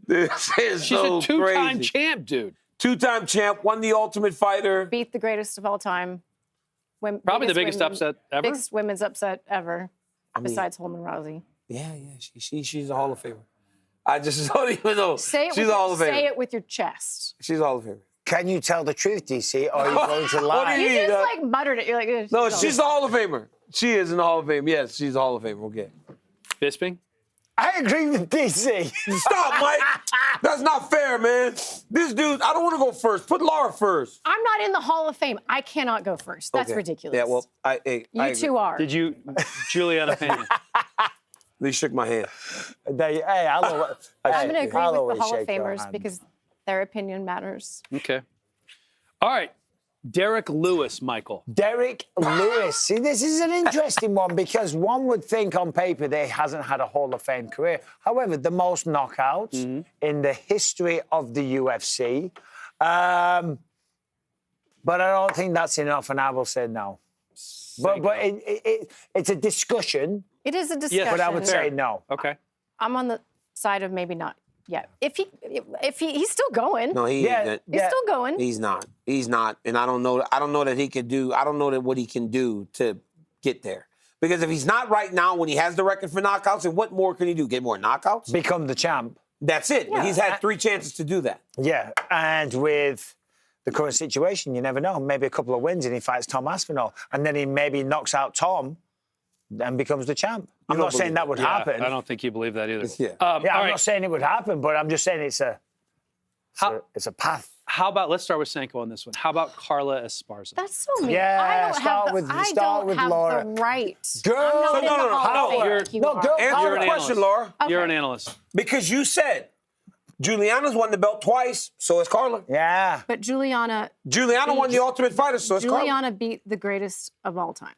S1: This is
S2: She's
S1: so
S2: a 2-time
S1: crazy.
S2: champ, dude.
S1: 2-time champ, won the Ultimate Fighter.
S5: Beat the greatest of all time.
S2: Probably the biggest upset ever.
S5: Biggest women's upset ever, besides Holman Rousey.
S1: Yeah. She's a Hall of Famer. I just don't even know.
S5: Say it with your chest.
S1: She's a Hall of Famer.
S4: Can you tell the truth, DC, or are you going to lie?
S5: You just like muttered it. You're like,
S1: no, she's a Hall of Famer. She is in the Hall of Fame. Yes, she's a Hall of Famer. Okay.
S2: Bisping?
S4: I agree with DC.
S1: Stop, Mike. That's not fair, man. This dude, I don't want to go first. Put Laura first.
S5: I'm not in the Hall of Fame. I cannot go first. That's ridiculous.
S1: Yeah, well,
S5: you two are.
S2: Did you, Juliana Pena?
S1: They shook my hand.
S5: I'm going to agree with the Hall of Famers because their opinion matters.
S2: Okay. All right. Derek Lewis, Michael.
S4: Derek Lewis. See, this is an interesting one because one would think on paper that he hasn't had a Hall of Fame career. However, the most knockouts in the history of the UFC. But I don't think that's enough, and I will say no. But it's a discussion.
S5: It is a discussion.
S4: But I would say no.
S2: Okay.
S5: I'm on the side of maybe not yet. If he's still going.
S1: No, he's
S5: still going.
S1: He's not, and I don't know that he could do. I don't know that what he can do to get there. Because if he's not right now, when he has the record for knockouts, then what more can he do? Get more knockouts?
S4: Become the champ.
S1: That's it.
S5: Yeah.
S1: But he's had 3 chances to do that.
S4: Yeah, and with the current situation, you never know. Maybe a couple of wins and he fights Tom Aspinall, and then he maybe knocks out Tom and becomes the champ. I'm not saying that would happen.
S2: I don't think you believe that either.
S1: Yeah.
S4: I'm not saying it would happen, but I'm just saying it's a path.
S2: How about, let's start with Sanko on this one. How about Carla Esparza?
S5: That's so mean.
S4: Yeah,
S5: I don't
S4: start
S5: have
S4: with
S5: the
S4: Laura.
S5: right.
S4: Girl,
S5: I'm not in the Hall of Fame like you are.
S1: Answer the question, Laura.
S5: Okay.
S2: You're an analyst.
S1: Because you said Juliana's won the belt twice, so is Carla.
S4: Yeah.
S5: But Juliana
S1: won the Ultimate Fighter, so is Carla.
S5: Juliana beat the greatest of all time.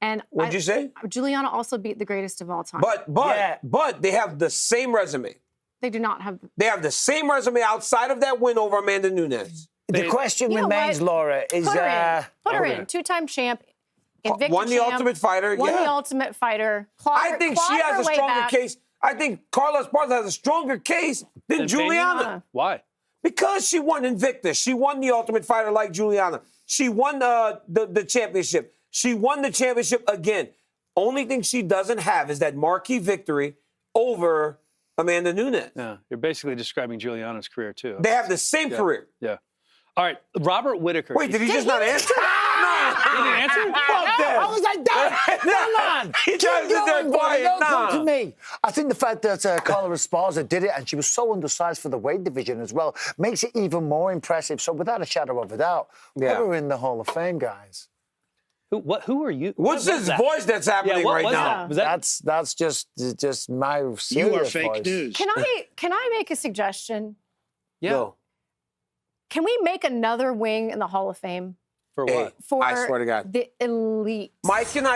S5: And
S1: What'd you say?
S5: Juliana also beat the greatest of all time.
S1: But they have the same resume.
S5: They do not have.
S1: They have the same resume outside of that win over Amanda Nunes.
S4: The question
S5: You know
S4: remains,
S5: what?
S4: Laura, is...
S5: Put her in. Two-time champ. Invicta
S1: Won the
S5: champ,
S1: Ultimate Fighter,
S5: Won
S1: yeah.
S5: the Ultimate Fighter.
S1: I think she has a stronger case. I think Carla Esparza has a stronger case than Juliana.
S2: Why?
S1: Because she won Invicta. She won the Ultimate Fighter like Juliana. She won the championship. She won the championship again. Only thing she doesn't have is that marquee victory over Amanda Nunes.
S2: Yeah, you're basically describing Juliana's career, too.
S1: They have the same career.
S2: Yeah. All right, Robert Whittaker.
S1: Wait, did he just not answer?
S2: He didn't answer?
S1: Fuck that.
S4: I was like, come on.
S1: He tried to sit there quiet.
S4: Don't
S1: Nah.
S4: come to me. I think the fact that Carla Esparza did it and she was so undersized for the weight division as well makes it even more impressive. So without a shadow of a doubt, put her in the Hall of Fame, guys.
S2: Who are you?
S1: What's this voice that's happening right now?
S4: That's just my serious
S6: You are fake
S4: voice.
S6: news.
S5: Can I make a suggestion?
S2: Yeah.
S1: No.
S5: Can we make another wing in the Hall of Fame?
S2: For what?
S1: Hey,
S5: For
S1: I swear to God.
S5: the elite.
S1: Mike and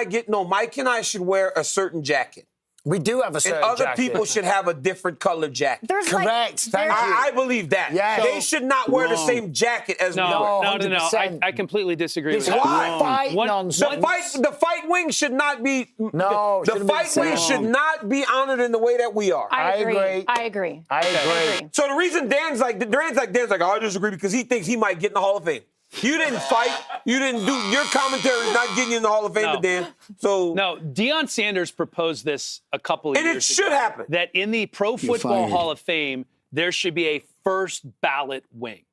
S1: I should wear a certain jacket.
S4: We do have a certain
S1: And other
S4: jacket.
S1: people should have a different colored jacket.
S5: There's
S4: Correct. Thank you.
S1: I believe that.
S4: Yes.
S1: They should not wear the same jacket as we wear.
S2: No.
S4: 100%.
S2: I completely disagree with
S4: This
S2: that.
S4: whole fight nonsense.
S1: The fight wing should not be.
S4: No,
S1: the
S4: shouldn't be
S1: fight
S4: the
S1: wing
S4: same.
S1: should not be honored in the way that we are.
S5: I agree.
S4: I agree.
S1: So the reason Dan's like, I disagree because he thinks he might get in the Hall of Fame. You didn't fight. You didn't do your commentary is not getting you in the Hall of Fame, Dan. So
S2: no, Deion Sanders proposed this a couple of years ago.
S1: And it should happen.
S2: That in the Pro Football
S6: fired.
S2: Hall of Fame, there should be a first ballot wing.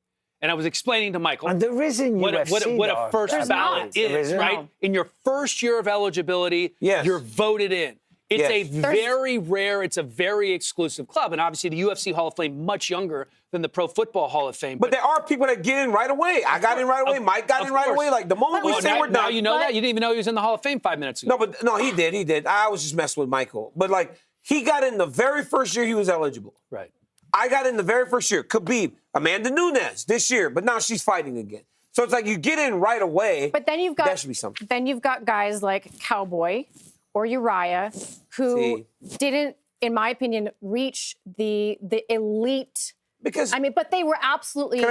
S2: And I was explaining to Michael
S4: And there is in
S2: what
S4: UFC,
S2: a first
S5: There's
S2: ballot
S5: not.
S4: There
S2: is,
S4: isn't.
S2: right?
S5: No.
S2: In your first year of eligibility,
S1: Yes.
S2: you're voted in. It's
S1: Yes.
S2: a very rare, it's a very exclusive club. And obviously the UFC Hall of Fame much younger than the Pro Football Hall of Fame.
S1: But there are people that get in right away. I got in right away. Mike got in right
S2: course.
S1: away. Like the moment we say
S2: now,
S1: we're done.
S2: now you know that? You didn't even know he was in the Hall of Fame 5 minutes ago.
S1: No, he did. I was just messing with Michael. But like he got in the very first year he was eligible.
S2: Right.
S1: I got in the very first year. Khabib, Amanda Nunes this year, but now she's fighting again. So it's like you get in right away.
S5: But then you've got
S1: that should be something.
S5: Then you've got guys like Cowboy or Uriah who didn't, in my opinion, reach the elite.
S1: Because
S5: but they were absolutely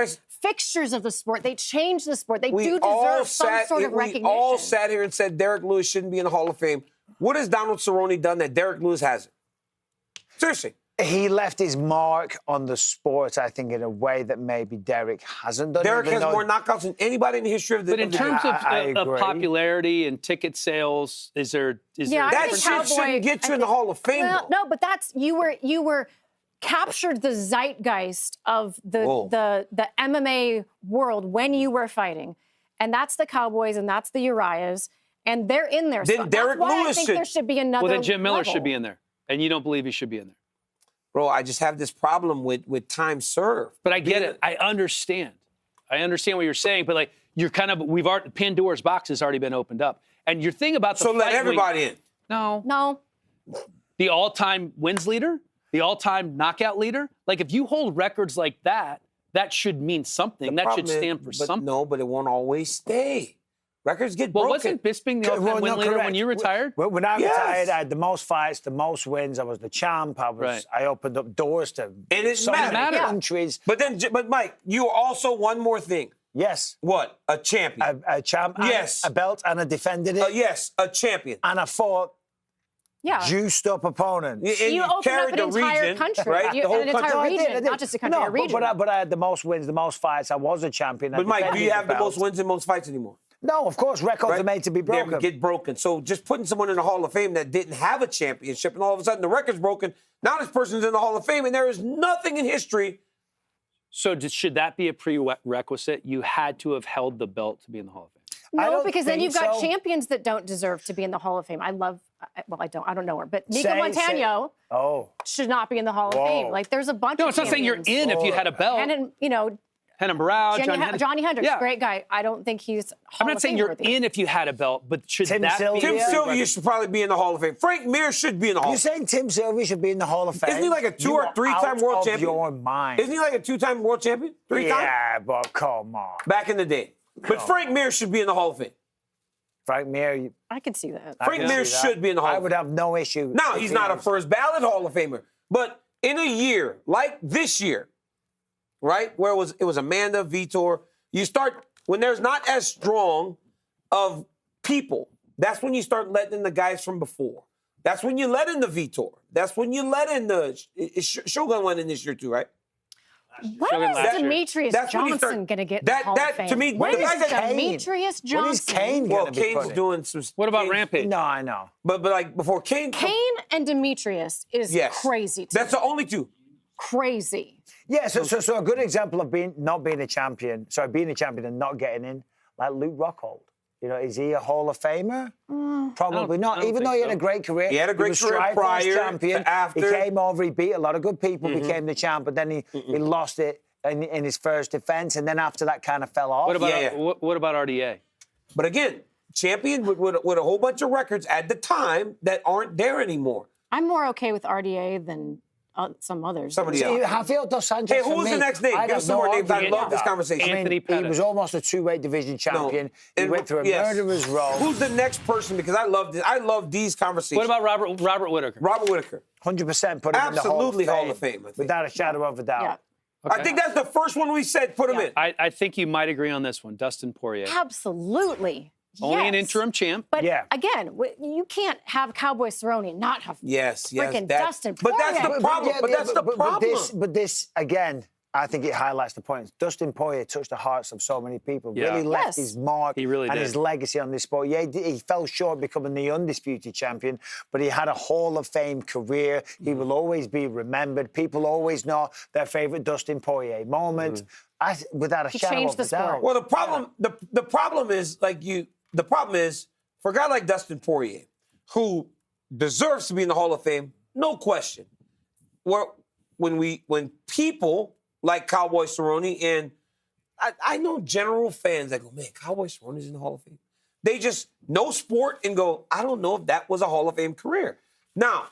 S5: fixtures of the sport. They changed the sport. They do
S1: all
S5: deserve some sort of recognition.
S1: We all sat here and said Derek Lewis shouldn't be in the Hall of Fame. What has Donald Cerrone done that Derek Lewis hasn't? Seriously.
S4: He left his mark on the sport, I think, in a way that maybe Derek hasn't done.
S1: Derek has more knockouts than anybody in the history of the.
S2: But in terms of
S4: agree.
S2: popularity and ticket sales, is there
S1: that shit shouldn't get you in the Hall of Fame?
S5: Well, no, but that's you were captured the zeitgeist of the MMA world when you were fighting, and that's the Cowboys and that's the Uriahs, and they're in there.
S1: Then
S5: so
S1: Derek
S5: that's why
S1: Lewis
S5: I think there should be another.
S2: Well, then Jim Miller
S5: level.
S2: should be in there, and you don't believe he should be in there.
S1: Bro, I just have this problem with time served.
S2: But I get it. I understand. I understand what you're saying, but like you're kind of Pandora's box has already been opened up, and your thing about the
S1: so let
S2: fight
S1: everybody
S2: wing,
S1: in.
S5: No.
S2: The all-time wins leader, the all-time knockout leader. Like if you hold records like that, that should mean something. That should stand for something.
S1: No, but it won't always stay. Records get broken.
S2: Wasn't Bisping the all-time win leader when you retired?
S4: When I retired, I had the most fights, the most wins. I was the champ. I opened up doors to so many countries.
S1: But Mike, you also one more thing.
S4: Yes.
S1: What? A champion.
S4: A champ.
S1: Yes.
S4: A belt, and I defended it.
S1: Yes, a champion.
S4: And I fought.
S5: Yeah.
S4: Juiced up opponents.
S5: You opened up an entire country,
S1: right?
S5: You, an entire region, not just a country, a region.
S4: But I had the most wins, the most fights. I was a champion.
S1: But Mike, do you have the most wins and most fights anymore?
S4: No, of course, records are made to be broken.
S1: They get broken. So just putting someone in the Hall of Fame that didn't have a championship and all of a sudden the record's broken, now this person's in the Hall of Fame and there is nothing in history.
S2: So should that be a prerequisite? You had to have held the belt to be in the Hall of Fame.
S5: No, because then you've got champions that don't deserve to be in the Hall of Fame. I don't know her, but Mika Montano should not be in the Hall of Fame. Like there's a bunch of
S2: No, it's not saying you're in if you had a belt.
S5: And
S2: Hennon Barrow,
S5: Johnny Hendricks, great guy. I don't think he's Hall
S2: I'm not
S5: of
S2: saying
S5: Fame
S2: you're
S5: worthy.
S2: in if you had a belt, but should
S4: Tim
S2: that
S4: Sylvia?
S2: be?
S1: Tim Sylvia should probably be in the Hall of Fame. Frank Mir should be in the Hall of Fame.
S4: You're saying Tim Sylvia should be in the Hall of Fame?
S1: Isn't he like a 2 or 3-time world champion?
S4: Your mind.
S1: Isn't he like a 2-time world champion? 3 times?
S4: Yeah, but come on.
S1: Back in the day. But Frank Mir should be in the Hall of Fame.
S4: Frank Mir.
S5: I can see that.
S1: Frank Mir should be in the Hall of Fame.
S4: I would have no issue.
S1: Now, he's not a first ballot Hall of Famer, but in a year like this year, right, where it was Amanda, Vitor, you start, when there's not as strong of people, that's when you start letting in the guys from before. That's when you let in the Vitor. That's when you let in the Shogun went in this year too, right?
S5: When is Demetrius Johnson going to get the Hall of Fame?
S1: To me,
S5: when is Demetrius Johnson?
S4: When is Kane
S1: Well,
S4: going to be
S1: Kane's
S4: put in?
S1: doing some.
S2: What about
S1: Kane's-
S2: Rampage?
S4: No, I know.
S1: But like before Kane.
S5: Kane and Demetrius is crazy.
S1: That's the only two.
S5: Crazy.
S4: Yeah, so a good example of being a champion and not getting in, like Luke Rockhold. You know, is he a Hall of Famer? Probably not. Even though he had a great career.
S1: He had a great
S4: was
S1: career
S4: Strikeforce
S1: prior
S4: champion.
S1: to after.
S4: He came over, he beat a lot of good people, became the champ, but then he lost it in his first defense, and then after that kind of fell off.
S2: What about what about RDA?
S1: But again, champion with a whole bunch of records at the time that aren't there anymore.
S5: I'm more okay with RDA than some others.
S1: Somebody else.
S4: Javier Dos Sanchez.
S1: Hey, who was the next name? Give us some more names. I love this conversation.
S4: I mean, he was almost a two-weight division champion. He went through a murderer's row.
S1: Who's the next person? Because I love this. I love these conversations.
S2: What about Robert Whitaker?
S1: Robert Whitaker.
S4: 100% put him
S1: Absolutely
S4: in the
S1: Hall of Fame.
S4: without a shadow of a doubt.
S5: Yeah.
S1: I think that's the first one we said put him in.
S2: I think you might agree on this one, Dustin Poirier.
S5: Absolutely.
S2: Only an
S5: Yes.
S2: interim champ.
S5: But again, you can't have Cowboy Cerrone and not have freaking Dustin Poirier.
S1: But that's the problem. But that's the problem.
S4: But this, again, I think it highlights the point. Dustin Poirier touched the hearts of so many people.
S2: Yeah.
S4: Really left
S5: Yes.
S4: his mark
S2: He really
S4: and
S2: did.
S4: his legacy on this sport. Yeah, he fell short becoming the undisputed champion, but he had a Hall of Fame career. He will always be remembered. People always know their favorite Dustin Poirier moment. Without a shadow
S5: changed
S4: of
S5: the
S4: a doubt.
S5: sport.
S1: Well, the problem is the problem is for a guy like Dustin Poirier, who deserves to be in the Hall of Fame, no question. When people like Cowboy Cerrone, and I know general fans that go, man, Cowboy Cerrone's in the Hall of Fame. They just know sport and go, I don't know if that was a Hall of Fame career. Now,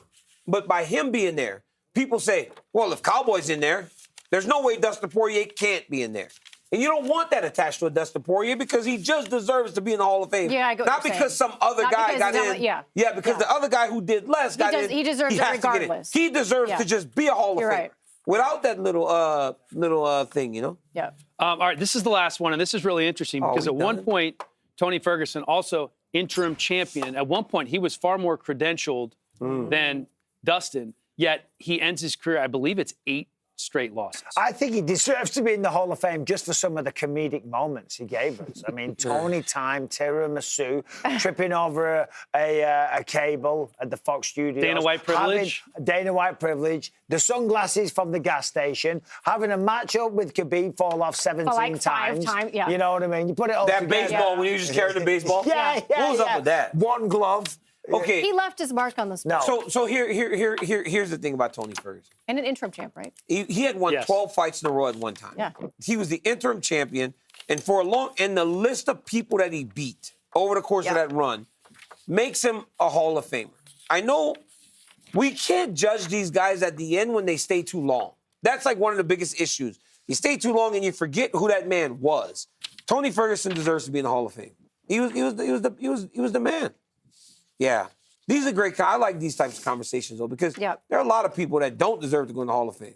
S1: but by him being there, people say, well, if Cowboy's in there, there's no way Dustin Poirier can't be in there. And you don't want that attached to a Dustin Poirier because he just deserves to be in the Hall of Fame.
S5: Yeah, I get what
S1: Not
S5: you're
S1: because
S5: saying.
S1: some other
S5: Not
S1: guy
S5: because
S1: got
S5: he's
S1: in.
S5: not-
S1: Because the other guy who did less got in.
S5: He deserves it
S1: has to get in.
S5: regardless.
S1: He deserves to just be a Hall of
S5: You're
S1: Famer.
S5: right.
S1: Without that little thing, you know?
S5: Yeah.
S2: All right, this is the last one, and this is really interesting because
S1: we
S2: at one
S1: done?
S2: point, Tony Ferguson, also interim champion, at one point he was far more credentialed than Dustin, yet he ends his career, I believe it's 8 straight losses.
S4: I think he deserves to be in the Hall of Fame just for some of the comedic moments he gave us. I mean, Tony Time, tiramisu, tripping over a cable at the Fox Studios.
S2: Dana White privilege.
S4: Dana White privilege. The sunglasses from the gas station. Having a matchup with Khabib fall off 17
S5: like 5
S4: times.
S5: times, yeah.
S4: You know what I mean? You put it all
S1: That
S4: together.
S1: baseball, when you just carried the baseball?
S4: Yeah.
S1: What was up with that?
S4: One glove.
S1: Okay.
S5: He left his mark on the sport.
S1: So here's the thing about Tony Ferguson.
S5: And an interim champ, right?
S1: He had won 12 fights in a row at one time.
S5: Yeah.
S1: He was the interim champion, and the list of people that he beat over the course of that run makes him a Hall of Famer. I know we can't judge these guys at the end when they stay too long. That's like one of the biggest issues. You stay too long and you forget who that man was. Tony Ferguson deserves to be in the Hall of Fame. He was the man. Yeah. These are great. I like these types of conversations, though, because there are a lot of people that don't deserve to go in the Hall of Fame.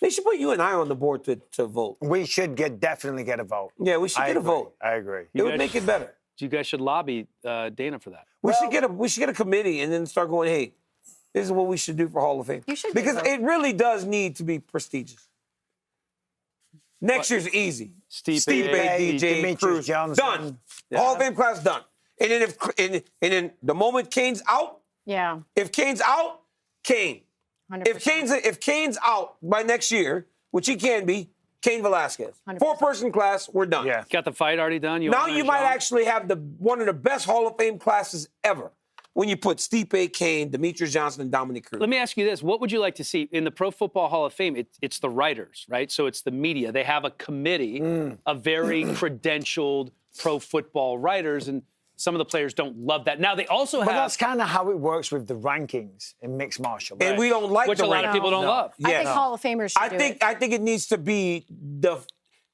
S1: They should put you and I on the board to vote.
S4: We should definitely get a vote.
S1: Yeah, we should get a vote.
S4: I agree.
S1: It would make it better.
S2: You guys should lobby Dana for that.
S1: We should get a committee and then start going, hey, this is what we should do for Hall of Fame.
S5: You should
S1: because it really does need to be prestigious. Next year's easy.
S2: Stipe,
S1: DJ,
S4: Demetrius
S1: Cruz,
S4: Johnson.
S1: done. Hall of Fame class done. And then then the moment Kane's out,
S5: Yeah.
S1: if Kane's out, Kane.
S5: 100%.
S1: If Kane's out by next year, which he can be, Cain Velasquez.
S5: 100%.
S1: 4-person class, we're done.
S4: Yeah.
S2: Got the fight already done?
S1: Now you might actually have one of the best Hall of Fame classes ever when you put Stipe, Kane, Demetrius Johnson, and Dominic Cruz.
S2: Let me ask you this. What would you like to see? In the Pro Football Hall of Fame, it's the writers, right? So it's the media. They have a committee of very credentialed pro football writers, and some of the players don't love that. Now, they also
S4: But
S2: have...
S4: that's kind of how it works with the rankings in mixed martial arts.
S1: And we don't like
S2: Which
S1: the
S2: a lot of people don't love.
S5: I think Hall of Famers should do it.
S1: I think it needs to be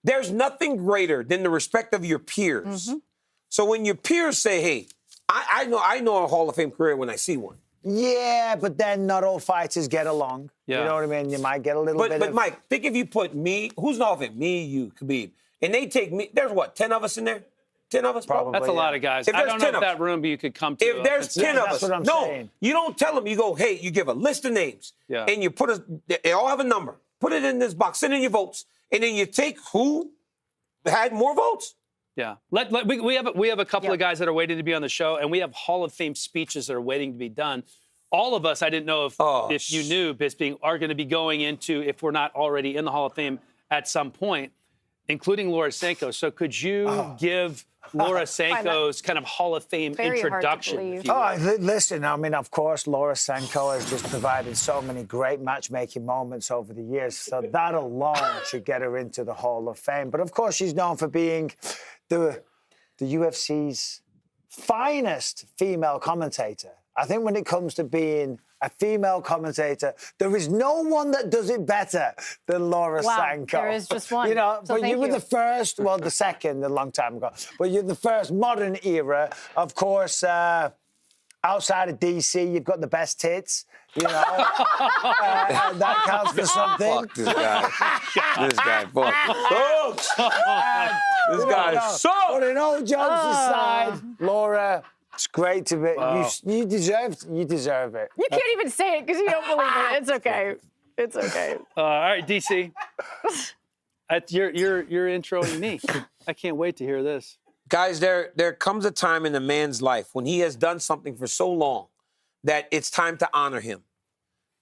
S1: there's nothing greater than the respect of your peers. So when your peers say, hey, I know a Hall of Fame career when I see one.
S4: Yeah, but then not all fighters get along.
S2: Yeah.
S4: You know what I mean? You might get a little bit
S1: But
S4: of...
S1: Mike, think if you put me, who's not of it? Me, you, Khabib. And they take me, there's what, 10 of us in there? 10 of us?
S4: Probably.
S2: That's a lot of guys.
S1: If
S2: I
S1: there's
S2: don't know
S1: 10
S2: if
S1: of
S2: that
S1: us.
S2: room you could come to.
S1: If there's 10 of us,
S4: what I'm
S1: no,
S4: saying.
S1: you don't tell them. You go, hey, you give a list of names.
S2: Yeah.
S1: And you put they all have a number. Put it in this box, send in your votes. And then you take who had more votes.
S2: Yeah. We have a couple of guys that are waiting to be on the show, and we have Hall of Fame speeches that are waiting to be done. All of us, I didn't know if you knew, Bisping, are going to be going into, if we're not already in the Hall of Fame at some point, including Laura Sanko. So could you give Laura Sanko's kind of Hall of Fame introduction?
S4: Listen, I mean, of course, Laura Sanko has just provided so many great matchmaking moments over the years. So that alone should get her into the Hall of Fame. But of course, she's known for being the UFC's finest female commentator. I think when it comes to being a female commentator, there is no one that does it better than Laura Sanko.
S5: There is just one.
S4: You know,
S5: So
S4: but you were
S5: thank
S4: the first, well, the second a long time ago, but you're the first modern era. Of course, outside of DC, you've got the best tits. You know, that counts for something.
S1: Fuck this guy. This guy, fuck. This guy sucks.
S4: But in all jokes aside, Laura, it's great to be.
S2: Wow.
S4: You deserve it.
S5: You can't even say it because you don't believe it. It's okay. It's okay.
S2: All right, DC. You're introing me. I can't wait to hear this.
S1: Guys, there comes a time in a man's life when he has done something for so long that it's time to honor him.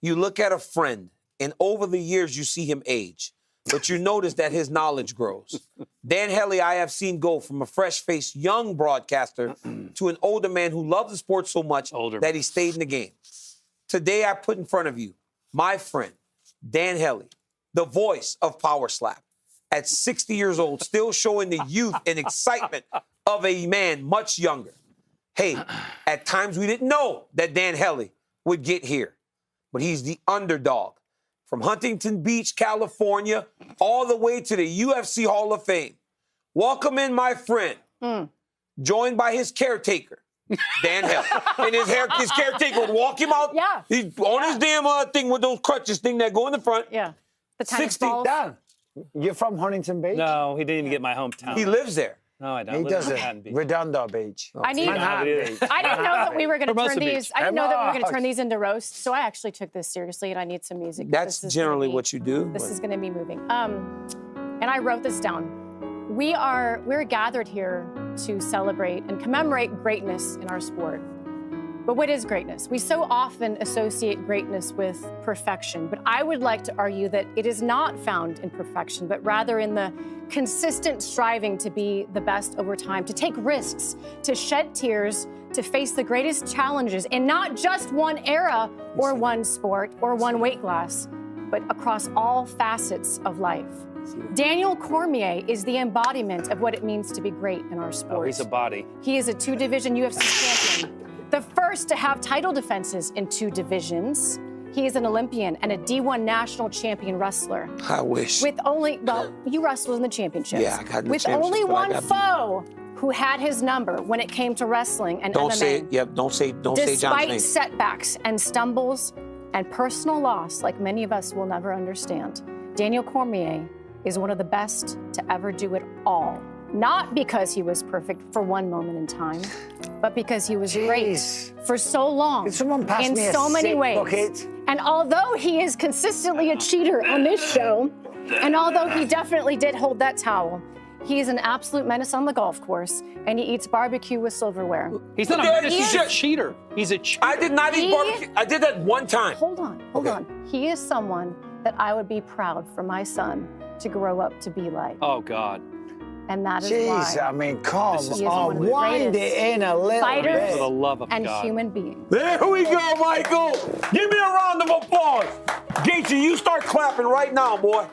S1: You look at a friend, and over the years, you see him age, but you notice that his knowledge grows. Dan Hellie, I have seen go from a fresh-faced young broadcaster to an older man who loves the sport so much that he stayed in the game. Today, I put in front of you my friend, Dan Hellie, the voice of Power Slap. At 60 years old, still showing the youth and excitement of a man much younger. Hey, at times we didn't know that Dan Hellie would get here, but he's the underdog. From Huntington Beach, California, all the way to the UFC Hall of Fame. Welcome in, my friend, joined by his caretaker, Dan Hellie. And his caretaker would walk him out.
S5: Yeah.
S1: He's on his damn thing with those crutches thing that go in the front.
S5: Yeah. The tennis
S1: 60
S5: balls.
S4: Dan, you're from Huntington Beach?
S2: No, he didn't even get my hometown.
S1: He lives there.
S2: No, I don't.
S4: He
S2: live in
S4: doesn't.
S2: Manhattan Beach.
S4: Redondo Beach.
S5: I didn't know that we were going to turn these. I didn't know that we were going to turn these into roasts. So I actually took this seriously, and I need some music.
S1: That's generally what you do.
S5: This is going to be moving. And I wrote this down. We're gathered here to celebrate and commemorate greatness in our sport. But what is greatness? We so often associate greatness with perfection, but I would like to argue that it is not found in perfection, but rather in the consistent striving to be the best over time, to take risks, to shed tears, to face the greatest challenges in not just one era or one sport or one weight class, but across all facets of life. Daniel Cormier is the embodiment of what it means to be great in our sport.
S2: Oh, he's a body.
S5: He is a two-division UFC champion, the first to have title defenses in 2 divisions. He is an Olympian and a D1 national champion wrestler.
S1: I wish.
S5: With only, well, you wrestled in the championships.
S1: Yeah, I got in the
S5: with
S1: championships,
S5: only
S1: but I
S5: one
S1: got
S5: foe who had his number when it came to wrestling and
S1: Don't
S5: MMA.
S1: say it. Yep, don't say John's name.
S5: Despite setbacks and stumbles and personal loss, like many of us will never understand, Daniel Cormier is one of the best to ever do it all. Not because he was perfect for one moment in time, but because he was great for so long in so many ways.
S4: Bucket?
S5: And although he is consistently a cheater on this show, and although he definitely did hold that towel, he is an absolute menace on the golf course, and he eats barbecue with silverware.
S2: He's not a menace, he's a cheater. He's a cheater.
S1: I did not eat barbecue. I did that one time.
S5: Hold on. He is someone that I would be proud for my son to grow up to be like.
S2: Oh, God.
S5: And that is
S4: Jeez,
S5: why.
S4: I mean, come
S5: He is
S4: on,
S5: one of the
S4: wind
S5: greatest
S4: it in a little
S5: fighters
S4: bit.
S2: For the love of
S5: and
S2: God.
S5: human beings.
S1: There we go, Michael. Give me a round of applause. Gaethje, you start clapping right now, boy.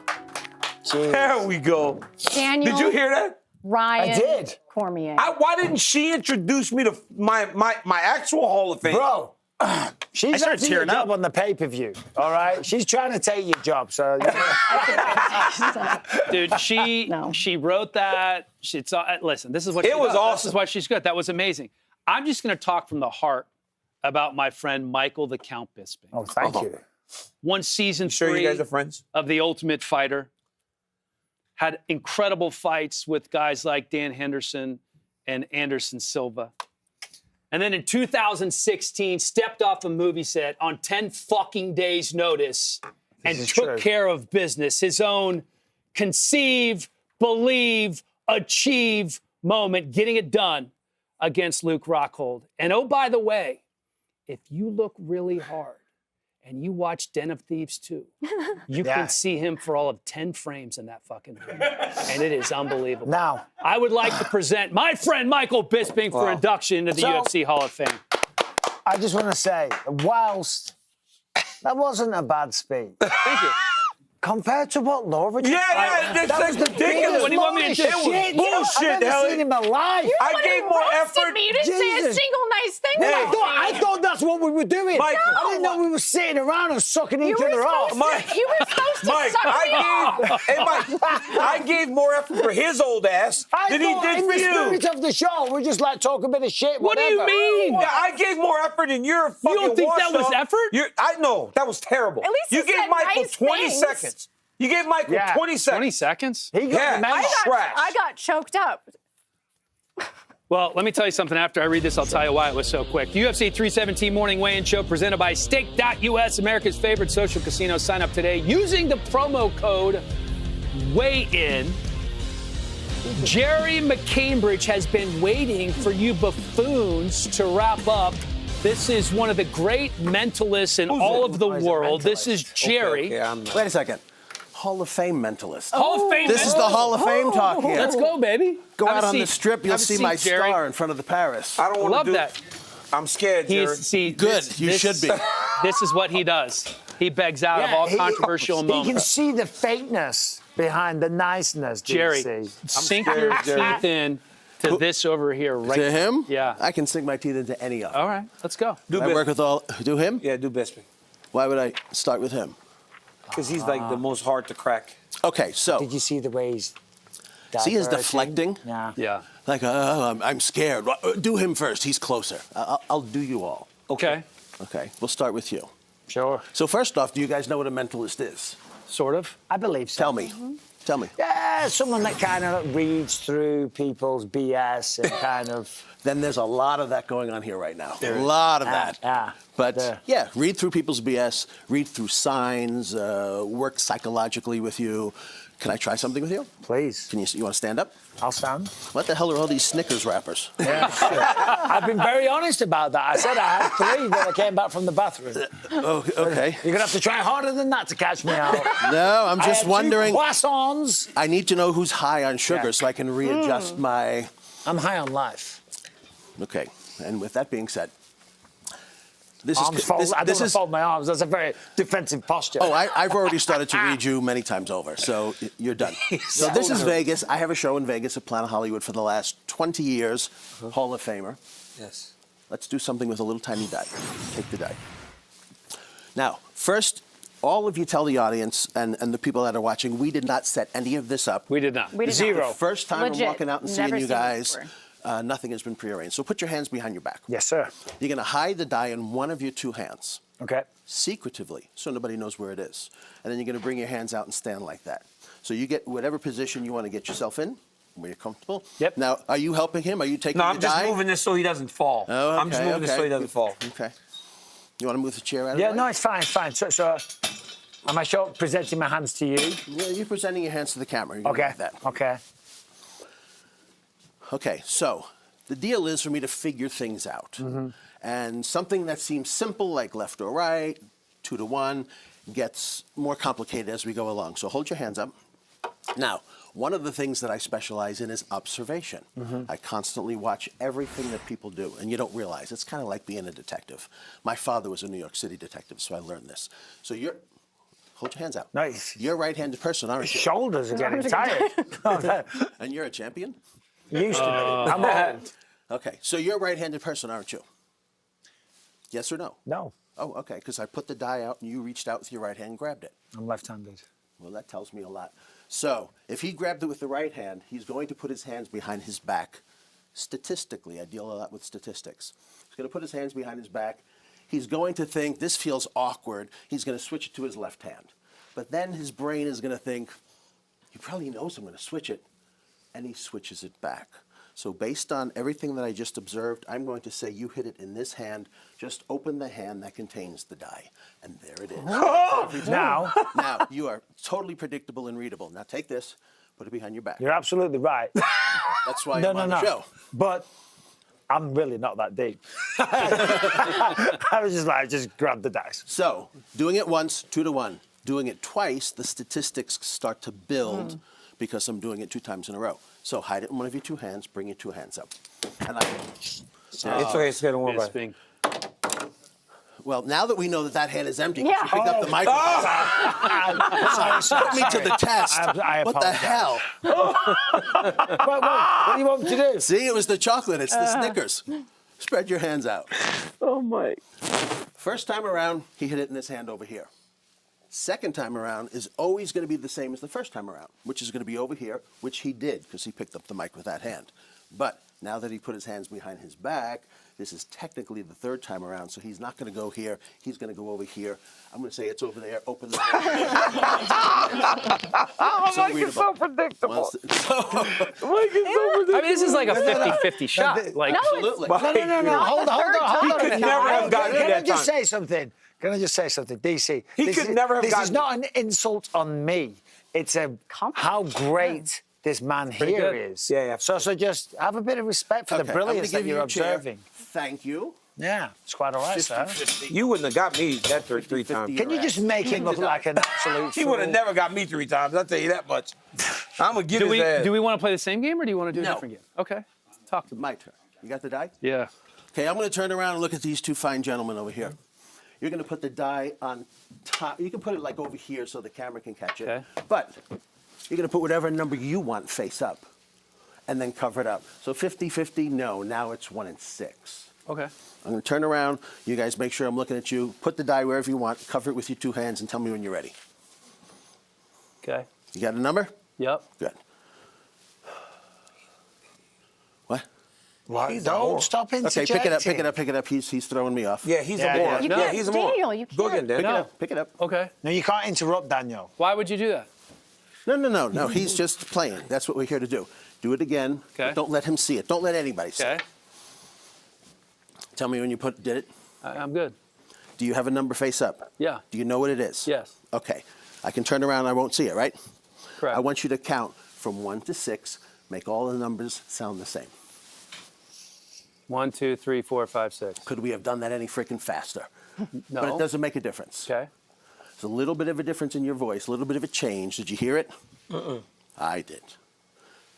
S4: Jeez.
S1: There we go.
S5: Daniel.
S1: Did you hear that?
S5: Ryan
S4: I did.
S5: Cormier.
S1: Why didn't she introduce me to my actual Hall of Fame?
S4: Bro, she's
S14: started
S4: after your
S14: tearing
S4: job on the pay-per-view, all right? She's trying to take your job, so...
S2: Dude, she wrote that. Listen, this is what she
S1: It was
S2: does.
S1: awesome.
S2: This is why she's good. That was amazing. I'm just going to talk from the heart about my friend Michael the Count Bisping.
S4: Oh, thank you.
S2: Won season
S1: Sure,
S2: 3
S1: you guys are friends?
S2: of The Ultimate Fighter. Had incredible fights with guys like Dan Henderson and Anderson Silva. And then in 2016, stepped off a movie set on 10 fucking days' notice and took care of business. His own conceive, believe, achieve moment, getting it done against Luke Rockhold. And oh, by the way, if you look really hard and you watch Den of Thieves 2, you can see him for all of 10 frames in that fucking movie. And it is unbelievable.
S4: Now,
S2: I would like to present my friend Michael Bisping for induction into the UFC Hall of Fame.
S4: I just want to say, whilst that wasn't a bad speech.
S2: Thank you.
S4: Compared to what Laura just
S1: that was ridiculous.
S2: What do you want me to do?
S1: It was bullshit,
S4: I've never seen in my life.
S1: I gave more effort.
S5: Me. You didn't say a single nice thing.
S4: I thought that's what we were doing.
S1: Michael.
S4: I didn't know we were sitting around and sucking each other off.
S5: You were supposed to
S1: Mike,
S5: suck me off.
S1: I gave more effort for his old ass than he did for you.
S4: In the spirit of the show, we're just like talking a bit of shit.
S2: What do you mean?
S1: Yeah, I gave more effort than your fucking.
S2: You don't think that was effort?
S1: I know that was terrible.
S5: At least
S1: you
S5: he
S1: gave
S5: said
S1: Michael
S5: nice
S1: 20
S5: things.
S1: seconds. You gave Michael 20 seconds.
S2: 20 seconds?
S4: He got the memo.
S5: I got choked up.
S2: Well, let me tell you something. After I read this, I'll tell you why it was so quick. The UFC 317 Morning Weigh-In Show presented by Stake.us, America's favorite social casino. Sign up today using the promo code WEIGHIN. Jerry McCambridge has been waiting for you buffoons to wrap up. This is one of the great mentalists in all of the world. This is Jerry.
S6: Wait a second. Hall of Fame mentalist.
S2: Hall of Fame
S6: This is the Hall of Fame talk here.
S2: Let's go, baby.
S6: Go
S2: Have
S6: out
S2: a
S6: on the
S2: seat.
S6: strip, you'll
S2: Have a
S6: see
S2: seat,
S6: my
S2: Jerry.
S6: star in front of the Paris.
S1: I don't want
S2: Love
S1: to do
S2: that.
S1: I'm scared, Jerry.
S6: Good. You should be.
S2: This is what he does. He begs out of all controversial
S4: He
S2: moments.
S4: can see the fakeness behind the niceness,
S2: Jerry, sink your teeth in to this over here, right?
S6: To him?
S2: Yeah.
S6: I can sink my teeth into any of them.
S2: All right, let's go.
S6: I work with all. Do him?
S1: Yeah, do Bisping.
S6: Why would I start with him?
S1: Because he's like the most hard to crack.
S6: Okay, so.
S4: Did you see the way he's
S6: See his
S4: diverting?
S6: deflecting?
S4: Yeah.
S2: Yeah.
S6: Like, I'm scared. Do him first. He's closer. I'll do you all.
S2: Okay.
S6: Okay, we'll start with you.
S4: Sure.
S6: So first off, do you guys know what a mentalist is?
S2: Sort of.
S4: I believe so.
S6: Tell me. Tell me.
S4: Yeah, someone that kind of reads through people's BS and kind of.
S6: Then there's a lot of that going on here right now. A lot of that.
S4: Yeah.
S6: But yeah, read through people's BS, read through signs, work psychologically with you. Can I try something with you?
S4: Please.
S6: You want to stand up?
S4: I'll stand.
S6: What the hell are all these Snickers wrappers?
S4: Yeah, sure. I've been very honest about that. I said I had 3 when I came back from the bathroom.
S6: Okay.
S4: You're going to have to try harder than that to catch me out.
S6: No, I'm just wondering.
S4: Croissants.
S6: I need to know who's high on sugar so I can readjust my.
S4: I'm high on life.
S6: Okay. And with that being said, I
S4: don't want to fold my arms. That's a very defensive posture.
S6: Oh, I've already started to read you many times over, so you're done. So this is Vegas. I have a show in Vegas at Planet Hollywood for the last 20 years, Hall of Famer.
S1: Yes.
S6: Let's do something with a little tiny die. Take the die. Now, first, all of you tell the audience and the people that are watching, we did not set any of this up.
S2: We did not.
S5: We did
S6: Zero.
S5: not.
S6: The first time
S5: Legit.
S6: I'm walking out and
S5: Never
S6: seeing you
S5: seen this
S6: guys,
S5: before.
S6: nothing has been prearranged. So put your hands behind your back.
S4: Yes, sir.
S6: You're going to hide the die in one of your 2 hands.
S4: Okay.
S6: Secretively, so nobody knows where it is. And then you're going to bring your hands out and stand like that. So you get whatever position you want to get yourself in, where you're comfortable.
S2: Yep.
S6: Now, are you helping him? Are you taking
S1: No,
S6: the
S1: I'm just
S6: die?
S1: moving this so he doesn't fall.
S6: Oh, okay,
S1: I'm just moving this so he doesn't fall.
S6: Okay. You want to move the chair out of
S4: Yeah,
S6: the way?
S4: no, it's fine, it's fine. So am I presenting my hands to you?
S6: Yeah, you're presenting your hands to the camera. You're gonna
S4: Okay.
S6: like that.
S4: Okay.
S6: Okay, so the deal is for me to figure things out.
S4: Mm-hmm.
S6: And something that seems simple, like left or right, 2 to 1, gets more complicated as we go along. So hold your hands up. Now, one of the things that I specialize in is observation. I constantly watch everything that people do, and you don't realize. It's kind of like being a detective. My father was a New York City detective, so I learned this. So hold your hands out.
S4: Nice.
S6: You're a right-handed person, aren't you?
S4: Shoulders are getting tired.
S6: And you're a champion?
S4: Used to be. I'm old.
S6: Okay, so you're a right-handed person, aren't you? Yes or no?
S4: No,
S6: Oh, okay, because I put the die out and you reached out with your right hand and grabbed it.
S4: I'm left-handed.
S6: Well, that tells me a lot. So if he grabbed it with the right hand, he's going to put his hands behind his back, statistically, I deal a lot with statistics. He's going to put his hands behind his back. He's going to think, this feels awkward. He's going to switch it to his left hand. But then his brain is going to think, he probably knows I'm going to switch it. And he switches it back. So based on everything that I just observed, I'm going to say you hit it in this hand. Just open the hand that contains the die. And there it is.
S4: Now
S6: you are totally predictable and readable. Now take this, put it behind your back.
S4: You're absolutely right.
S6: That's why I'm on the show.
S4: But I'm really not that deep. I was just like, just grab the dice.
S6: So doing it once, 2-to-1. Doing it twice, the statistics start to build because I'm doing it 2 times in a row. So hide it in one of your 2 hands, bring your 2 hands up. And
S1: it's okay, it's getting warm.
S6: Well, now that we know that hand is empty, you picked up the microphone. Put me to the test. What the hell?
S4: What do you want me to do?
S6: See, it was the chocolate. It's the Snickers. Spread your hands out.
S11: Oh, my.
S6: First time around, he hit it in his hand over here. Second time around is always going to be the same as the first time around, which is going to be over here, which he did because he picked up the mic with that hand. But now that he put his hands behind his back, this is technically the third time around, so he's not going to go here. He's going to go over here. I'm going to say it's over there. Open the door.
S4: Mike is so predictable.
S2: I mean, this is like a 50-50 shot. Like,
S6: absolutely.
S4: No. Hold on.
S1: He could never have gotten you that time.
S4: Can I just say something, DC?
S1: He could never have gotten
S4: This is not an insult on me. It's how great this man here is.
S1: Yeah.
S4: So just have a bit of respect for the brilliance that you're observing.
S6: Thank you.
S4: Yeah, it's quite all right, sir.
S1: You wouldn't have got me that 3 times.
S4: Can you just make him look like an absolute
S1: He would have never got me 3 times, I'll tell you that much. I'm going to get his ass.
S2: Do we want to play the same game or do you want to do a different game? Okay. Talk to me.
S6: My turn. You got the die?
S2: Yeah.
S6: Okay, I'm going to turn around and look at these 2 fine gentlemen over here. You're going to put the die on top. You can put it like over here so the camera can catch it.
S2: Okay.
S6: But you're going to put whatever number you want face up and then cover it up. So 50-50, no. Now it's 1 and 6.
S2: Okay.
S6: I'm going to turn around. You guys make sure I'm looking at you. Put the die wherever you want. Cover it with your 2 hands and tell me when you're ready.
S2: Okay.
S6: You got a number?
S2: Yep.
S6: Good. What?
S4: What? Don't stop interjecting.
S6: Okay, pick it up. He's throwing me off.
S1: Yeah, he's a moron.
S5: You can't, Daniel, you can't.
S1: Go again, Dan.
S6: Pick it up.
S2: Okay.
S4: No, you can't interrupt, Daniel.
S2: Why would you do that?
S6: No. He's just playing. That's what we're here to do. Do it again.
S2: Okay.
S6: But don't let him see it. Don't let anybody see it. Tell me when you did it.
S2: I'm good.
S6: Do you have a number face up?
S2: Yeah.
S6: Do you know what it is?
S2: Yes.
S6: Okay. I can turn around and I won't see it, right?
S2: Correct.
S6: I want you to count from 1 to 6. Make all the numbers sound the same.
S2: 1, 2, 3, 4, 5, 6.
S6: Could we have done that any freaking faster?
S2: No.
S6: But it doesn't make a difference.
S2: Okay.
S6: There's a little bit of a difference in your voice, a little bit of a change. Did you hear it? I did.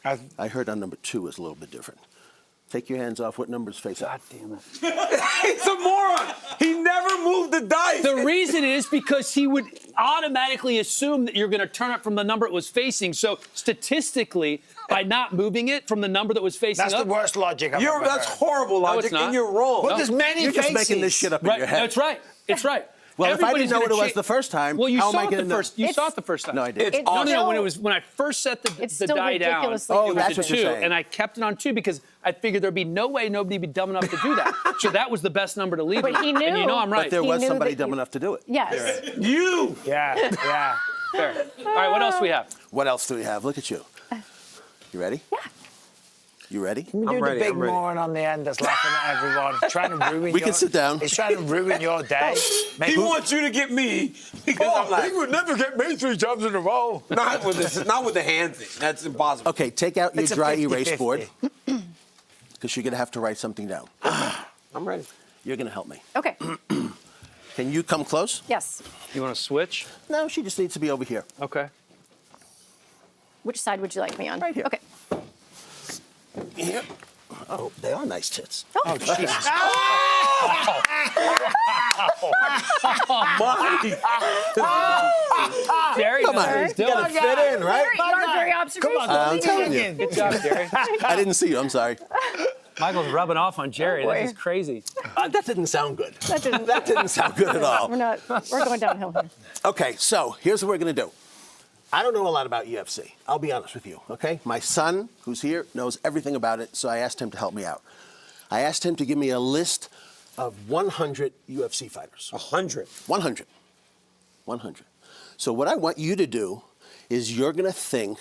S6: I heard on number 2 is a little bit different. Take your hands off. What numbers face up?
S2: God damn it.
S1: He's a moron. He never moved the dice.
S2: The reason is because he would automatically assume that you're going to turn it from the number it was facing. So statistically, by not moving it from the number that was facing
S4: That's
S2: up,
S4: the worst logic I've ever
S1: That's
S4: heard.
S1: horrible logic,
S2: it's not.
S1: and you're wrong.
S4: Well, there's many
S6: You're just
S4: faces.
S6: making this shit up in your head.
S2: That's right. It's right.
S6: Well, if I didn't
S2: Everybody's
S6: know what
S2: gonna
S6: it was
S2: change-
S6: the first time,
S2: well, you
S6: how am
S2: saw
S6: I
S2: it
S6: going
S2: the
S6: to
S2: first. You saw it the first time.
S6: No, I did.
S1: It's
S2: No,
S1: awesome.
S2: when I first set the
S5: It's still
S2: die down,
S5: ridiculously
S2: it was
S6: that's
S2: a
S6: what you're
S2: 2,
S6: saying.
S2: and I kept it on 2 because I figured there'd be no way nobody would be dumb enough to do that. So that was the best number to leave.
S5: But he
S2: And you
S5: knew.
S2: know I'm right.
S6: But there
S5: He
S6: was
S5: knew
S6: somebody
S5: that
S6: dumb
S5: you-
S6: enough to do it.
S5: Yes.
S1: You.
S4: Yeah.
S2: Fair. All right, what else do we have?
S6: What else do we have? Look at you. You ready?
S5: Yeah.
S6: You ready?
S4: Can we do the big moron on the end that's laughing at everyone, trying to ruin
S6: We can sit down.
S4: He's trying to ruin your day.
S1: He wants you to get me because I'm like,
S4: he would never get me 3 times in a row.
S1: not with the hand thing. That's impossible.
S6: Okay, take out your
S4: It's a
S6: dry
S4: 50-50.
S6: erase board because you're going to have to write something down.
S1: I'm ready.
S6: You're going to help me.
S5: Okay.
S6: Can you come close?
S5: Yes.
S2: You want to switch?
S6: No, she just needs to be over here.
S2: Okay.
S5: Which side would you like me on?
S6: Right here.
S5: Okay.
S6: Here. Oh, they are nice tits.
S4: Oh, Jesus.
S2: Jerry,
S6: Come on.
S2: knows what he's
S6: You
S2: doing.
S6: got to fit in, right?
S5: You are very observational.
S6: I'm telling you.
S2: Good job, Jerry.
S6: I didn't see you. I'm sorry.
S2: Michael's rubbing off on Jerry.
S5: Oh,
S2: This is
S5: boy.
S2: crazy.
S6: That didn't sound good.
S5: That
S6: didn't sound good at all.
S5: We're going downhill here.
S6: Okay, so here's what we're going to do. I don't know a lot about UFC. I'll be honest with you, okay? My son, who's here, knows everything about it, so I asked him to help me out. I asked him to give me a list of 100 UFC fighters.
S1: 100?
S6: 100. 100. So what I want you to do is you're going to think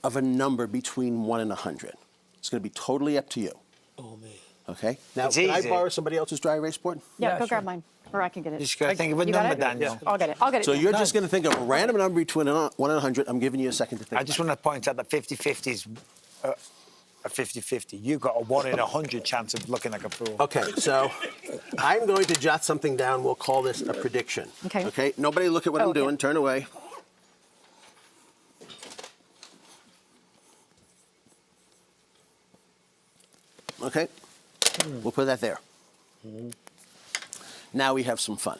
S6: of a number between 1 and 100. It's going to be totally up to you.
S1: Oh, man.
S6: Okay? Now,
S4: It's
S6: can I
S4: easy.
S6: borrow somebody else's dry erase board?
S5: Yeah, go grab mine. Or I can get it.
S4: Just gotta think of a
S5: You got
S4: number,
S5: it?
S4: Daniel.
S5: I'll get it. I'll get it.
S6: So you're just going to think of a random number between 1 and 100. I'm giving you a second to think.
S4: I just want to point out that 50-50 is a 50-50. You've got a 1 in 100 chance of looking like a fool.
S6: Okay, so I'm going to jot something down. We'll call this a prediction.
S5: Okay.
S6: Okay? Nobody look at what I'm doing. Turn away. Okay? We'll put that there. Now we have some fun.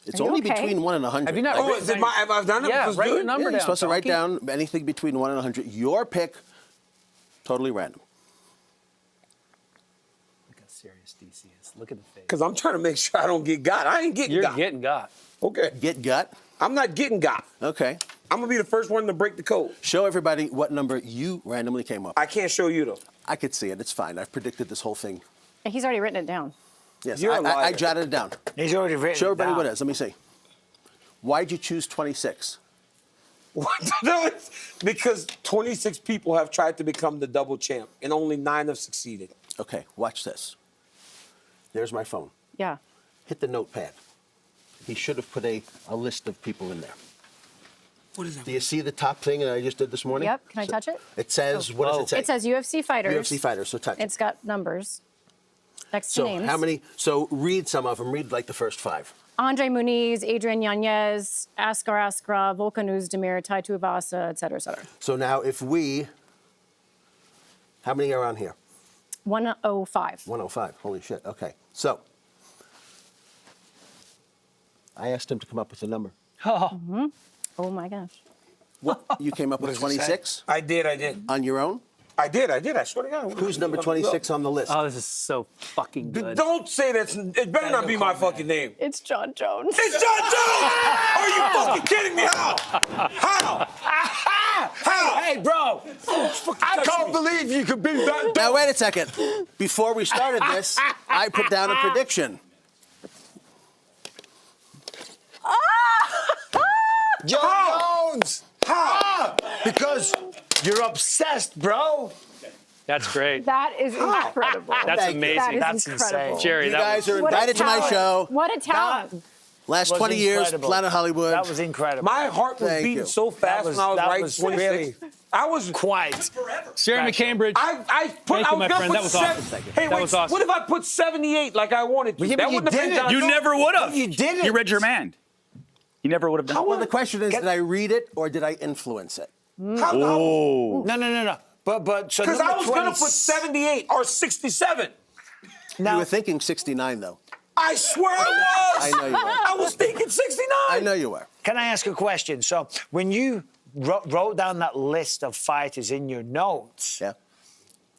S6: It's
S5: Are you
S6: only
S5: okay?
S6: between 1 and 100.
S2: Have you not
S1: Oh,
S2: written
S1: is it my, have I done it?
S2: Yeah,
S1: Let's
S2: write
S1: do
S2: your
S1: it?
S2: number
S6: You're
S2: down.
S6: supposed to write
S2: donkey.
S6: down anything between 1 and 100. Your pick, totally random.
S2: Look how serious DC is. Look at the face.
S1: Because I'm trying to make sure I don't get got. I ain't getting
S2: You're
S1: got.
S2: getting got.
S1: Okay.
S6: Get gut.
S1: I'm not getting got.
S6: Okay.
S1: I'm going to be the first one to break the code.
S6: Show everybody what number you randomly came up with.
S1: I can't show you, though.
S6: I could see it. It's fine. I've predicted this whole thing.
S5: He's already written it down.
S6: Yes,
S1: You're a liar.
S6: I jotted it down.
S4: He's already written
S6: Show everybody
S4: it
S6: what
S4: down.
S6: it is. Let me see. Why'd you choose 26?
S1: What? Because 26 people have tried to become the double champ, and only 9 have succeeded.
S6: Okay, watch this. There's my phone.
S5: Yeah.
S6: Hit the notepad. He should have put a list of people in there.
S1: What is that?
S6: Do you see the top thing that I just did this morning?
S5: Yep. Can I touch it?
S6: It says, what does it say?
S5: It says UFC fighters.
S6: UFC fighters, so touch it.
S5: It's got numbers next to
S6: So
S5: names.
S6: how many? So read some of them. Read like the first 5.
S5: Andre Muniz, Adrian Yanez, Askar Askra, Volkan Oezdemir, Tai Tuivasa, et cetera, et cetera.
S6: So now if we, how many are on here?
S5: 105.
S6: 105. Holy shit. Okay. So I asked him to come up with a number.
S5: Mm-hmm. Oh my gosh.
S6: What? You came up with 26?
S1: I did.
S6: On your own?
S1: I did. I swear to God.
S6: Who's number 26 on the list?
S2: Oh, this is so fucking good.
S1: Don't say that's. It better not be my fucking name.
S5: It's John Jones.
S1: It's John Jones! Are you fucking kidding me? How? How? How?
S4: Hey, bro! I can't believe you could be that.
S6: Now, wait a second. Before we started this, I put down a prediction.
S4: John Jones! How? Because you're obsessed, bro.
S2: That's great.
S5: That is incredible.
S2: That's
S6: Thank you.
S2: amazing.
S5: That is
S4: That's
S5: incredible.
S4: insane.
S2: Jerry,
S6: You
S2: that
S6: guys
S2: was
S6: are
S5: What a
S6: invited to my
S5: talent.
S6: show.
S5: What a talent.
S6: Last
S4: Was
S6: 20 years,
S4: incredible.
S6: Planet Hollywood.
S4: That was incredible.
S1: My heart was
S6: Thank
S1: beating
S6: you.
S1: so fast when I was
S4: that
S1: right
S4: was
S1: 26.
S4: really
S1: I was
S4: quite.
S2: Jeremy Cambridge.
S1: I put.
S2: Thank
S1: I
S2: you,
S1: was
S2: my
S1: gonna
S2: friend.
S1: put
S2: That was
S1: seven.
S2: awesome.
S1: Hey,
S2: That
S1: wait.
S2: was awesome.
S1: What if I put 78 like I wanted to?
S4: Yeah, but
S1: That
S4: you
S1: wouldn't have been
S4: didn't.
S1: John
S14: You
S1: Jones.
S14: never would have.
S4: You didn't.
S14: You read your mind. You never would have done.
S6: Well, the question is, did I read it or did I influence it?
S14: Oh.
S4: No. But so
S1: Because I was
S4: number
S1: going to
S4: 20
S1: put 78 or 67.
S6: You were thinking 69, though.
S1: I swear I was.
S6: I know you were.
S1: I was thinking 69.
S6: I know you were.
S4: Can I ask a question? So when you wrote down that list of fighters in your notes,
S6: Yeah.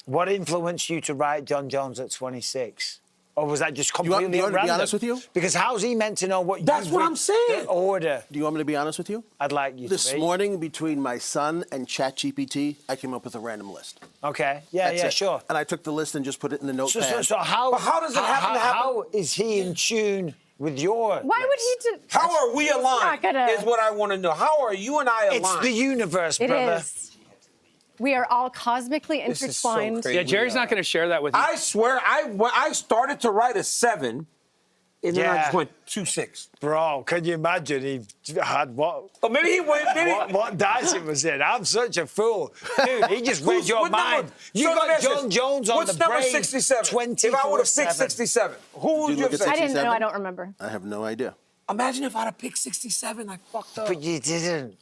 S4: what influenced you to write John Jones at 26? Or was that just
S6: you want
S4: completely
S6: me to be
S4: random?
S6: honest with you?
S4: Because how's he meant to know what
S1: That's
S4: you
S1: what I'm saying.
S4: The order.
S6: Do you want me to be honest with you?
S4: I'd like you
S6: This
S4: to be.
S6: morning, between my son and ChatGPT, I came up with a random list.
S4: Okay. Yeah,
S6: That's
S4: yeah,
S6: it.
S4: sure.
S6: And I took the list and just put it in the notepad.
S4: So how?
S1: But how does it happen to happen?
S4: How is he in tune with your?
S5: Why would he do?
S1: How are we aligned?
S5: not gonna-
S1: Is what I want to know. How are you and I aligned?
S4: It's the universe,
S5: It
S4: brother.
S5: is. We are all cosmically
S1: This is so
S5: intertwined.
S1: crazy.
S2: Yeah, Jerry's not going to share that with you.
S1: I swear, I started to write a 7, and then I
S4: Yeah.
S1: just went 2-6.
S4: Bro, can you imagine he had what?
S1: Or maybe he went. Maybe.
S4: What dice it was in? I'm such a fool. Dude, he just read your
S1: What number?
S4: mind. You
S1: So let me
S4: got
S1: ask you
S4: John
S1: this.
S4: Jones on
S1: What's
S4: the
S1: number
S4: brain
S1: 67? If I would have picked 67, who would
S6: Did you
S1: you have
S6: look at
S1: said?
S5: I didn't know.
S6: 67?
S5: I don't remember.
S6: I have no idea.
S1: Imagine if I'd have picked 67, I fucked up.
S4: But you didn't.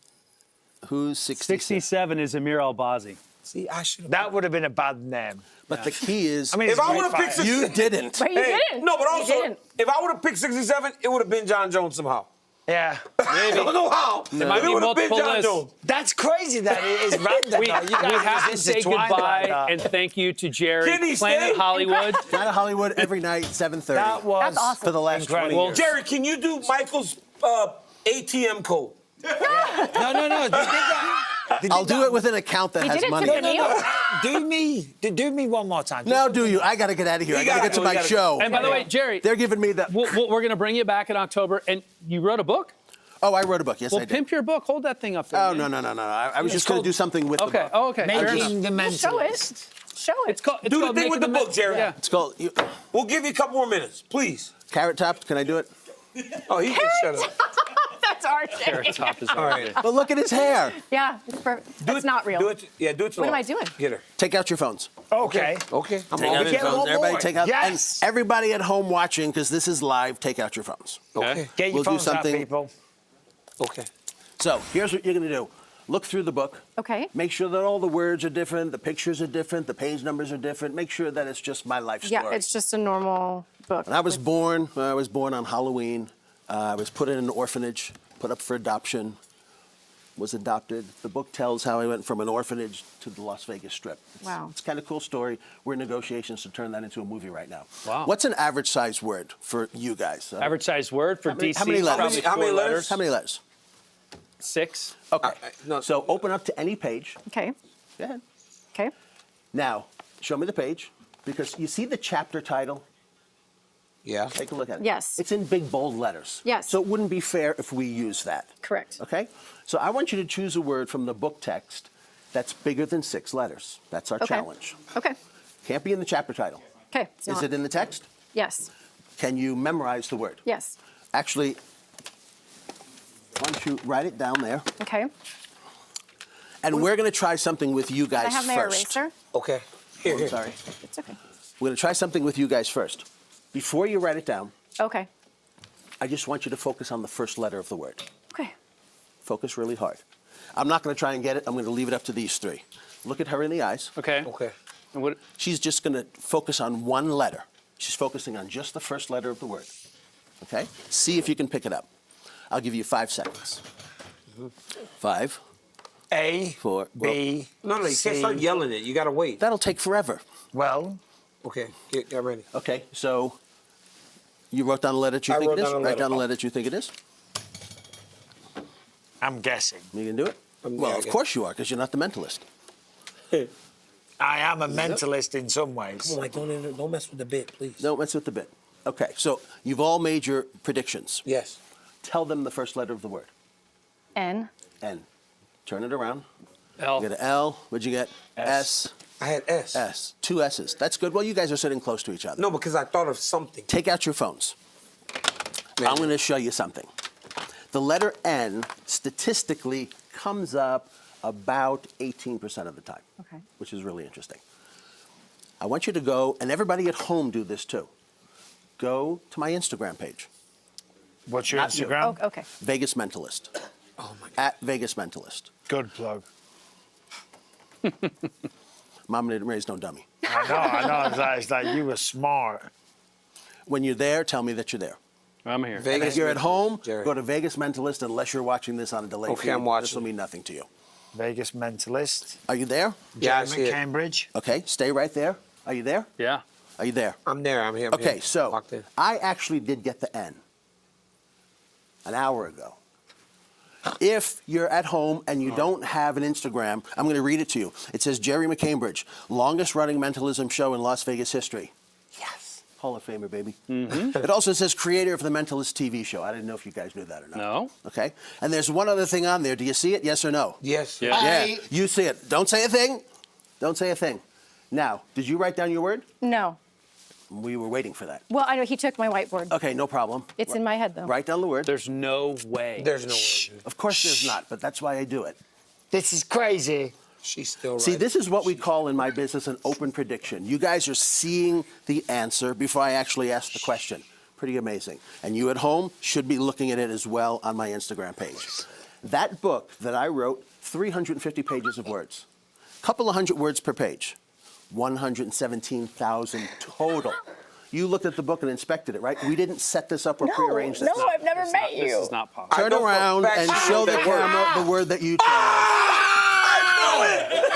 S6: Who's 66?
S2: 67 is Amir Albazi.
S1: See, I should have.
S4: That would have been a bad name.
S6: But the key is,
S4: I mean,
S1: If
S4: it's a
S1: I
S4: great
S1: would have picked
S4: fighter.
S1: 67,
S6: you didn't.
S5: But you didn't.
S1: No, but
S5: You
S1: also,
S5: didn't.
S1: if I would have picked 67, it would have been John Jones somehow.
S4: Yeah.
S1: I don't know how.
S2: There might
S1: It
S2: be
S1: would have been
S2: multiple
S1: John
S2: lists.
S1: Jones.
S4: That's crazy that it is random.
S2: We
S4: though. You guys
S2: have
S4: are
S2: to say
S4: intertwined
S2: goodbye
S4: like that.
S2: and thank you to Jerry.
S1: Can he
S2: Planet
S1: stay?
S2: Hollywood.
S6: Planet Hollywood every night, 7:30.
S4: That was
S5: That's awesome.
S6: for the last
S4: incredible.
S6: 20 years.
S1: Jerry, can you do Michael's ATM code.
S4: No. I'll do it with an account that has money. Do me one more time.
S6: Now do you? I got to get out of here. I got to get to my show.
S2: And by the way, Jerry,
S6: they're giving me that.
S2: We're going to bring you back in October, and you wrote a book?
S6: Oh, I wrote a book. Yes, I did.
S2: Pimp your book. Hold that thing up there.
S6: Oh, no. I was just going to do something with the book.
S2: Oh, okay.
S16: Making the Mentalist.
S5: Show it.
S2: It's called,
S1: Do the thing with the book, Jerry.
S2: Yeah.
S6: It's called.
S1: We'll give you a couple more minutes, please.
S6: Carrot Top. Can I do it?
S1: Oh, he can shut up.
S5: That's RJ.
S2: Carrot Top is
S1: All right.
S6: But look at his hair.
S5: Yeah, that's not real.
S1: Do it. Yeah, do it.
S5: What am I doing?
S1: Get her.
S6: Take out your phones.
S4: Okay.
S1: Okay. I'm
S6: Take
S1: all
S6: out
S1: in.
S6: your phones. Everybody take out.
S4: Yes.
S6: And everybody at home watching, because this is live, take out your phones.
S1: Okay.
S4: Get your
S6: We'll do
S4: phones out,
S6: something.
S4: people.
S1: Okay.
S6: So here's what you're going to do. Look through the book.
S5: Okay.
S6: Make sure that all the words are different, the pictures are different, the page numbers are different. Make sure that it's just my life story.
S5: Yeah, it's just a normal book.
S6: When I was born on Halloween. I was put in an orphanage, put up for adoption, was adopted. The book tells how I went from an orphanage to the Las Vegas Strip.
S5: Wow.
S6: It's kind of a cool story. We're in negotiations to turn that into a movie right now.
S2: Wow.
S6: What's an average size word for you guys?
S2: Average size word for DC?
S6: How many letters?
S1: How many letters?
S6: How many letters?
S2: 6.
S6: Okay.
S1: No.
S6: So open up to any page.
S5: Okay.
S6: Go ahead.
S5: Okay.
S6: Now, show me the page, because you see the chapter title?
S1: Yeah.
S6: Take a look at it.
S5: Yes.
S6: It's in big, bold letters.
S5: Yes.
S6: So it wouldn't be fair if we use that.
S5: Correct.
S6: Okay? So I want you to choose a word from the book text that's bigger than 6 letters. That's our challenge.
S5: Okay.
S6: Can't be in the chapter title.
S5: Okay.
S6: Is it in the text?
S5: Yes.
S6: Can you memorize the word?
S5: Yes.
S6: Actually, why don't you write it down there?
S5: Okay.
S6: And we're going to try something with you guys
S5: I have my
S6: first.
S5: eraser?
S1: Okay. Here,
S6: Oh,
S1: here.
S6: sorry.
S5: It's okay.
S6: We're going to try something with you guys first. Before you write it down,
S5: Okay.
S6: I just want you to focus on the first letter of the word.
S5: Okay.
S6: Focus really hard. I'm not going to try and get it. I'm going to leave it up to these 3. Look at her in the eyes.
S2: Okay.
S1: Okay.
S2: And what?
S6: She's just going to focus on one letter. She's focusing on just the first letter of the word. Okay? See if you can pick it up. I'll give you 5 seconds. 5.
S4: A,
S6: 4.
S4: B,
S1: No, you can't start yelling it. You got to wait.
S6: That'll take forever.
S4: Well,
S1: Okay. Get ready.
S6: Okay, so you wrote down a letter that you
S1: I
S6: think
S1: wrote
S6: it is?
S1: down a
S6: Write
S1: letter.
S6: down a letter that you think it is.
S4: I'm guessing.
S6: You can do it?
S1: Yeah,
S6: Well,
S1: I
S6: of
S1: guess.
S6: course you are, because you're not the mentalist.
S4: I am a mentalist in some ways.
S1: Come on, don't mess with the bit, please.
S6: Don't mess with the bit. Okay, so you've all made your predictions.
S1: Yes.
S6: Tell them the first letter of the word.
S5: N.
S6: N. Turn it around.
S2: L.
S6: You get an L. What'd you get? S.
S1: I had S.
S6: S. 2 S's. That's good. Well, you guys are sitting close to each other.
S1: No, because I thought of something.
S6: Take out your phones. I'm going to show you something. The letter N statistically comes up about 18% of the time,
S5: Okay.
S6: which is really interesting. I want you to go, and everybody at home do this too. Go to my Instagram page.
S4: What's your
S6: Not you.
S4: Instagram?
S5: Oh, okay.
S6: Vegas Mentalist.
S1: Oh, my God.
S6: At Vegas Mentalist.
S4: Good plug.
S6: Mom didn't raise no dummy.
S4: I know. It's like you were smart.
S6: When you're there, tell me that you're there.
S2: I'm here.
S6: And if you're at home,
S1: Jerry.
S6: go to Vegas Mentalist unless you're watching this on a delay
S1: Okay,
S6: feed.
S1: I'm watching.
S6: This will mean nothing to you.
S4: Vegas Mentalist.
S6: Are you there?
S1: Yeah, I
S4: Jeremy
S1: see it.
S4: Cambridge.
S6: Okay, stay right there. Are you there?
S2: Yeah.
S6: Are you there?
S1: I'm there. I'm here. I'm
S6: Okay,
S1: here.
S6: so
S1: Locked in.
S6: I actually did get the N an hour ago. If you're at home and you don't have an Instagram, I'm going to read it to you. It says Jerry McCambridge, longest running mentalism show in Las Vegas history. Yes. Hall of Famer, baby. It also says creator of the Mentalist TV show. I didn't know if you guys knew that or not.
S2: No.
S6: Okay. And there's one other thing on there. Do you see it? Yes or no?
S1: Yes.
S2: Yeah.
S6: Yeah. You see it. Don't say a thing. Don't say a thing. Now, did you write down your word?
S5: No.
S6: We were waiting for that.
S5: Well, I know he took my whiteboard.
S6: Okay, no problem.
S5: It's in my head, though.
S6: Write down the word.
S2: There's no way.
S1: There's no way.
S6: Of course there's not, but that's why I do it.
S4: This is crazy.
S1: She's still right.
S6: See, this is what we call in my business an open prediction. You guys are seeing the answer before I actually ask the question. Pretty amazing. And you at home should be looking at it as well on my Instagram page. That book that I wrote, 350 pages of words. Couple of hundred words per page. 117,000 total. You looked at the book and inspected it, right? We didn't set this up or prearrange this.
S5: No, I've never met you.
S2: This is not possible.
S6: Turn around and show the camera the word that you chose.
S1: I knew it!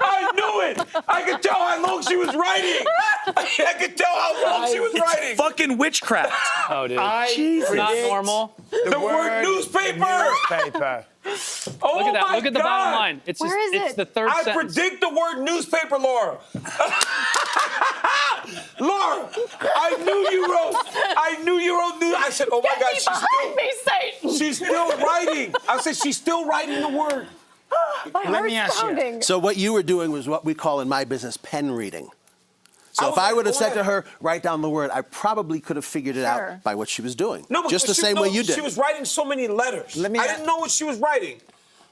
S1: I knew it! I could tell how long she was writing. I could tell how long she was writing.
S14: It's fucking witchcraft.
S2: Oh, dude.
S14: Jesus.
S2: Not normal.
S1: The word newspaper. Oh,
S2: Look at that.
S1: my
S2: Look at the
S1: God.
S2: bottom line. It's
S5: Where
S2: just,
S5: is
S2: it's
S5: it?
S2: the third
S1: I
S2: sentence.
S1: predict the word newspaper, Laura. Laura, I knew you wrote news. I said, oh my God,
S5: Behind me, Satan.
S1: she's still writing. I said, she's still writing the word.
S5: My heart's
S4: ask you.
S5: pounding.
S6: So what you were doing was what we call in my business pen reading. So if I would have said to her, write down the word, I probably could have figured it out by what she was doing.
S1: No, but
S6: just the same way you did.
S1: She was writing so many letters. I didn't know what she was writing.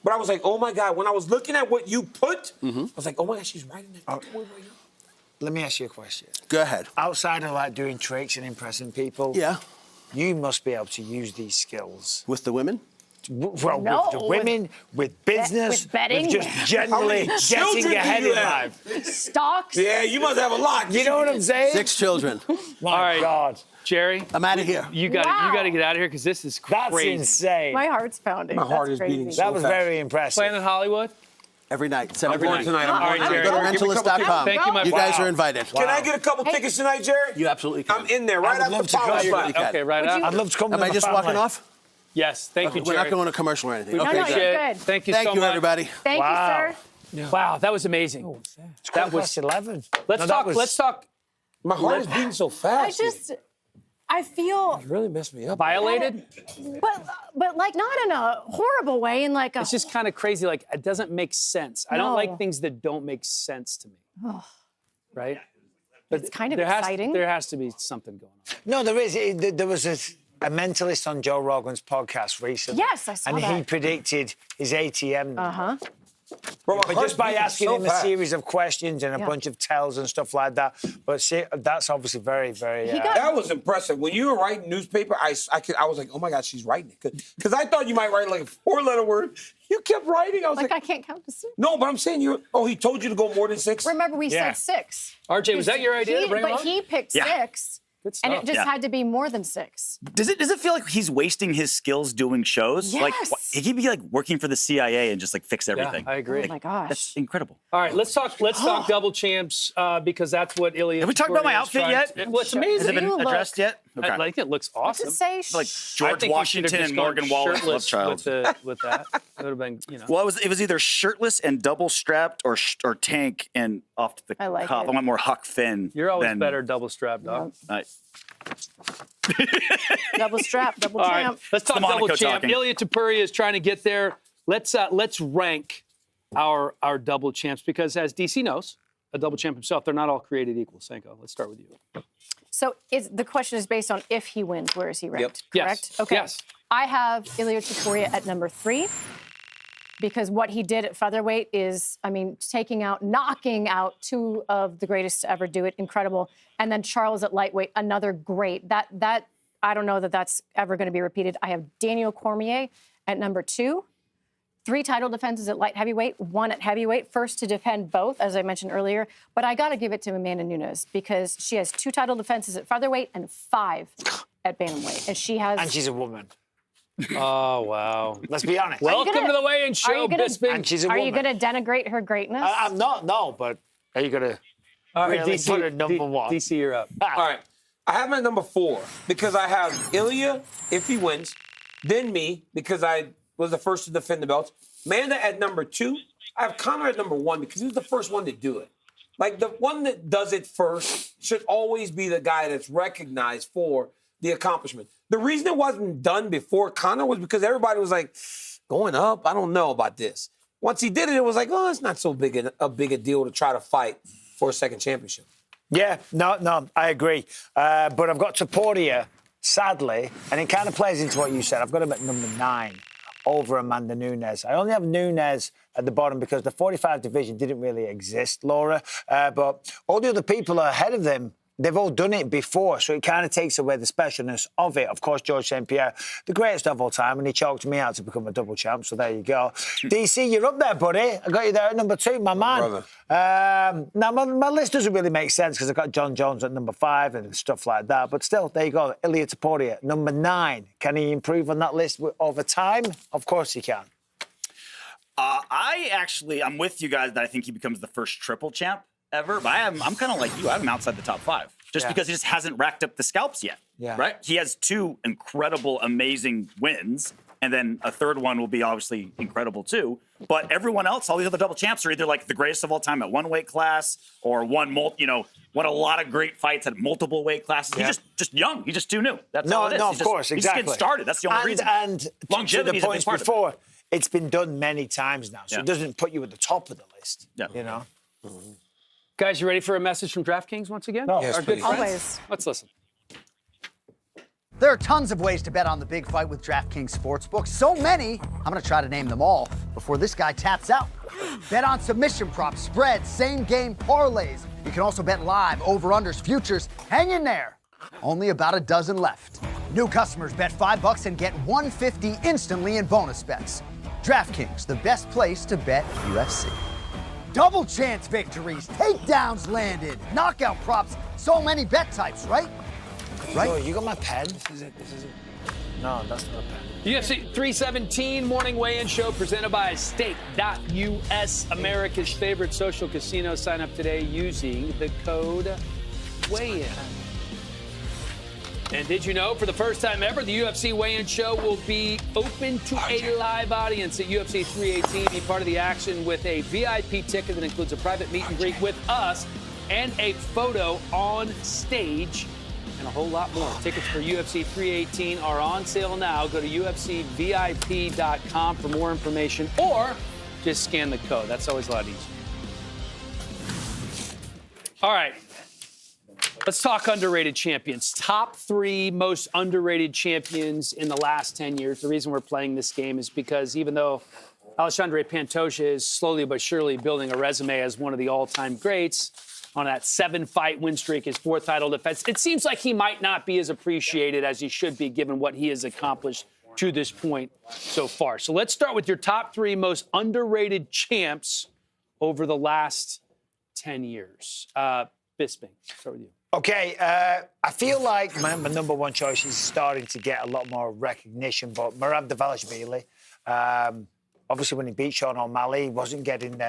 S1: But I was like, oh my God. When I was looking at what you put, I was like, oh my God, she's writing that word right now.
S4: Let me ask you a question.
S6: Go ahead.
S4: Outside of like doing tricks and impressing people,
S6: Yeah.
S4: you must be able to use these skills.
S6: With the women?
S4: Well,
S5: No,
S4: with the women, with business,
S5: with betting.
S4: with just generally getting ahead in life.
S5: Stocks.
S1: Yeah, you must have a lot.
S4: You know what I'm saying?
S6: 6 children.
S4: My God.
S2: Jerry,
S6: I'm out of here.
S2: you got to get out of here because this is crazy.
S4: That's insane.
S5: My heart's pounding.
S1: My heart
S5: That's
S1: is
S5: crazy.
S1: beating so
S4: That was
S1: fast.
S4: very impressive.
S2: Planet Hollywood.
S6: Every night, 7
S1: I'm going tonight.
S2: All right, Jerry.
S6: Go to
S1: Give me a couple
S6: mentalist.com.
S2: Thank you, my
S6: You guys
S2: friend.
S6: are invited.
S1: Can I get a couple tickets tonight, Jerry?
S6: You absolutely can.
S1: I'm in there right
S4: I would
S1: after
S4: love to
S1: power
S4: come.
S1: slap.
S2: Okay, right up.
S4: I'd love to come
S6: Am
S4: with
S6: I
S4: my
S6: just
S4: family.
S6: walking off?
S2: Yes, thank you,
S6: We're not
S2: Jerry.
S6: going to commercial or anything.
S2: We
S6: Okay,
S2: appreciate
S6: good.
S2: it.
S5: Good.
S2: Thank you
S6: Thank
S2: so
S6: you,
S2: much.
S6: everybody.
S5: Thank
S4: Wow.
S5: you, sir.
S2: Wow, that was amazing. That was
S4: 11.
S2: Let's talk.
S1: My heart is beating so fast.
S5: I feel
S1: It really messed me up.
S2: Violated?
S5: but like not in a horrible way, in like a
S2: It's just kind of crazy. Like, it doesn't make sense. I don't
S5: No.
S2: like things that don't make sense to me. Right? But
S5: It's kind of
S2: there
S5: exciting.
S2: There has to be something going on.
S4: No, there is. There was a mentalist on Joe Rogan's podcast recently.
S5: Yes, I saw
S4: and
S5: that.
S4: he predicted his ATM.
S1: Bro, my
S4: But
S1: heart's
S4: just by
S1: beating
S4: asking
S1: so
S4: him a
S1: fast.
S4: series of questions and a bunch of tells and stuff like that. But see, that's obviously very, very.
S1: That was impressive. When you were writing newspaper, I was like, oh my God, she's writing it. Because I thought you might write like a 4-letter word. You kept writing. I was like,
S5: I can't count to 6.
S1: no, but I'm saying he told you to go more than 6.
S5: Remember, we said 6.
S2: RJ, was that your idea to bring him
S5: But
S2: on?
S5: he picked 6.
S2: Good
S5: And
S2: stuff.
S5: it just had to be more than 6.
S14: Does it feel like he's wasting his skills doing shows? Like
S5: Yes.
S14: he could be like working for the CIA and just like fix everything.
S2: I agree.
S5: Oh my gosh.
S14: That's incredible.
S2: All right, let's talk double champs because that's what Ilya.
S14: Have we talked about my outfit yet?
S2: Well, it's amazing.
S14: Has it been
S5: You look-
S14: addressed yet? Okay.
S2: I like it. Looks awesome.
S5: Just say
S14: like
S2: I
S14: George
S2: think you
S14: Washington
S2: should have
S14: and
S2: just
S14: Morgan
S2: gone
S14: Wallace, love
S2: shirtless
S14: child.
S2: with that. It would have been,
S14: Well, it was either shirtless and double strapped or tank and off the
S5: I like
S14: cuff.
S5: it.
S14: I want more Huck Finn.
S2: You're always
S14: than,
S2: better double strap, dog.
S5: Double strap, double
S2: All right,
S5: champ.
S2: let's talk
S14: It's the
S2: double
S14: Monaco
S2: champ.
S14: talking.
S2: Ilya Topuria is trying to get there. Let's rank our double champs because, as DC knows, a double champ himself, they're not all created equal. Sanko, let's start with you.
S5: So the question is based on if he wins, where is he ranked?
S2: Yep.
S5: Correct?
S2: Yes.
S5: Okay.
S2: Yes.
S5: I have Ilya Topuria at number 3 because what he did at featherweight is, knocking out 2 of the greatest to ever do it. Incredible. And then Charles at lightweight, another great. That I don't know that that's ever going to be repeated. I have Daniel Cormier at number 2. 3 title defenses at light heavyweight, 1 at heavyweight. First to defend both, as I mentioned earlier. But I got to give it to Amanda Nunes because she has 2 title defenses at featherweight and 5 at bantamweight. And she has.
S4: And she's a woman.
S2: Oh, wow.
S4: Let's be honest.
S2: Welcome to the weigh-in show, Bisping.
S4: And she's a
S5: Are
S4: woman.
S5: you going to denigrate her greatness?
S4: I'm not, no, but are you going to really put her number 1?
S2: DC, you're up.
S1: All right. I have my number 4 because I have Ilya if he wins, then me because I was the first to defend the belts. Amanda at number 2. I have Conor at number 1 because he was the first one to do it. Like the one that does it first should always be the guy that's recognized for the accomplishment. The reason it wasn't done before Conor was because everybody was like, going up, I don't know about this. Once he did it, it was like, oh, it's not so big a deal to try to fight for a second championship.
S4: Yeah, no, I agree. But I've got Topuria, sadly, and it kind of plays into what you said. I've got him at number 9 over Amanda Nunes. I only have Nunes at the bottom because the 45 division didn't really exist, Laura. But all the other people are ahead of them. They've all done it before, so it kind of takes away the specialness of it. Of course, George St. Pierre, the greatest of all time, and he choked me out to become a double champ, so there you go. DC, you're up there, buddy. I got you there at number 2, my man. Now, my list doesn't really make sense because I've got John Jones at number 5 and stuff like that, but still, there you go. Ilya Topuria, number 9. Can he improve on that list over time? Of course he can.
S14: I'm with you guys that I think he becomes the first triple champ. ever. But I'm kind of like you. I have him outside the top 5 just because he just hasn't racked up the scalps yet.
S4: Yeah.
S14: Right? He has 2 incredible, amazing wins. And then a third one will be obviously incredible too. But everyone else, all these other double champs are either like the greatest of all time at one weight class or won a lot of great fights at multiple weight classes.
S4: Yeah.
S14: He's just young. He's just too new. That's all it is.
S4: No, of course, exactly.
S14: He's just getting started. That's the only reason.
S4: And
S14: longevity
S4: to the
S14: is a big
S4: points
S14: part of it.
S4: before, it's been done many times now, so it doesn't put you at the top of the list.
S14: Yeah.
S4: You know.
S2: Guys, you ready for a message from DraftKings once again?
S4: No.
S5: Yes,
S2: Our good
S5: please.
S2: friends?
S5: Always.
S2: Let's listen.
S3: There are tons of ways to bet on the big fight with DraftKings Sportsbook. So many, I'm going to try to name them all before this guy taps out. Bet on submission props, spreads, same-game parlays. You can also bet live, over-unders, futures. Hang in there. Only about a dozen left. New customers bet $5 and get $150 instantly in bonus bets. DraftKings, the best place to bet UFC. Double chance victories, takedowns landed, knockout props. So many bet types, right? Right?
S4: Oh, you got my pen? This is it. No, that's not a pen.
S2: UFC 317 morning weigh-in show presented by Stake.us, America's favorite social casino. Sign up today using the code weigh-in. And did you know, for the first time ever, the UFC weigh-in show will be open to a live audience at UFC 318. Be part of the action with a VIP ticket that includes a private meet and greet with us and a photo on stage. And a whole lot more. Tickets for UFC 318 are on sale now. Go to UFCVIP.com for more information or just scan the code. That's always a lot easier. All right. Let's talk underrated champions. Top 3 most underrated champions in the last 10 years. The reason we're playing this game is because even though Alexandre Pantoja is slowly but surely building a resume as one of the all-time greats, on that 7-fight win streak, his 4th title defense, it seems like he might not be as appreciated as he should be given what he has accomplished to this point so far. So let's start with your top 3 most underrated champs over the last 10 years. Bisping, start with you.
S4: Okay, I feel like my number 1 choice is starting to get a lot more recognition, but Merab Dvalishvili, obviously when he beat Sean O'Malley, he wasn't getting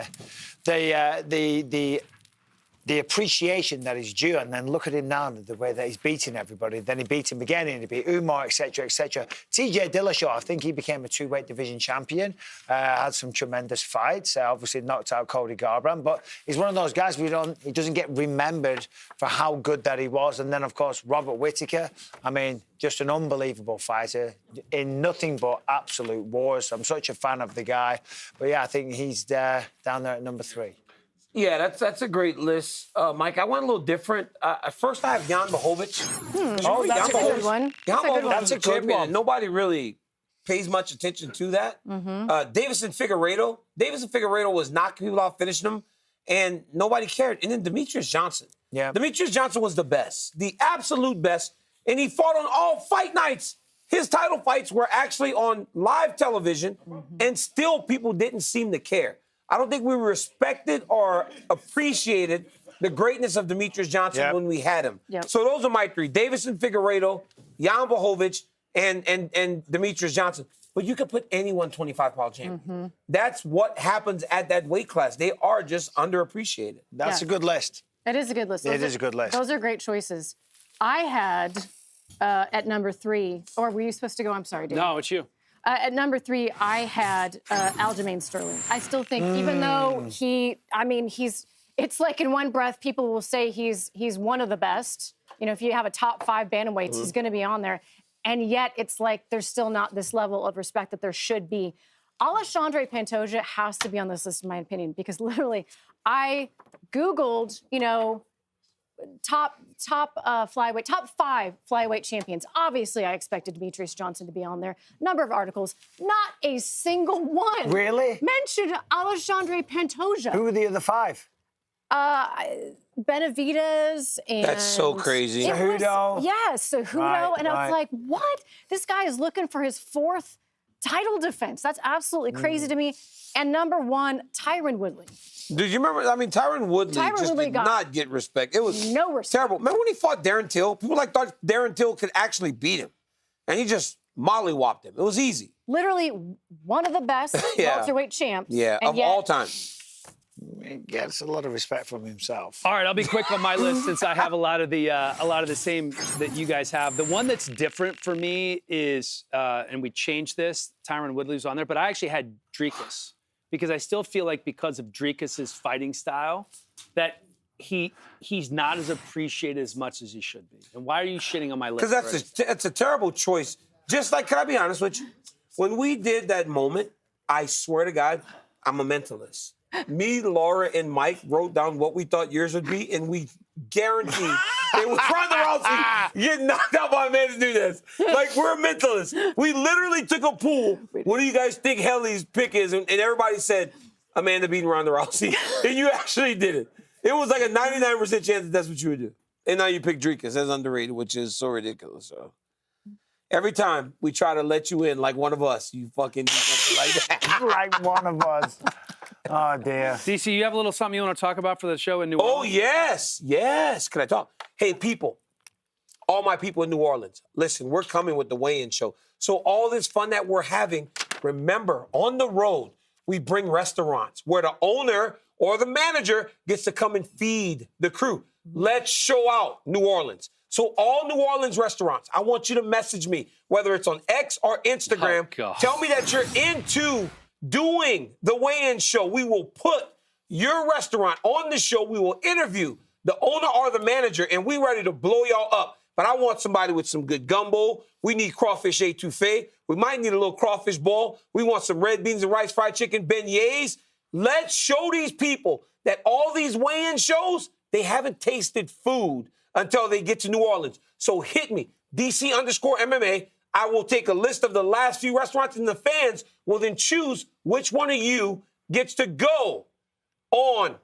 S4: the appreciation that is due, and then look at him now, the way that he's beating everybody. Then he beat him again, and he beat Umar, etc., etc. TJ Dillashaw, I think he became a 2-weight division champion, had some tremendous fights, obviously knocked out Cody Garbrandt, but he's one of those guys he doesn't get remembered for how good that he was. And then, of course, Robert Whittaker, I mean, just an unbelievable fighter in nothing but absolute wars. I'm such a fan of the guy. But, yeah, I think he's down there at number 3.
S1: Yeah, that's a great list, Mike. I went a little different. First, I have Jan Blachowicz.
S16: Oh, that's a good one.
S1: That's a good one. Nobody really pays much attention to that. Davison Figueiredo. Davison Figueiredo was knocking people out, finishing them, and nobody cared. And then Demetrius Johnson.
S4: Yeah.
S1: Demetrius Johnson was the best, the absolute best, and he fought on all fight nights. His title fights were actually on live television, and still people didn't seem to care. I don't think we respected or appreciated the greatness of Demetrius Johnson when we had him. So those are my 3. Davison Figueiredo, Jan Blachowicz, and Demetrius Johnson. But you could put anyone 25-pound champion. That's what happens at that weight class. They are just underappreciated.
S4: That's a good list.
S5: It is a good list.
S4: It is a good list.
S5: Those are great choices. I had at number 3, or were you supposed to go? I'm sorry, Dave.
S2: No, it's you.
S5: At number 3, I had Aljamain Sterling. I still think, even though it's like in one breath, people will say he's one of the best. You know, if you have a top 5 bantamweights, he's going to be on there. And yet it's like there's still not this level of respect that there should be. Alexandre Pantoja has to be on this list, in my opinion, because literally I Googled, top flyweight, top 5 flyweight champions. Obviously, I expected Demetrius Johnson to be on there. Number of articles, not a single one.
S4: Really?
S5: Mentioned Alexandre Pantoja.
S4: Who were the other 5?
S5: Benavidez and...
S1: That's so crazy.
S4: Cejudo.
S5: Yes, Cejudo.
S4: Right,
S5: and I was like, what? This guy is looking for his 4th title defense. That's absolutely crazy to me. And number 1, Tyron Woodley.
S1: Did you remember? I mean, Tyron Woodley did not get respect. It was
S5: no respect.
S1: Terrible. Remember when he fought Darren Till? People thought Darren Till could actually beat him. And he just mollywopped him. It was easy.
S5: Literally one of the best welterweight champs.
S1: Yeah, of all time.
S4: He gets a lot of respect from himself.
S2: All right, I'll be quick on my list since I have a lot of the same that you guys have. The one that's different for me is, and we changed this. Tyron Woodley was on there, but I actually had Dricus because I still feel like because of Dricus's fighting style, that he's not as appreciated as much as he should be. And why are you shitting on my list?
S1: Because that's a terrible choice. Just like, can I be honest with you? When we did that moment, I swear to God, I'm a mentalist. Me, Laura, and Mike wrote down what we thought yours would be, and we guarantee it was Ronda Rousey getting knocked out by a man to do this. Like, we're a mentalist. We literally took a pool. What do you guys think Helly's pick is? And everybody said Amanda beating Ronda Rousey. And you actually did it. It was like a 99% chance that that's what you would do. And now you pick Dricus as underrated, which is so ridiculous. So every time we try to let you in like one of us, you fucking do something like that.
S4: Like one of us. Oh, dear.
S2: DC, you have a little something you want to talk about for the show in New Orleans?
S1: Oh, yes. Yes. Can I talk? Hey, people, all my people in New Orleans, listen, we're coming with the weigh-in show. So all this fun that we're having, remember, on the road, we bring restaurants where the owner or the manager gets to come and feed the crew. Let's show out New Orleans. So all New Orleans restaurants, I want you to message me, whether it's on X or Instagram. Tell me that you're into doing the weigh-in show. We will put your restaurant on the show. We will interview the owner or the manager, and we ready to blow y'all up. But I want somebody with some good gumbo. We need crawfish étouffée. We might need a little crawfish ball. We want some red beans and rice, fried chicken, beignets. Let's show these people that all these weigh-in shows, they haven't tasted food until they get to New Orleans. So hit me, DC_MMA. I will take a list of the last few restaurants, and the fans will then choose which one of you gets to go on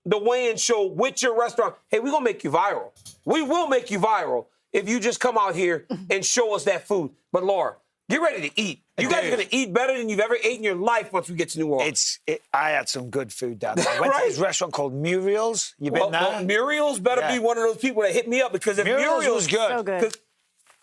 S1: the weigh-in show with your restaurant. Hey, we're going to make you viral. We will make you viral if you just come out here and show us that food. But, Laura, get ready to eat. You guys are going to eat better than you've ever eaten in your life once we get to New Orleans.
S4: I had some good food down there. I went to this restaurant called Muriel's. You been there?
S1: Well, Muriel's better be one of those people that hit me up because if
S4: Muriel's was good.
S5: So good.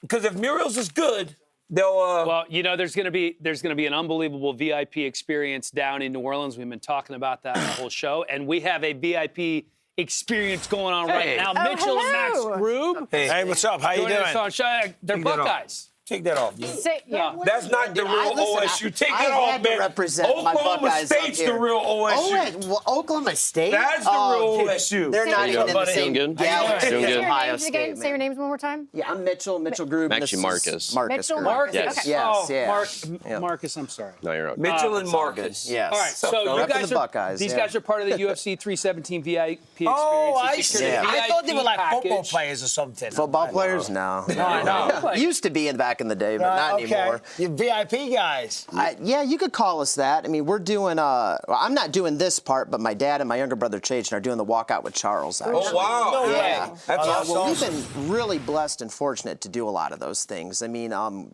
S1: Because if Muriel's is good, they'll.
S2: Well, you know, there's gonna be an unbelievable VIP experience down in New Orleans. We've been talking about that the whole show, and we have a VIP experience going on right now. Mitchell and Max Grube.
S4: Hey, what's up? How you doing?
S2: They're Buckeyes.
S1: Take that off.
S5: Yeah.
S1: That's not the real OSU. Take that off,
S7: had to
S1: man.
S7: represent my
S1: Oklahoma
S7: Buckeyes up
S1: State's the
S7: here.
S1: real OSU.
S7: Oklahoma State?
S1: That's the real OSU.
S7: They're not even in the same galaxy
S5: Say
S7: as
S5: your
S7: Ohio
S5: names
S7: State,
S5: again.
S7: man.
S5: Say your names one more time.
S7: Yeah, I'm Mitchell Grube.
S9: I'm actually Marcus.
S5: Mitchell
S7: Grube.
S5: Marcus.
S9: Yes.
S5: Okay.
S7: Yes,
S2: Marcus, I'm sorry.
S9: No, you're okay.
S1: Mitchell and Marcus.
S7: Yes.
S2: All right, so you guys
S7: the Buckeyes,
S2: these guys are part of the UFC 317 VIP experience.
S4: Oh, I
S2: You
S4: see.
S2: secured a
S4: I thought they were like
S2: VIP
S4: football
S2: package.
S4: players or something.
S7: Football players? No.
S4: I know.
S7: Used to be back in the day, but not anymore.
S4: You VIP guys.
S7: Yeah, you could call us that. I mean, we're doing, well, I'm not doing this part, but my dad and my younger brother, Chage, are doing the walkout with Charles, actually.
S1: Oh, wow.
S4: No
S7: Yeah.
S4: way.
S1: That's awesome.
S7: Well, we've been really blessed and fortunate to do a lot of those things. I mean,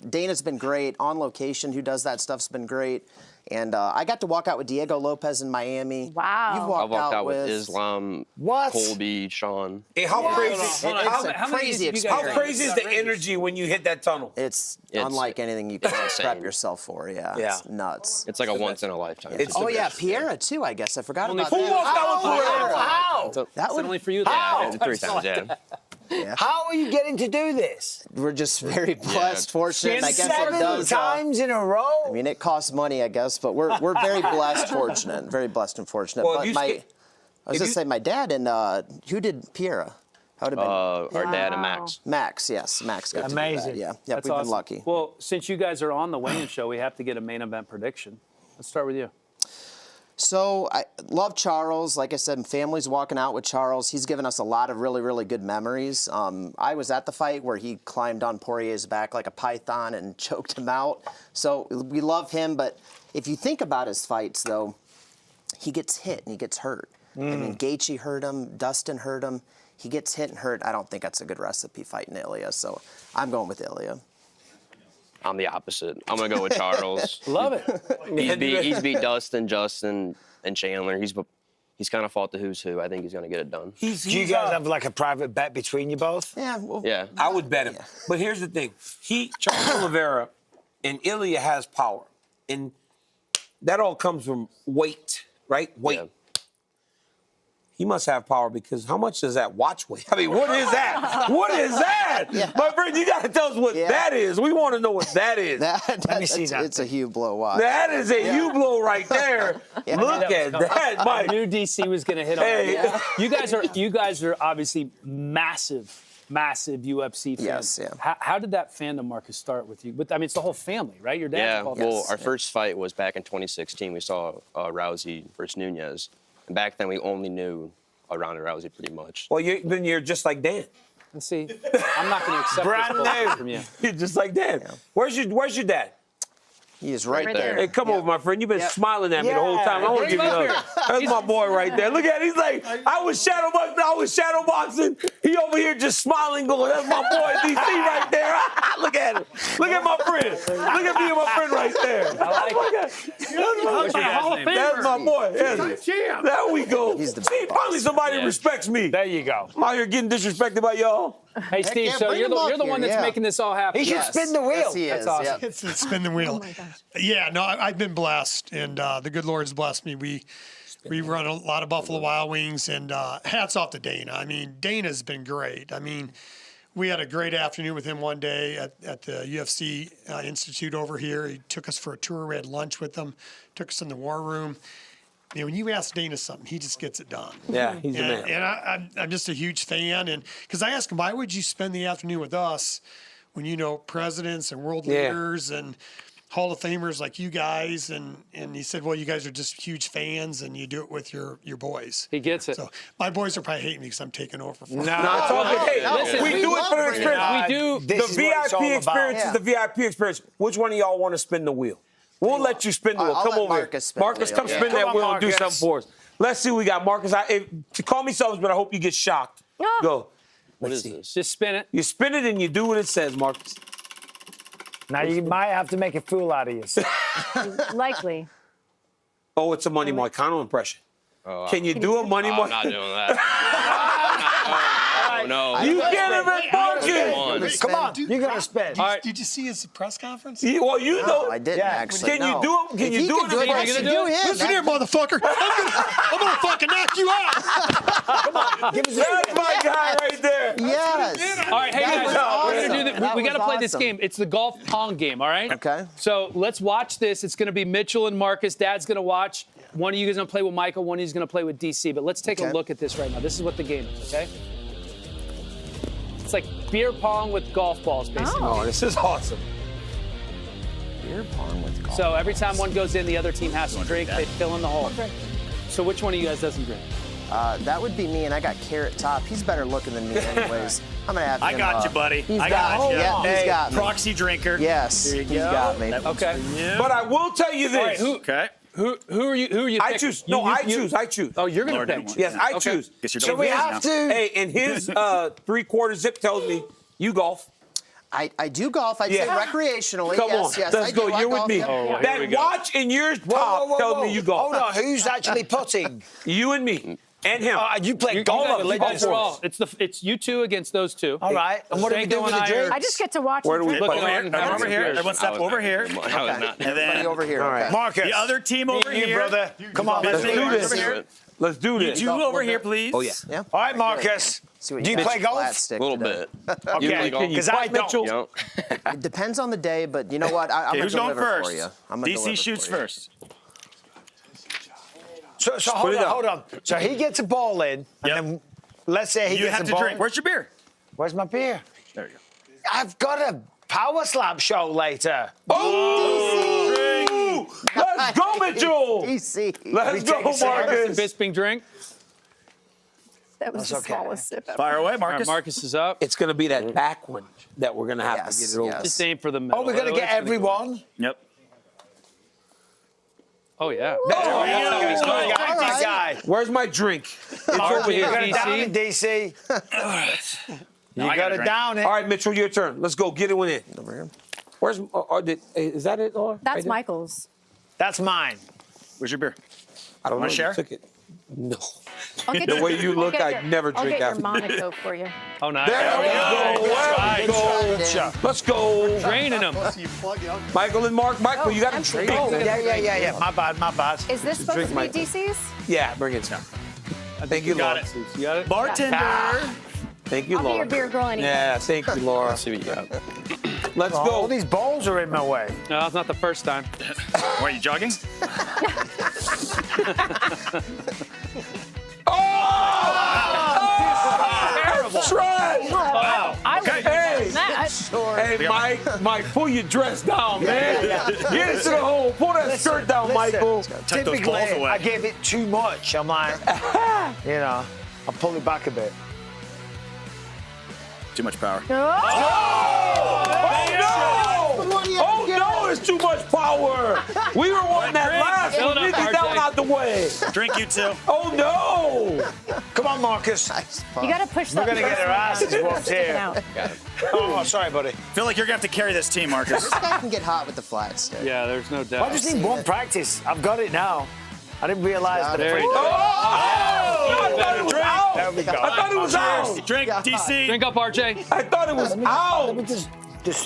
S7: Dana's been great. On Location, who does that stuff's been great. And I got to walk out with Diego Lopez in Miami.
S5: Wow.
S7: You've
S9: I
S7: walked
S9: walked out
S7: with
S9: with Islam,
S4: What?
S9: Colby, Sean.
S1: Hey, how crazy?
S7: It's a crazy experience.
S1: How crazy is the energy when you hit that tunnel?
S7: It's unlike anything you can prep yourself for. Yeah, it's nuts.
S9: It's like a once in a lifetime.
S7: Oh yeah, Piera too. I guess I forgot about
S1: Who
S7: that.
S1: walked out with Piera?
S4: How?
S7: That would
S2: Only for you.
S9: Yeah, 3 times, yeah.
S4: How are you getting to do this?
S7: We're just very blessed, fortunate. I guess it
S4: 7
S7: does.
S4: times in a row?
S7: I mean, it costs money, I guess, but we're very blessed, fortunate, very blessed and fortunate.
S1: Well,
S7: but I was gonna say my dad and who did Piera? How would have been?
S9: Our dad and Max.
S7: Max, yes, Max got
S4: Amazing.
S7: to do that. Yeah,
S2: That's
S7: we've
S2: awesome.
S7: been lucky.
S2: Well, since you guys are on the weigh-in show, we have to get a main event prediction. Let's start with you.
S7: So I love Charles. Like I said, family's walking out with Charles. He's given us a lot of really, really good memories. I was at the fight where he climbed on Poirier's back like a python and choked him out. So we love him. But if you think about his fights, though, he gets hit and he gets hurt. I mean, Gaethje hurt him. Dustin hurt him. He gets hit and hurt. I don't think that's a good recipe fighting Ilya. So I'm going with Ilya.
S9: I'm the opposite. I'm gonna go with Charles.
S2: Love it.
S9: He's beat Dustin, Justin, and Chandler. He's kind of fought the who's who. I think he's gonna get it done.
S4: Do you guys have like a private bet between you both?
S7: Yeah. Well,
S9: Yeah.
S1: I would bet him.
S7: Yeah.
S1: But here's the thing. Charles Oliveira and Ilya has power. And that all comes from weight, right? Weight.
S9: Yeah.
S1: He must have power because how much does that watch weigh? I mean, what is that? What is that?
S7: Yeah.
S1: My friend, you got to tell us what that is. We want to know what that is.
S7: Let me see that. It's a Hublot watch.
S1: That is a Hublot right there. Look at that, Mike.
S2: I knew DC was going to hit on that. You guys are obviously massive UFC fans.
S7: Yes, yeah.
S2: How did that fandom, Marcus, start with you? I mean, it's the whole family, right? Your dad's
S9: Yeah,
S2: involved.
S9: well, our first fight was back in 2016. We saw Rousey versus Nunez. And back then, we only knew Ronda Rousey pretty much.
S1: Well, then you're just like Dan.
S2: Let's see. I'm not going to accept
S1: Brand
S2: this bullshit
S1: new.
S2: from you.
S1: You're just like Dan.
S7: Yeah.
S1: Where's your dad?
S7: He is right
S9: there.
S1: Hey, come over, my friend. You've been smiling at me the whole time. I want to give you
S2: Hey,
S1: a hug. That's my boy right there. Look at him. He's like, I was shadowboxing. He over here just smiling, going, that's my boy DC right there. Look at him. Look at my friend. Look at me and my friend right there.
S2: I like it.
S1: That's my boy. Yes. There we go. See, finally somebody respects me.
S17: There you go.
S1: I'm out here getting disrespected by y'all.
S2: Hey, Steve, so you're the one that's making this all happen.
S16: He should spin the wheel.
S7: Yes, he
S2: That's
S7: is.
S2: awesome.
S7: Yep.
S8: It's spin the wheel. Yeah, no, I've been blessed, and the good Lord's blessed me. We run a lot of Buffalo Wild Wings, and hats off to Dana. I mean, Dana's been great. I mean, we had a great afternoon with him one day at the UFC Institute over here. He took us for a tour. We had lunch with him, took us in the war room. You know, when you ask Dana something, he just gets it done.
S1: Yeah, he's the man.
S8: And I'm just a huge fan. And because I asked him, why would you spend the afternoon with us when you know presidents and world leaders and Hall of Famers like you guys? And he said, well, you guys are just huge fans and you do it with your boys.
S2: He gets it.
S8: So my boys are probably hating me because I'm taking over for
S1: No, it's all good. Hey,
S2: listen,
S1: we do it for the experience.
S2: We do.
S1: The VIP experience is the VIP experience. Which one of y'all want to spin the wheel? We'll let you spin the wheel.
S7: I'll
S1: Come
S7: let
S1: over
S7: Marcus
S1: here.
S7: spin the
S1: Marcus,
S7: wheel.
S1: come spin that
S17: Come on,
S1: wheel and do
S17: Marcus.
S1: something for us. Let's see what we got. Marcus, call me something, but I hope you get shocked. Go.
S9: What is this?
S2: Just spin it.
S1: You spin it and you do what it says, Marcus.
S4: Now you might have to make a fool out of yourself.
S5: Likely.
S1: Oh, it's a Money Moicano impression. Can you do a Money
S9: I'm not
S1: Moicano?
S9: doing that. No.
S1: You can't even Marcus.
S4: Come on, you're gonna spin.
S8: Did you see his press conference?
S1: Well, you know.
S7: I didn't actually.
S1: Can you do it? Can you do it?
S8: Listen here, motherfucker. I'm gonna fucking knock you out.
S4: Come on, give us
S1: That's my guy right there.
S7: Yes.
S2: All right, hey guys,
S7: awesome.
S2: we're gonna do this. We got to play this
S7: awesome.
S2: game. It's the golf pong game, all right?
S7: Okay.
S2: So let's watch this. It's gonna be Mitchell and Marcus. Dad's gonna watch. One of you guys gonna play with Michael. One of you's gonna play with DC. But let's take a look at this right now. This is what the game is, okay? It's like beer pong with golf balls, basically.
S1: Oh, this is awesome.
S7: Beer pong with golf.
S2: So every time one goes in, the other team has to drink. They fill in the hole. So which one of you guys doesn't drink?
S7: That would be me, and I got Carrot Top. He's better looking than me anyways. I'm going to have him.
S14: I got you, buddy.
S7: I got you. Yeah, he's got me.
S14: Proxy drinker.
S7: Yes, he's got me.
S2: Okay.
S1: But I will tell you this.
S14: Okay.
S2: Who are you?
S1: I choose. I choose.
S2: Oh, you're going
S14: Lord,
S2: to
S14: I
S2: pick.
S14: choose.
S1: Yes, I
S2: Okay.
S1: choose.
S14: Guess you're
S1: So
S14: done
S1: we
S14: with this
S1: have
S14: now.
S1: to. Hey, and his 3/4 zip tells me you golf.
S7: I do golf. I'd say recreationally.
S1: Come
S7: yes,
S1: on,
S7: yes,
S1: let's
S7: I
S1: go.
S7: do. I
S1: You're with
S7: golf,
S1: me.
S7: yeah.
S2: here we
S1: That
S2: go.
S1: watch in your top tells me you golf.
S4: Hold on, who's actually putting?
S1: You and me and him.
S4: You play
S2: You
S4: golf.
S2: guys are all. It's you two against those two.
S4: All right. And what do we do with the drinks?
S5: I just get to watch.
S1: Where do we
S5: and
S1: play?
S5: drink.
S14: Over here.
S2: on,
S14: Everyone
S2: have
S14: over
S2: some
S14: here.
S2: beers.
S14: Everyone step over here.
S9: I was not.
S14: And
S7: Everybody
S14: then
S7: over here.
S1: All right.
S7: Okay.
S4: Marcus.
S14: the other team over
S4: you,
S14: here.
S4: brother. Come on, let's
S1: Let's
S4: do
S1: do
S4: this.
S1: this. Let's do
S14: You
S1: this.
S14: two over here, please.
S1: Oh yeah.
S7: Yeah.
S4: All right, Marcus.
S7: See what
S4: Do you play
S7: Flat
S4: golf?
S7: stick
S9: A little
S7: today.
S9: bit.
S4: Okay,
S9: golf?
S4: because I don't.
S1: Mitchell?
S9: You know?
S7: It depends on the day, but you know what? I'm
S14: Okay,
S7: going
S14: who's
S7: to
S14: going
S7: deliver
S14: first?
S7: for you. I'm gonna deliver
S14: DC shoots
S7: for you.
S14: first.
S4: So hold
S1: it
S4: on,
S1: up.
S4: hold on. So he gets a ball in, and then let's say he
S14: You
S4: gets
S14: have
S4: a
S14: to
S4: ball.
S14: drink. Where's your beer?
S4: Where's my beer?
S14: There you go.
S4: I've got a power slap show later.
S1: Oh! Let's go, Mitchell.
S7: DC.
S1: Let's go,
S2: Marcus and
S1: Marcus.
S2: Bisping drink.
S5: That was the
S4: okay.
S5: smallest sip ever.
S14: Fire away,
S2: All right,
S14: Marcus.
S2: Marcus is up.
S1: It's gonna be that back one that we're gonna have to
S7: Yes,
S1: get it over.
S7: yes.
S2: Just aim for the middle.
S4: Oh, we're going to get everyone?
S14: Yep.
S2: Oh yeah.
S4: Oh, yeah.
S2: He's going.
S4: Got that guy.
S1: Where's my drink?
S2: It's over
S4: You
S2: here.
S4: got it down
S2: DC.
S4: it, DC. You
S14: I
S4: got
S14: gotta
S4: it
S14: drink.
S4: down it.
S1: All right, Mitchell, your turn. Let's go. Get it one in.
S7: Over here.
S1: Where's? Is that it? Or
S5: That's
S1: right there?
S5: Michael's.
S4: That's mine.
S14: Where's your beer?
S1: I don't know.
S14: Wanna share?
S1: You took it. No.
S5: I'll get
S1: The
S5: your-
S1: way you
S5: I'll
S1: look,
S5: get
S1: I'd
S5: your-
S1: never
S5: I'll
S1: drink
S5: get
S1: after.
S5: your Monaco for you.
S2: Oh, nice.
S1: There we go.
S14: Good
S1: There we go. Let's go.
S2: Draining him.
S1: Michael and Mark. Michael, you got to
S5: empty.
S1: drink.
S4: Oh, yeah. My bad.
S5: Is this supposed
S1: drink
S5: to
S1: my-
S5: be DC's?
S1: Yeah, bring it down. Thank you,
S2: got
S1: Lord.
S2: it. You got it?
S14: Bartender.
S1: Thank you,
S5: I'll be
S1: Laura.
S5: your beer girl anyway.
S1: Yeah, thank you, Laura.
S9: See what you got.
S1: Let's
S4: Oh,
S1: go.
S4: all these balls are in my way.
S2: No, it's not the first time.
S14: Why are you jogging?
S2: Terrible.
S1: Trash!
S2: Wow.
S1: Hey, Mike, pull your dress down, man. Get it to the hole. Pull that skirt down, Michael.
S14: Tuck those balls
S4: Typically,
S14: away.
S4: I gave it too much. I'm like, I'll pull it back a bit.
S14: Too much power.
S1: Oh, no, it's too much power. We were wanting that last
S2: Fill
S1: one.
S2: it up,
S1: Get that one
S2: RJ.
S1: out the way.
S14: Drink, you two.
S1: Oh, no.
S4: Come on, Marcus.
S5: You got to push
S4: We're
S5: that.
S4: going to get our asses whooped here. Oh, sorry, buddy.
S14: Feel like you're going to have to carry this team, Marcus.
S7: This guy can get hot with the flat stick.
S2: Yeah, there's no doubt.
S4: I just need one practice. I've got it now. I didn't realize that.
S2: There you go.
S1: I thought it was out.
S4: There we go.
S1: I thought it was out.
S14: Drink, DC.
S2: Drink up, RJ.
S1: I thought it was out.
S4: Let me just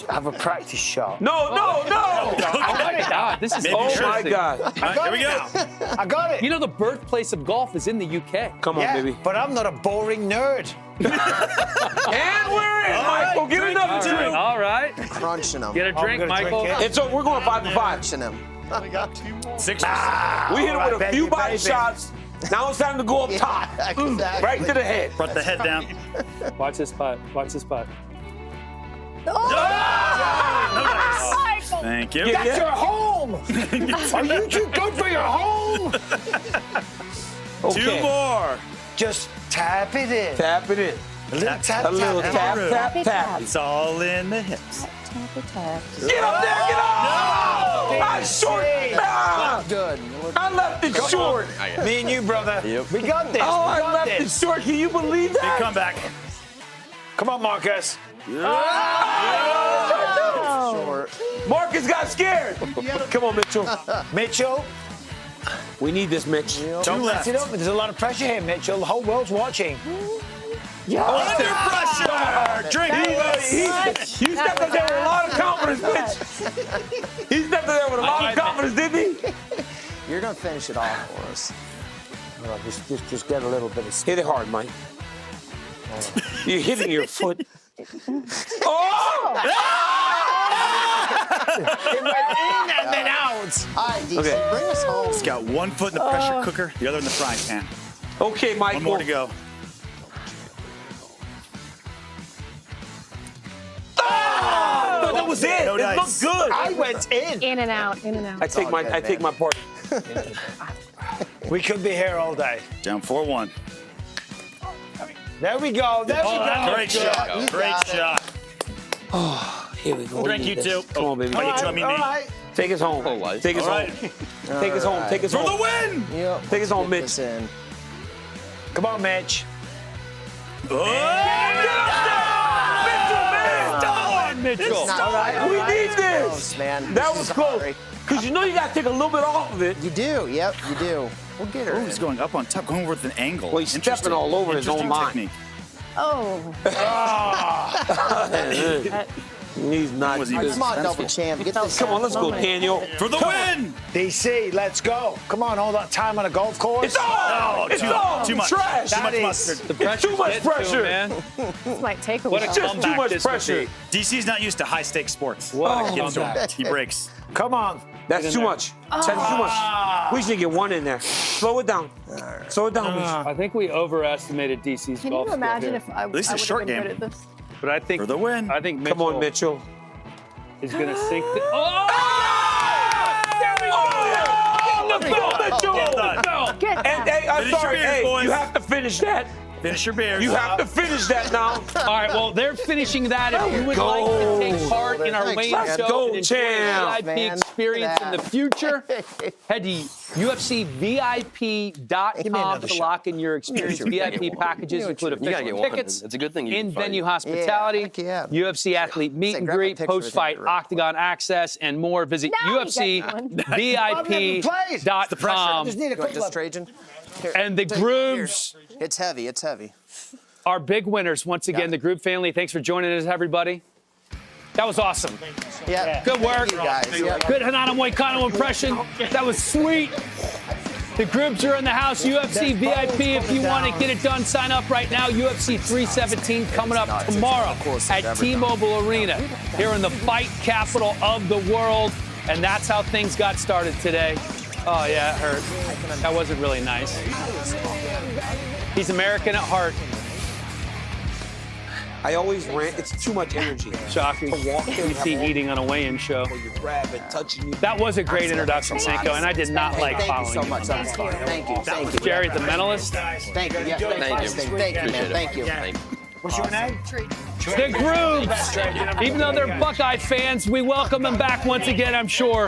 S4: have a practice shot.
S1: No.
S2: Oh my God, this is
S14: Maybe
S1: Oh, my
S2: interesting.
S1: God.
S14: All right, here we go.
S4: I got it.
S2: You know the birthplace of golf is in the UK.
S1: Come on, baby.
S4: But I'm not a boring nerd.
S1: And we're in, Michael. Give me another drink.
S2: All right.
S7: Crunching them.
S2: Get a drink,
S4: gonna drink
S2: Michael.
S4: it.
S1: We're going 5 to 5.
S7: Crunching them.
S14: Six.
S1: We hit it with a
S4: baby,
S1: few body
S4: baby.
S1: shots. Now it's time to go up top.
S7: Exactly.
S1: Right to the head.
S14: Brought the head down.
S2: Watch this putt. Watch this putt.
S14: Thank you.
S1: Yeah.
S4: That's your home. Are you too good for your home?
S1: Okay.
S14: Two more.
S4: Just tap it in.
S1: Tap it in.
S4: A little tap,
S1: A little
S4: tap.
S1: tap, tap.
S14: It's all in the hips.
S1: Get up there, get up! I'm short. Ah,
S7: Good.
S1: I left it short.
S4: Me and you, brother. We got this.
S1: Oh,
S4: we
S1: I
S4: got
S1: left it
S4: this.
S1: short. Can you believe
S14: Big
S1: that?
S14: comeback.
S4: Come on, Marcus.
S1: Marcus got scared. Come on, Mitchell.
S4: Mitchell,
S1: We need this, Mitch.
S4: don't let it up. There's a lot of pressure here, Mitchell. The whole world's watching.
S14: Under pressure. Drink.
S1: You stepped up there with a lot of confidence, Mitch. He stepped up there with a lot of confidence, didn't he?
S7: You're going to finish it off for us.
S4: Just get a little bit of
S1: Hit it hard, Mike. You're hitting your foot. Oh!
S4: It went in and then out.
S7: All right, DC,
S1: Okay.
S7: bring us home.
S14: He's got one foot in the pressure cooker, the other in the frying pan.
S1: Okay, Michael.
S14: One more to go.
S1: Oh, that was it.
S14: No
S1: It
S14: dice.
S1: looked good.
S4: I went in.
S5: In and out, in and out.
S1: I take my part.
S4: We could be here all day.
S14: Down 4-1.
S4: There we go. There we go.
S14: Great shot. Great shot.
S1: Here we go.
S14: Drink, you two.
S1: Come on, baby.
S14: Oh, you two, I mean me.
S4: All right.
S1: Take us home. Take us
S14: All
S1: home.
S14: right.
S1: Take us home. Take us
S14: For
S1: home.
S14: the win.
S7: Yep.
S1: Take us home,
S7: Get
S1: Mitch.
S7: this in.
S4: Come on, Mitch.
S2: Mitchell.
S7: All right.
S1: We need this.
S7: Close, man.
S1: That
S7: This
S1: was
S7: is
S1: close.
S7: hard.
S1: Because you know you got to take a little bit off of it.
S7: You do. Yep, you do. We'll get her.
S14: Oh, he's going up on top, going with an angle.
S1: Well, he's
S14: Interesting.
S1: stepping all over his own
S14: Interesting
S1: line.
S14: technique.
S5: Oh.
S1: He's not.
S14: Was he
S7: All right, come on, double champ. Get this.
S1: Come on, let's go, Daniel.
S14: For the win.
S4: DC, let's go. Come on, all that time on a golf course.
S1: It's all. It's all.
S14: Too much.
S1: Trash.
S14: Too much
S4: That is-
S14: mustard.
S2: The pressure's
S1: too much
S2: getting to him,
S1: pressure.
S2: man.
S5: This might take a
S2: What a
S5: while.
S1: Just too
S2: comeback
S1: much
S2: this would
S1: pressure.
S2: be.
S14: DC's not used to high-stakes sports.
S2: What a comeback.
S14: He breaks.
S4: Come on.
S1: That's too much. That's too much. We just need to get one in there. Slow it down. Slow it down, Mitch.
S2: I think we overestimated DC's
S5: Can
S2: golf
S5: you
S2: skill
S5: imagine
S2: here.
S5: if I,
S14: least
S5: I
S14: it's
S5: would
S14: short
S5: have been
S14: game.
S5: good at this?
S2: But I think
S14: For the win.
S2: I think Mitchell
S1: Come on, Mitchell.
S2: is going to sink. Oh!
S1: Let's go, Mitchell.
S14: Well done.
S5: Get that.
S1: And hey, I'm
S14: Finish your
S1: sorry.
S14: beers,
S1: Hey,
S14: boys.
S1: you have to finish that.
S14: Finish your beers.
S1: You have to finish that now.
S2: All right, well, they're finishing that. If you would
S1: go.
S2: like to take part in our
S7: Thanks,
S2: Wayne
S7: man.
S2: show
S1: Go,
S2: and enjoy
S1: champ.
S2: the VIP
S7: Man,
S2: experience
S7: look
S2: in
S7: at
S2: the
S7: that.
S2: future, head to UFCVIP.com to lock in your experience. VIP packages include
S9: You gotta
S2: official
S9: get one.
S2: tickets,
S9: It's a good thing you can
S2: in-venue
S9: fight.
S2: hospitality,
S7: heck yeah.
S2: UFC athlete meet
S7: Say,
S2: and
S7: grab my
S2: greet,
S7: picture with
S2: post-fight
S7: him real quick.
S2: octagon access, and more. Visit
S5: Now he gets one.
S2: UFCVIP.com.
S4: Just need a quick
S7: Just
S4: look.
S7: Trajan. Here,
S2: And the
S7: take-
S2: grooves
S7: here. It's heavy. It's heavy.
S2: are big winners. Once again, the group family, thanks for joining us, everybody. That was awesome.
S7: Yeah.
S2: Good work.
S7: Thank you guys. Yeah.
S2: Good Hanano Moicano impression. That was sweet. The groups are in the house. UFC VIP, if you want to get it done, sign up right now. UFC 317 coming up tomorrow at T-Mobile Arena here in the fight capital of the world. And that's how things got started today. Oh, yeah, it hurt. That wasn't really nice. He's American at heart.
S1: I always rant. It's too much energy.
S2: Shocking. DC eating on a weigh-in show. That was a great introduction, Cinco, and I did not like following
S7: so much.
S2: you.
S7: Thank you. Thank you.
S2: Jerry, the Mentalist.
S7: Thank you. Yes, thank you, man. Thank you.
S4: What's your name?
S2: The Grooves. Even though they're Buckeye fans, we welcome them back once again, I'm sure.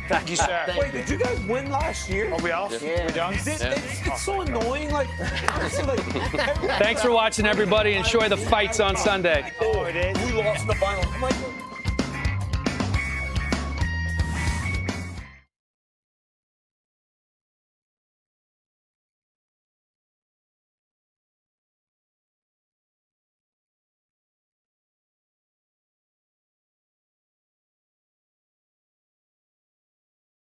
S4: Thank you, sir.
S1: Wait, did you guys win last year?
S4: Are we off?
S7: Yeah.
S4: We done?
S1: It's so annoying. Like,
S2: Thanks for watching, everybody. Enjoy the fights on Sunday.
S4: Oh, it is.
S1: We lost in the final. I'm like,